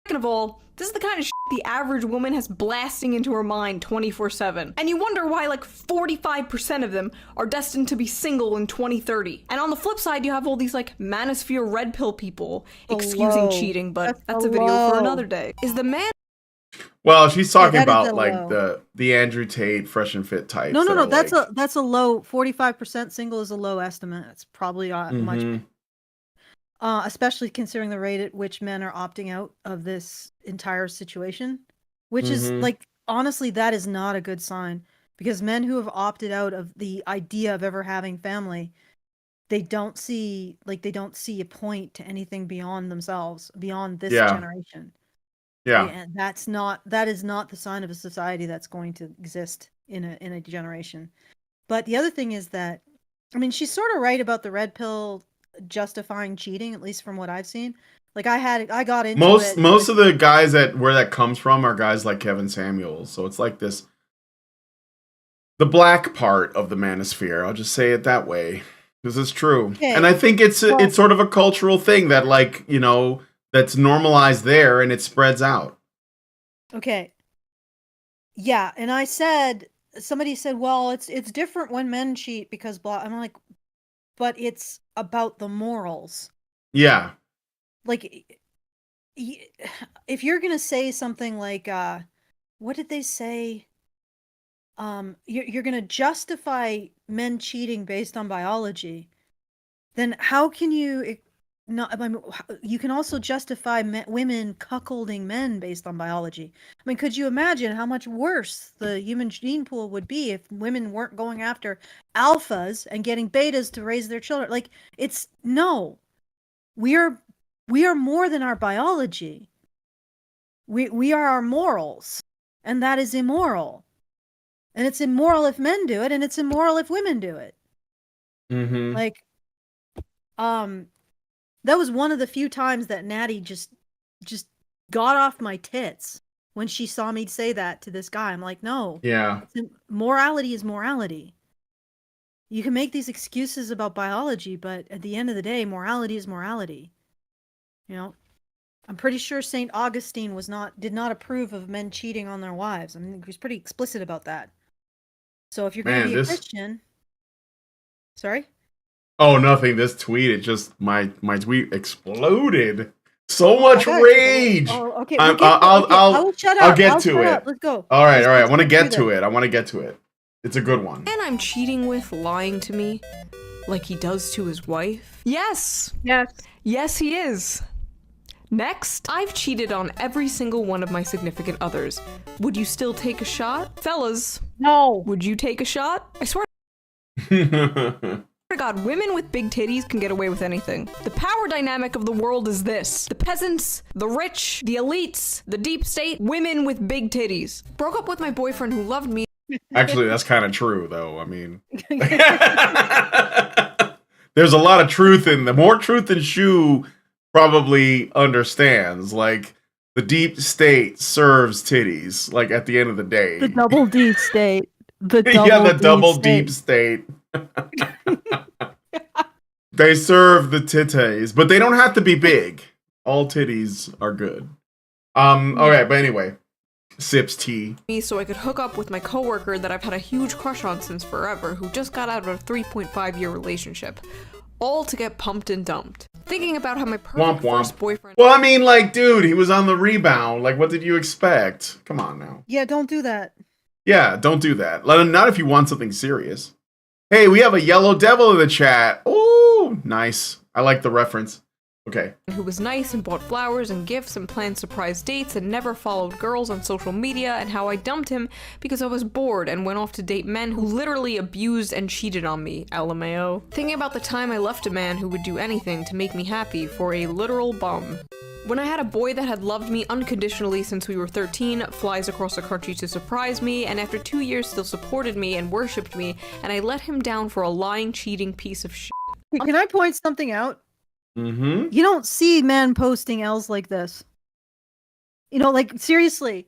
Second of all, this is the kind of shit the average woman has blasting into her mind 24/7. And you wonder why like 45% of them are destined to be single in 2030. And on the flip side, you have all these like manosphere red pill people excusing cheating, but that's a video for another day. Is the man Well, she's talking that is about a like low. the Andrew Tate fresh and fit types. No. that are, That's a low. 45% single is a low estimate. It's probably much. Mhm. Especially considering the rate at which men are opting out of this entire situation, which is Mhm. like honestly, that is not a good sign because men who have opted out of the idea of ever having family, they don't see a point to anything beyond themselves, beyond this Yeah. generation. Yeah. And that is not the sign of a society that's going to exist in a generation. But the other thing is that, I mean, she's sort of right about the red pill justifying cheating, at least from what I've seen. Like I got into it. Most of the guys where that comes from are guys like Kevin Samuels. So it's like the black part of the manosphere. I'll just say it that way. This is true. Okay. And I think it's sort of a cultural thing that like, you know, that's normalized there and it spreads out. Okay. Yeah, and somebody said, well, it's different when men cheat because blah. I'm like, but it's about the morals. Yeah. Like, if you're gonna say something like, what did they say? You're gonna justify men cheating based on biology, then how can you not? I mean, you can also justify women cuckolding men based on biology. I mean, could you imagine how much worse the human gene pool would be if women weren't going after alphas and getting betas to raise their children? Like, no, we are more than our biology. We are our morals, and that is immoral. And it's immoral if men do it, and it's immoral if women do it. Mm-hmm. Like, that was one of the few times that Natty just got off my tits when she saw me say that to this guy. I'm like, no. Yeah. Morality is morality. You can make these excuses about biology, but at the end of the day, morality is morality. You know, I'm pretty sure St. Augustine did not approve of men cheating on their wives. I mean, he was pretty explicit about that. So if you're going to be a Christian, sorry? Oh, nothing. This tweet, it just my tweet exploded. So much rage. Oh, okay. I'll get to it. Let's go. All right. I want to get to it. It's a good one. and I'm cheating with lying to me like he does to his wife? Yes, he is. Next, I've cheated on every single one of my significant others. Would you still take a shot? Fellas, No. would you take a shot? I swear to God, women with big titties can get away with anything. The power dynamic of the world is this: the peasants, the rich, the elites, the deep state, women with big titties. Broke up with my boyfriend who loved me. Actually, that's kind of true, though. I mean, there's a lot of truth in more truth than Shu probably understands. Like, the deep state serves titties, like, at the end of the day. The double D state. The double deep state. They serve the titties, but they don't have to be big. All titties are good. Okay, but anyway. Sips tea. So I could hook up with my coworker that I've had a huge crush on since forever, who just got out of a 3.5-year relationship. All to get pumped and dumped. Thinking about how my perfect first boyfriend... Well, I mean, like, dude, he was on the rebound. Like, what did you expect? Come on now. Yeah, don't do that. Yeah, don't do that. Not if you want something serious. Hey, we have a yellow devil in the chat. Ooh, nice. I like the reference. Okay. Who was nice and bought flowers and gifts and planned surprise dates and never followed girls on social media, and how I dumped him because I was bored and went off to date men who literally abused and cheated on me, LMAO. Thinking about the time I left a man who would do anything to make me happy for a literal bum. When I had a boy that had loved me unconditionally since we were 13, flies across the country to surprise me, and after 2 years still supported me and worshipped me, and I let him down for a lying, cheating piece of shit. Can I point something out? Mm-hmm. You don't see men posting L's like this. You know, like, seriously.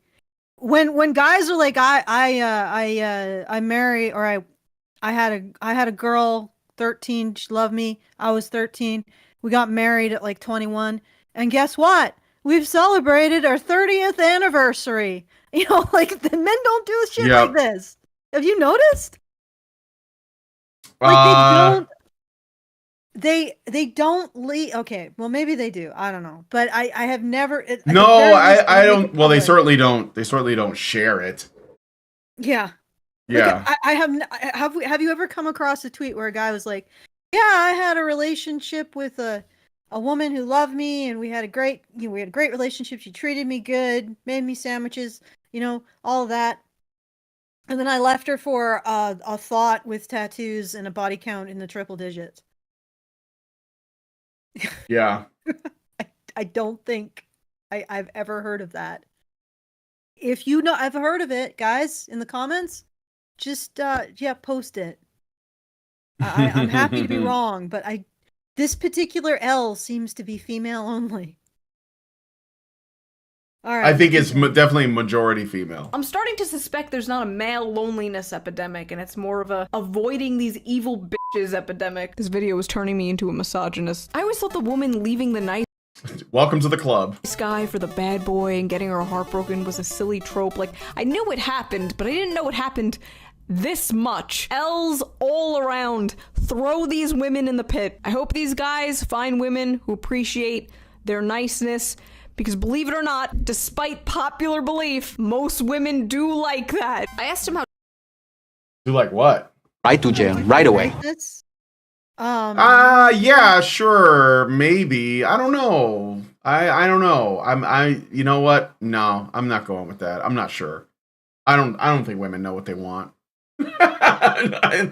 When guys are like, I marry, or I had a girl, 13, she loved me, I was 13, we got married at like 21, and guess what? We've celebrated our 30th anniversary. You know, like, the men don't do shit like this. Have you noticed? Like, they don't leave. Okay, well, maybe they do. I don't know, but I have never. No, I don't. Well, they certainly don't. They certainly don't share it. Yeah. Yeah. Like, I have you ever come across a tweet where a guy was like, "Yeah, I had a relationship with a woman who loved me, and we had a great relationship. She treated me good, made me sandwiches, you know, all of that. And then I left her for a thought with tattoos and a body count in the triple digits." Yeah. I don't think I've ever heard of that. If you know, I've heard of it, guys, in the comments, just post it. I'm happy to be wrong, but this particular L seems to be female only. All right. I think it's definitely majority female. I'm starting to suspect there's not a male loneliness epidemic, and it's more of a avoiding these evil bitches epidemic. This video was turning me into a misogynist. I always thought the woman leaving the nice Welcome to the club. guy for the bad boy and getting her heart broken was a silly trope. Like, I knew it happened, but I didn't know it happened this much. L's all around. Throw these women in the pit. I hope these guys find women who appreciate their niceness, because believe it or not, despite popular belief, most women do like that. I asked him how— Do like what? Right to jail, right away. Yeah, sure, maybe. I don't know. I don't know. You know what? No, I'm not going with that. I'm not sure. I don't think women know what they want. I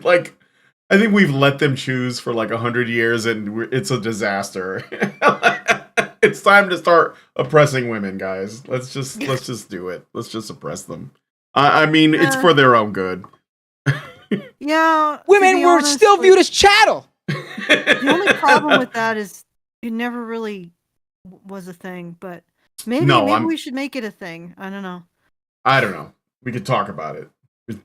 think we've let them choose for like 100 years, and it's a disaster. It's time to start oppressing women, guys. Let's just do it. Let's just oppress them. I mean, it's for their own good. Yeah. Women were still viewed as chattel. The only problem with that is it never really was a thing, but maybe we should make it a thing. I don't know. I don't know. We could talk about it.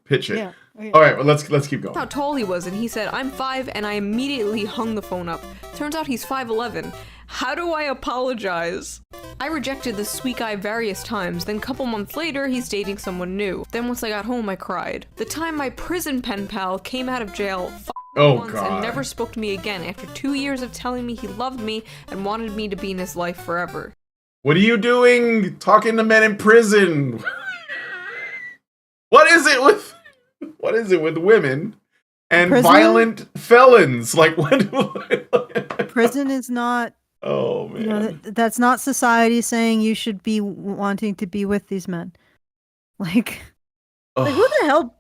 Pitch it. Yeah. Okay. All right, well, let's keep going. how tall he was, and he said, "I'm 5," and I immediately hung the phone up. Turns out he's 5'11". How do I apologize? I rejected this sweet guy various times, then a couple months later, he's dating someone new. Then once I got home, I cried. The time my prison pen pal came out of jail once and never spoke to me again after 2 years of telling me he loved me and wanted me to be in his life forever. What are you doing talking to men in prison? What is it with women and violent felons? Like, what? Prison is not. Oh man, You know, that's not society saying you should be wanting to be with these men. Like who the hell?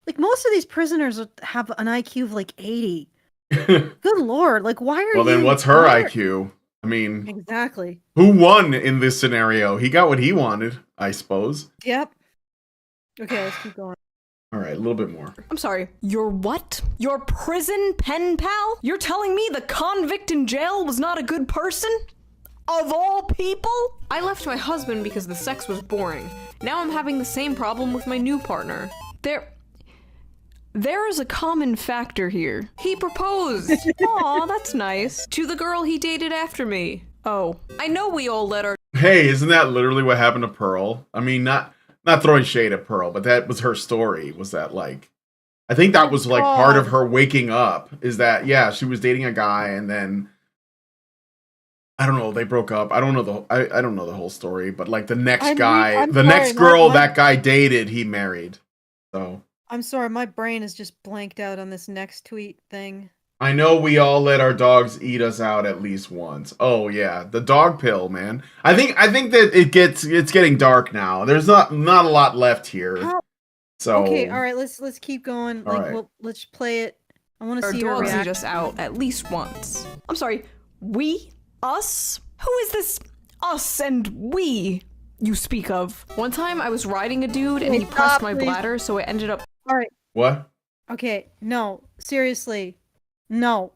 Like, most of these prisoners have an IQ of like 80. Good lord! Like, why are well, then what's her IQ? I mean, exactly. Who won in this scenario? He got what he wanted, I suppose. Yep. Okay, let's keep going. All right, a little bit more. I'm sorry, your what? Your prison pen pal? You're telling me the convict in jail was not a good person? Of all people? I left my husband because the sex was boring. Now I'm having the same problem with my new partner. There is a common factor here. He proposed. Aw, that's nice. To the girl he dated after me. Oh, I know we all let our Hey, isn't that literally what happened to Pearl? I mean, not throwing shade at Pearl, but that was her story. Was that like, I think that was like part of her waking up. Is that yeah, she was dating a guy and then I don't know, they broke up. I don't know I don't know the whole story, but like the next next girl that guy dated, he married. So I'm sorry, my brain is just blanked out on this next tweet thing. I know we all let our dogs eat us out at least once. Oh yeah, the dog pill, man. I think that it's getting dark now. There's not a lot left here. So okay, all right, let's keep going. Let's play it. I want to see her dogs react. eat us out at least once. I'm sorry, we? Us? Who is this us and we you speak of? One time I was riding a dude and he pressed my bladder, so it ended up... All right. What? Okay, no, seriously. No.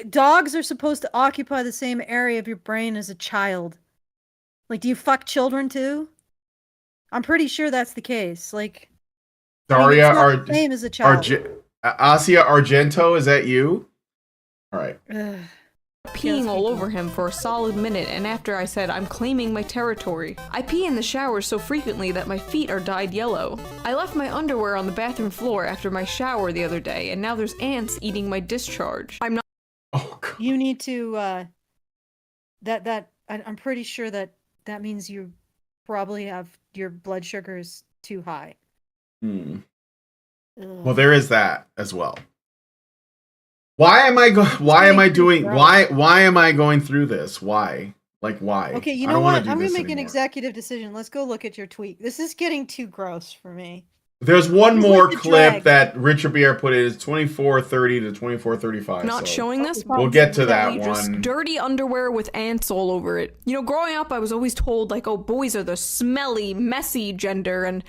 Dogs are supposed to occupy the same area of your brain as a child. Like, do you fuck children too? I'm pretty sure that's the case. Like, Daria, it's not the same as a child. Asia Argento, is that you? All right. Peeing all over him for a solid minute, and after I said, I'm claiming my territory. I pee in the shower so frequently that my feet are dyed yellow. I left my underwear on the bathroom floor after my shower the other day, and now there's ants eating my discharge. I'm not- Oh, God. You need to, I'm pretty sure that means you probably have your blood sugars too high. Well, there is that as well. Why am I going through this? Why? Like, why? Okay, you know what? I'm gonna make an executive decision. Let's go look at your tweet. This is getting too gross for me. There's one more clip that Richard Bier put in. It's 24:30 to 24:35. Not showing this. We'll get to that one. Just dirty underwear with ants all over it. You know, growing up, I was always told, like, oh, boys are the smelly, messy gender, and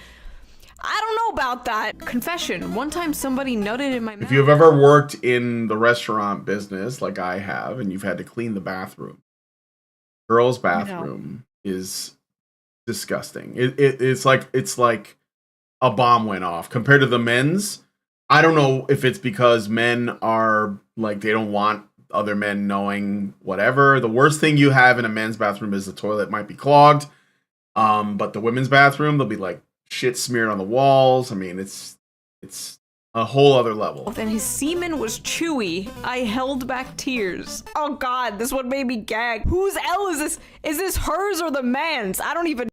I don't know about that. Confession, one time somebody nutted in my mouth. If you've ever worked in the restaurant business, like I have, and you've had to clean the bathroom, girls' bathroom is disgusting. It's like a bomb went off compared to the men's. I don't know if it's because men are like, they don't want other men knowing whatever. The worst thing you have in a men's bathroom is the toilet might be clogged. But the women's bathroom, they'll be like shit smeared on the walls. I mean, it's a whole other level. And his semen was chewy. I held back tears. Oh God, this one made me gag. Whose L is this? Is this hers or the man's? I don't even.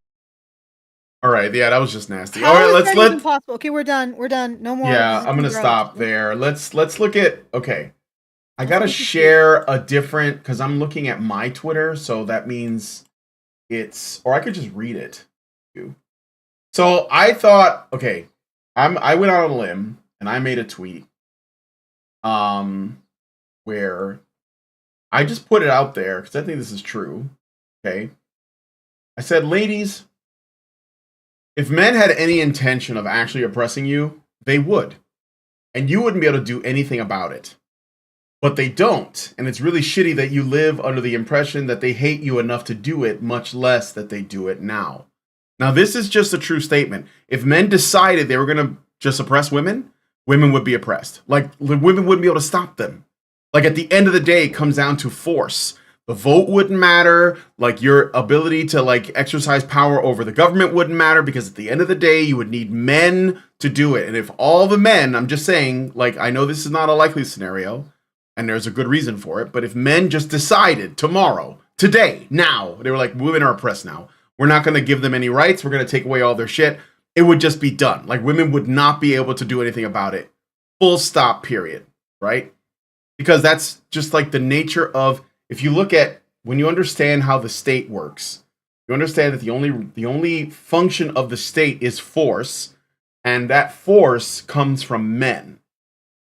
All right, yeah, that was just nasty. How all right, is that even possible? Okay, we're done. No more. Yeah, I'm gonna stop there. Let's look at. Okay, I gotta share a different because I'm looking at my Twitter, so that means it's, or I could just read it. So I thought, okay, I went out on a limb and I made a tweet, where I just put it out there because I think this is true. Okay, I said, ladies, if men had any intention of actually oppressing you, they would, and you wouldn't be able to do anything about it. But they don't, and it's really shitty that you live under the impression that they hate you enough to do it, much less that they do it now. Now, this is just a true statement. If men decided they were going to just oppress women, women would be oppressed. Like, women wouldn't be able to stop them. Like, at the end of the day, it comes down to force. The vote wouldn't matter. Like, your ability to, like, exercise power over the government wouldn't matter, because at the end of the day, you would need men to do it. And if all the men, I'm just saying, like, I know this is not a likely scenario, and there's a good reason for it, but if men just decided tomorrow, today, now, they were like, women are oppressed now, we're not going to give them any rights, we're going to take away all their shit, it would just be done. Like, women would not be able to do anything about it. Full stop, period. Right? Because that's just like the nature of, if you look at, when you understand how the state works, you understand that the only function of the state is force, and that force comes from men.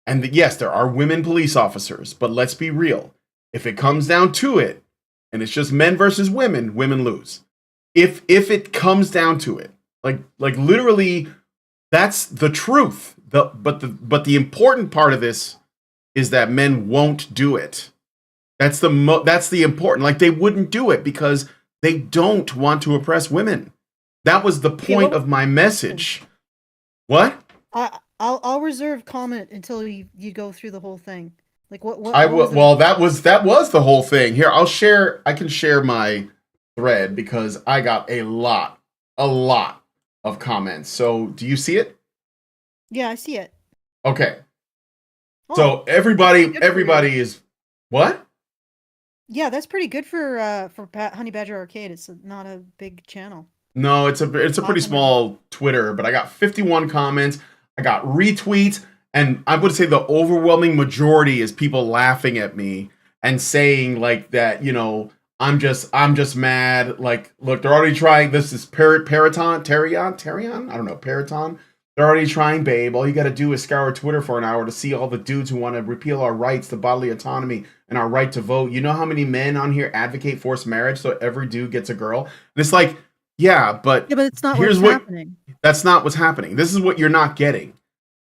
And yes, there are women police officers, but let's be real. If it comes down to it, and it's just men versus women, women lose. If it comes down to it, like literally, that's the truth. But the important part of this is that men won't do it. That's the important. Like, they wouldn't do it because they don't want to oppress women. That was the point of my message. What? I'll reserve comment until you go through the whole thing. Like what I what will. was it? Well, that was the whole thing. Here, I'll share. I can share my thread because I got a lot of comments. So, do you see it? Yeah, I see it. Okay. Oh, So that's pretty good for everybody is what? Yeah, that's pretty good for Honey Badger Arcade. It's not a big channel. No, it's a pretty 500. small Twitter, but I got 51 comments. I got retweets, and I would say the overwhelming majority is people laughing at me and saying like that, you know, I'm just mad. Like, look, they're already trying. This is Terion. I don't know, Periton. They're already trying, babe. All you got to do is scour Twitter for an hour to see all the dudes who want to repeal our rights to bodily autonomy and our right to vote. You know how many men on here advocate forced marriage so every dude gets a girl? And it's like, yeah, but it's not here's what's happening. that's not what's happening. This is what you're not getting.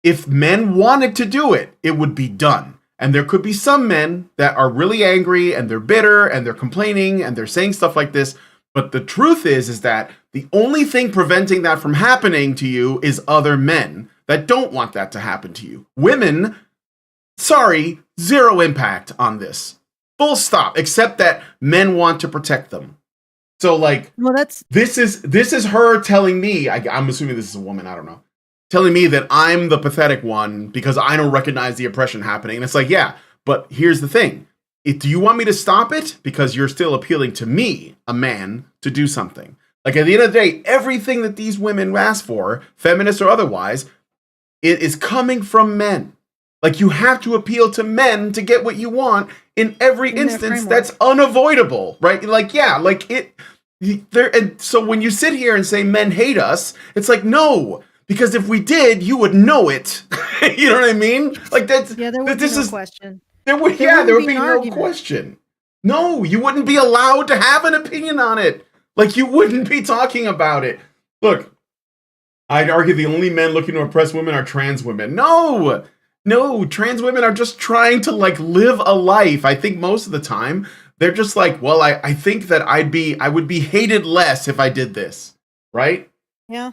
If men wanted to do it, it would be done. And there could be some men that are really angry and they're bitter and they're complaining and they're saying stuff like this. But the truth is that the only thing preventing that from happening to you is other men that don't want that to happen to you. Women, sorry, zero impact on this. Full stop, except that men want to protect them. So like, Well, that's this is her telling me, I'm assuming this is a woman, I don't know, telling me that I'm the pathetic one because I don't recognize the oppression happening. And it's like, yeah, but here's the thing. Do you want me to stop it? Because you're still appealing to me, a man, to do something. Like at the end of the day, everything that these women ask for, feminist or otherwise, it is coming from men. Like you have to appeal to men to get what you want in every instance. That's unavoidable, right? Like, yeah, like it there. And so when you sit here and say men hate us, it's like, no, because if we did, you would know it. You know what I mean? Like that's, there would be no question. There would be no question. No, you wouldn't be allowed to have an opinion on it. Like you wouldn't be talking about it. Look, I'd argue the only men looking to oppress women are trans women. No, trans women are just trying to like live a life. I think most of the time they're just like, well, I think that I would be hated less if I did this, right? Yeah.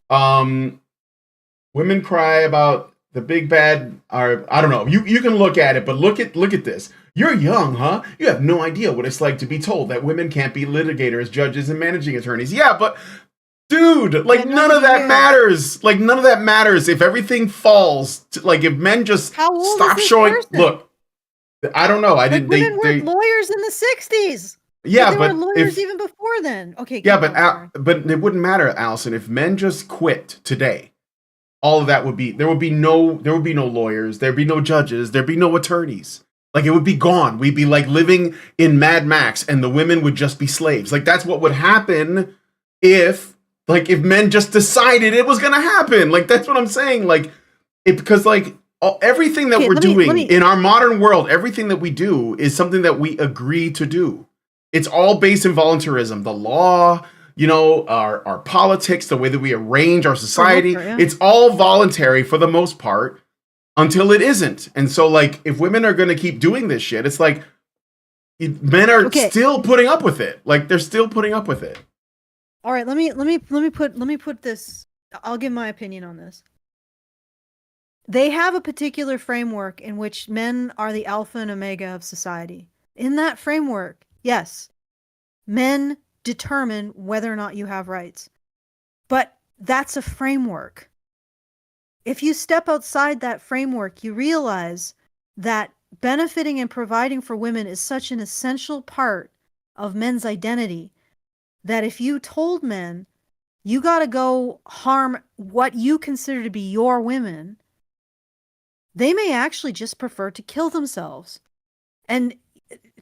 Women cry about the big bad, or I don't know. You can look at it, but look at this. You're young, huh? You have no idea what it's like to be told that women can't be litigators, judges, and managing attorneys. Yeah, but dude, like none of that matters. Like none of that matters if everything falls. Like if men just stop showing. Person? Look, I don't know. I didn't. Women were lawyers in the '60s. Yeah, but they were lawyers even before then. Okay. Yeah, but it wouldn't matter, Allison, if men just quit today. All of that there would be no lawyers, there'd be no judges, there'd be no attorneys. Like it would be gone. We'd be like living in Mad Max and the women would just be slaves. Like that's what would happen if men just decided it was going to happen. Like that's what I'm saying. Like because like everything that we're doing in our modern world, everything that we do is something that we agree to do. It's all based in voluntarism. The law, you know, our politics, the way that we arrange our society, it's all voluntary for the most part until it isn't. And so like, if women are going to keep doing this shit, it's like men are still putting up with it. Like they're still putting up with it. All right. Let me put this. I'll give my opinion on this. They have a particular framework in which men are the alpha and omega of society. In that framework, yes, men determine whether or not you have rights. But that's a framework. If you step outside that framework, you realize that benefiting and providing for women is such an essential part of men's identity that if you told men, you got to go harm what you consider to be your women, they may actually just prefer to kill themselves. And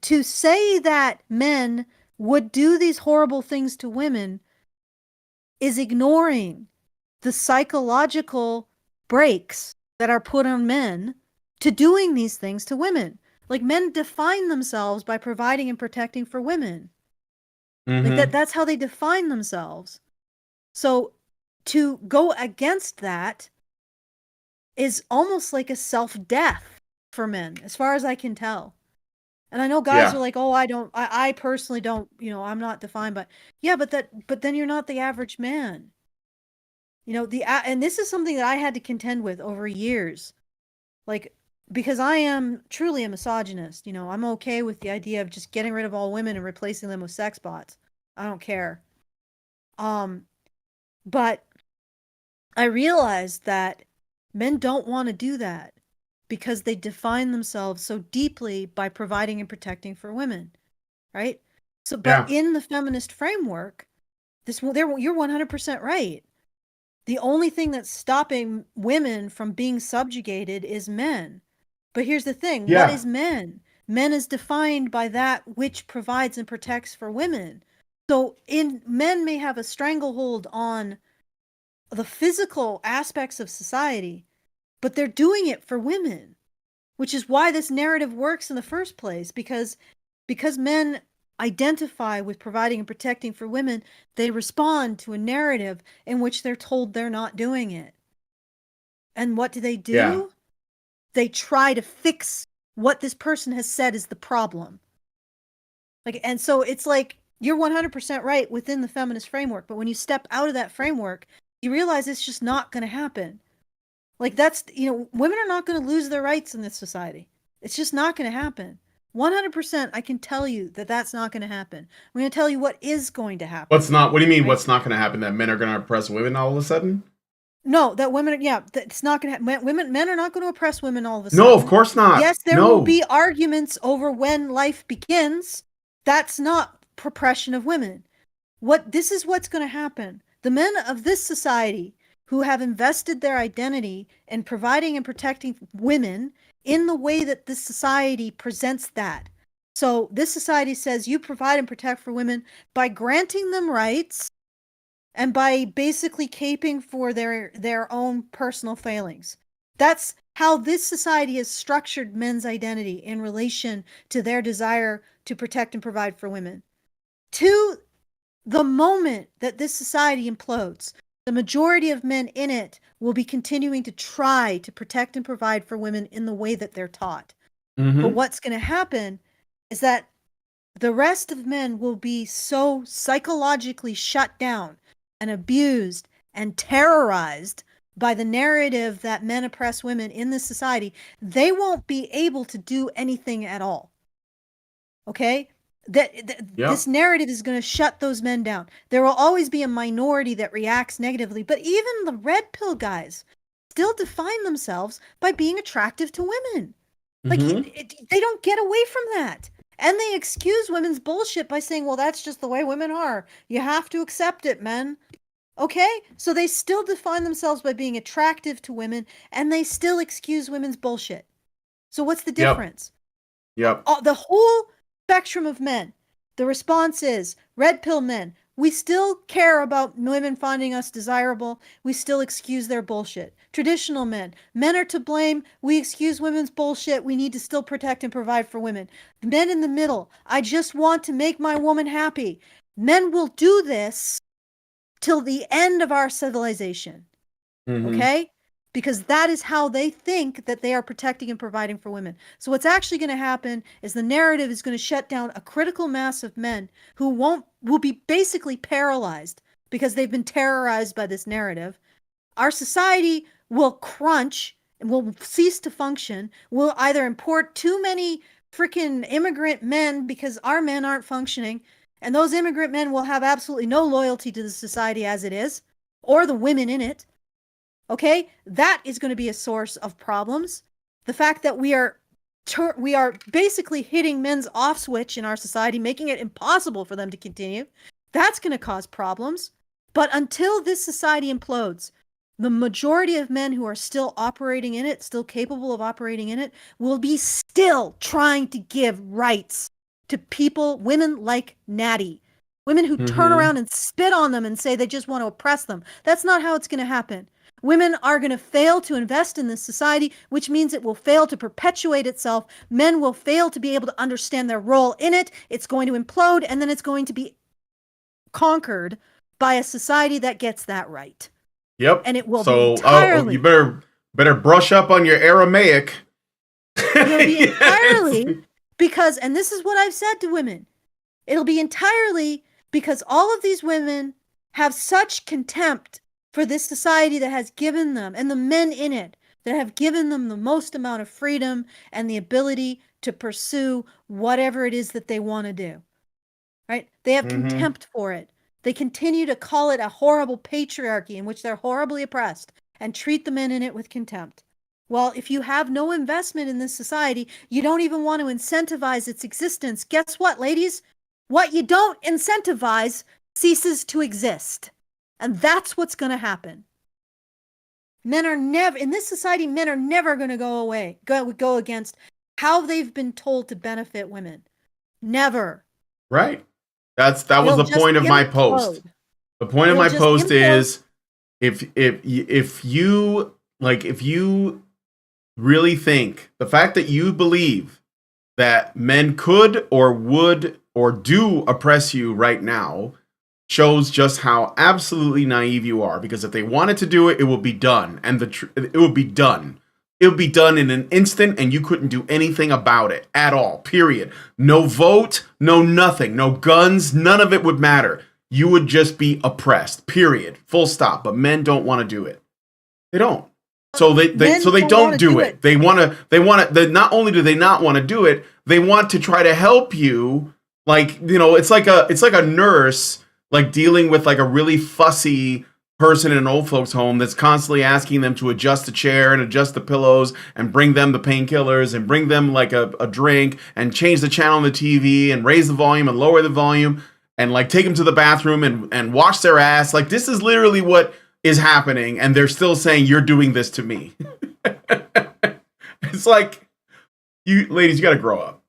to say that men would do these horrible things to women is ignoring the psychological breaks that are put on men to doing these things to women. Like men define themselves by providing and protecting for women. Mm-hmm. Like that's how they define themselves. So to go against that is almost like a self-death for men, as far as I can tell. And I know guys are like, oh, I personally don't, you know, I'm not defined by, but then you're not the average man. You know, and this is something that I had to contend with over years. Like because I am truly a misogynist. You know, I'm okay with the idea of just getting rid of all women and replacing them with sex bots. I don't care. But I realized that men don't want to do that because they define themselves so deeply by providing and protecting for women, right? So, but Yeah. in the feminist framework, you're 100% right. The only thing that's stopping women from being subjugated is men. But here's the thing, what Yeah. is men? Men is defined by that which provides and protects for women. So men may have a stranglehold on the physical aspects of society, but they're doing it for women, which is why this narrative works in the first place, because men identify with providing and protecting for women, they respond to a narrative in which they're told they're not doing it. And what do? Yeah. They try to fix what this person has said is the problem. Like, and so it's like you're 100% right within the feminist framework, but when you step out of that framework, you realize it's just not going to happen. Like that's, you know, women are not going to lose their rights in this society. It's just not going to happen. 100% I can tell you that that's not going to happen. I'm going to tell you what is going to happen. What do you mean right? what's not going to happen? That men are going to oppress women all of a sudden? No, that women, yeah, that's not going to happen. Men are not going to oppress women all of a sudden. No, of course not. Yes, there No. will be arguments over when life begins. That's not oppression of women. This is what's going to happen. The men of this society who have invested their identity in providing and protecting women in the way that this society presents that. So this society says you provide and protect for women by granting them rights and by basically caping for their own personal failings. That's how this society has structured men's identity in relation to their desire to protect and provide for women. To the moment that this society implodes, the majority of men in it will be continuing to try to protect and provide for women in the way that they're taught. Mm-hmm. But what's going to happen is that the rest of men will be so psychologically shut down and abused and terrorized by the narrative that men oppress women in this society, they won't be able to do anything at all. Okay? This narrative is going to shut those men down. There will always be a minority that reacts negatively, but even the red pill guys still define themselves by being attractive to women. Like, they don't get away from that. And they excuse women's bullshit by saying, well, that's just the way women are. You have to accept it, men. Okay? So they still define themselves by being attractive to women, and they still excuse women's bullshit. So what's the difference? Yep. The whole spectrum of men, the response is, red pill men, we still care about women finding us desirable. We still excuse their bullshit. Traditional men are to blame. We excuse women's bullshit. We need to still protect and provide for women. Men in the middle, I just want to make my woman happy. Men will do this till the end of our civilization. Okay? Because that is how they think that they are protecting and providing for women. So what's actually going to happen is the narrative is going to shut down a critical mass of men who will be basically paralyzed because they've been terrorized by this narrative. Our society will crunch and will cease to function. We'll either import too many freaking immigrant men because our men aren't functioning, and those immigrant men will have absolutely no loyalty to the society as it is, or the women in it. Okay, that is going to be a source of problems. The fact that we are basically hitting men's off switch in our society, making it impossible for them to continue, that's going to cause problems. But until this society implodes, the majority of men who are still operating in it, still capable of operating in it, will be still trying to give rights to people, women like Natty. Women who turn around and spit on them and say they just want to oppress them. That's not how it's going to happen. Women are going to fail to invest in this society, which means it will fail to perpetuate itself. Men will fail to be able to understand their role in it. It's going to implode, and then it's going to be conquered by a society that gets that right. Yep. And it will be entirely... you better brush up on your Aramaic. It'll be entirely because, and this is what I've said to women, it'll be entirely because all of these women have such contempt for this society that has given them, and the men in it, that have given them the most amount of freedom and the ability to pursue whatever it is that they want to do. Right? They have contempt for it. They continue to call it a horrible patriarchy in which they're horribly oppressed and treat the men in it with contempt. Well, if you have no investment in this society, you don't even want to incentivize its existence. Guess what, ladies? What you don't incentivize ceases to exist. And that's what's going to happen. Men are never, in this society, men are never going to go against how they've been told to benefit women. Never. Right. That was They'll the just point of my implode. post. The point of They'll my just post implode. is if you really think the fact that you believe that men could or would or do oppress you right now shows just how absolutely naive you are, because if they wanted to do it, it will be done, and it will be done. It would be done in an instant, and you couldn't do anything about it at all, period. No vote, no nothing, no guns, none of it would matter. You would just be oppressed, period, full stop. But men don't want to do it. They don't. So they don't do it. They not only do they not want to do it, they want to try to help you. Like, it's like a nurse, like, dealing with like a really fussy person in an old folks home that's constantly asking them to adjust the chair and adjust the pillows and bring them the painkillers and bring them like a drink and change the channel on the TV and raise the volume and lower the volume and like take them to the bathroom and wash their ass. Like, this is literally what is happening, and they're still saying, you're doing this to me. It's like, you ladies, you got to grow up.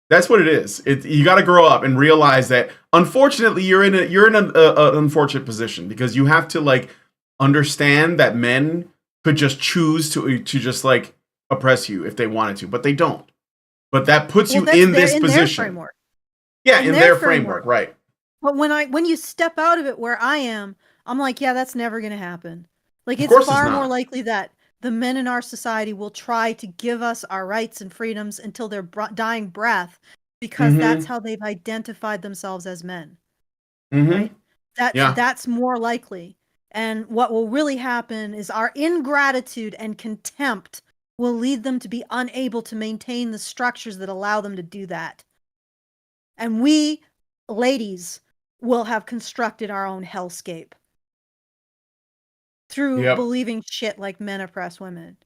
That's what it is. You got to grow up and realize that, unfortunately, you're in an unfortunate position, because you have to like understand that men could just choose to just like oppress you if they wanted to, but they don't. But that puts you in this position. Yeah, in their framework, right? But when you step out of it, where I am, I'm like, yeah, that's never going to happen. Like, Of it's course far it's more not. likely that the men in our society will try to give us our rights and freedoms until their dying breath, because that's how they've identified themselves as men. Right? That's more likely. And what will really happen is our ingratitude and contempt will lead them to be unable to maintain the structures that allow them to do that. And we, ladies, will have constructed our own hellscape through believing shit like men oppress women.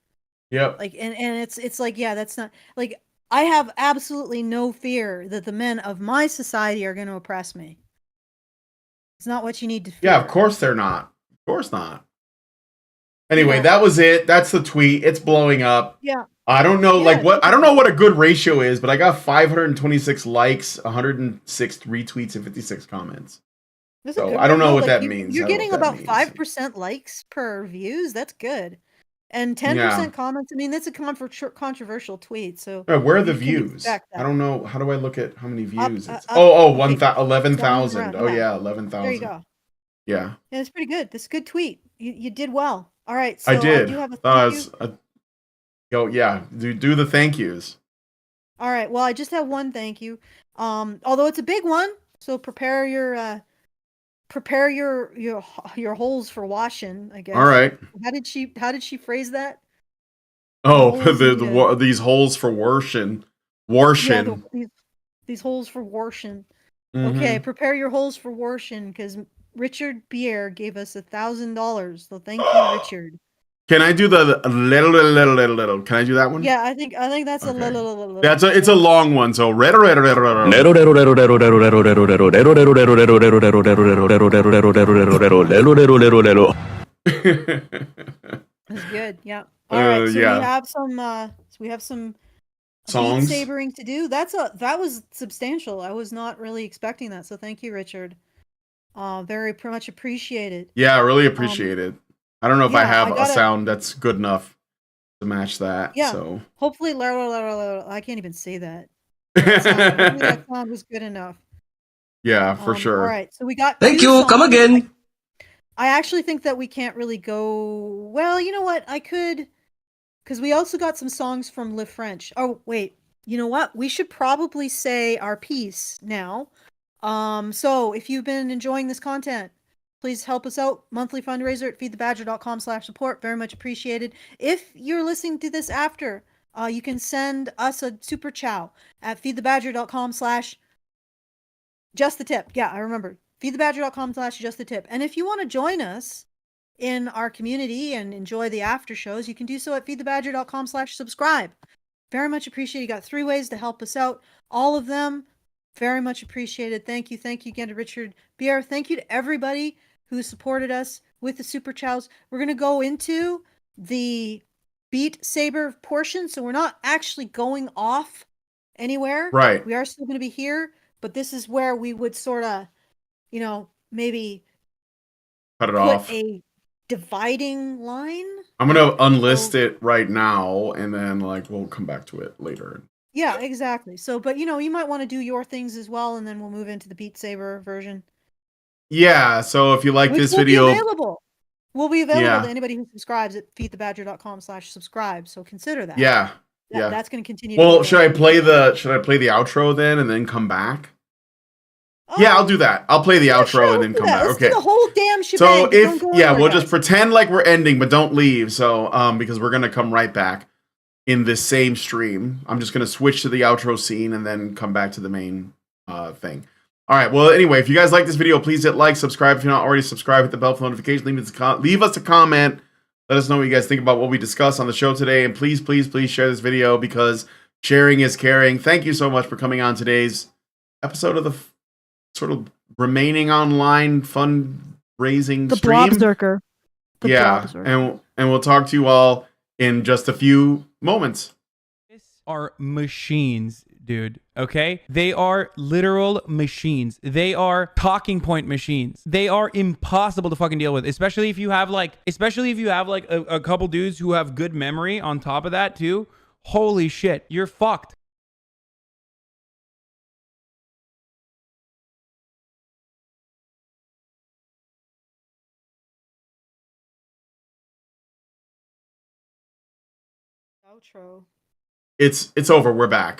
Yep. Like, and it's like, yeah, that's not, like, I have absolutely no fear that the men of my society are going to oppress me. It's not what you need to fear. Yeah, of course they're not. Of course not. Anyway, that was it. That's the tweet. It's blowing up. Yeah. I don't know, I don't know what a good ratio is, but I got 526 likes, 106 retweets, and 56 comments. So I don't know what that means. You're getting about 5% likes per views. That's good. And 10% comments. I mean, that's a controversial tweet. So where are the views? I don't know. How do I look at how many views? 11,000. Oh yeah, 11,000. There you go. Yeah. Yeah, it's pretty good. This is a good tweet. You did well. All right. So I did. I do have a thank you. Do the thank yous. All right. Well, I just have one thank you. Although it's a big one, so prepare your holes for washing, I guess. All right. How did she phrase that? Oh, these holes for washing. Yeah, these holes for washing. Okay, prepare your holes for washing, because Richard Pierre gave us $1,000. So thank you, Richard. Can I do the little? Can I do that one? Yeah, I think that's a little. It's a long one. So That's good. Yeah. All right. So we have some songs Beatsabering to do. That was substantial. I was not really expecting that. So thank you, Richard. Very much appreciated. Yeah, I really appreciate it. I don't know if I have a sound that's good enough to match that. Yeah. So hopefully, I can't even say that. Hopefully that sound was good enough. Yeah, for sure. All right. So we got. Thank you. Songs. Come again. I actually think that we can't really go. Well, you know what? I could, because we also got some songs from Le French. Oh wait, you know what? We should probably say our piece now. So if you've been enjoying this content, please help us out. Monthly fundraiser at feedthebadger.com/support. Very much appreciated. If you're listening to this after, you can send us a Super Chow at feedthebadger.com/just the tip. Yeah, I remember. Feedthebadger.com/just the tip. And if you want to join us in our community and enjoy the after shows, you can do so at feedthebadger.com/subscribe. Very much appreciated. You got 3 ways to help us out. All of them, very much appreciated. Thank you. Thank you again to Richard BR. Thank you to everybody who supported us with the Super Chows. We're going to go into the Beatsaber portion, so we're not actually going off anywhere. Right. We are still going to be here, but this is where we would sort of, maybe Cut it put off. a dividing line. I'm gonna unlist it right now, and then we'll come back to it later. Yeah, exactly. So, but you might want to do your things as well, and then we'll move into the Beatsaber version. Yeah. So if you like Which this will video, be available. Will be available Yeah. to anybody who subscribes at feedthebadger.com/subscribe. So consider that. yeah, yeah. That's going to continue. Well, to be should I available. play the outro then, and then come back? Oh, Yeah, I'll do that. I'll play the outro sure, and then let's do come that. back. Let's Okay. do the whole damn shebang. So but don't go anywhere, we'll guys. just pretend like we're ending, but don't leave. So because we're gonna come right back in this same stream. I'm just gonna switch to the outro scene and then come back to the main thing. All right. Well, anyway, if you guys like this video, please hit like, subscribe if you're not already subscribed, hit the bell for notification, leave us a comment. Let us know what you guys think about what we discussed on the show today, and please, please, please share this video because sharing is caring. Thank you so much for coming on today's episode of the sort of remaining online fundraising The stream. Blobzerker. The Blobzerker. And we'll talk to you all in just a few moments. Are machines, dude. Okay? They are literal machines. They are talking point machines. They are impossible to fucking deal with, especially if you have a couple dudes who have good memory on top of that too. Holy shit, you're fucked. Outro. It's over. We're back.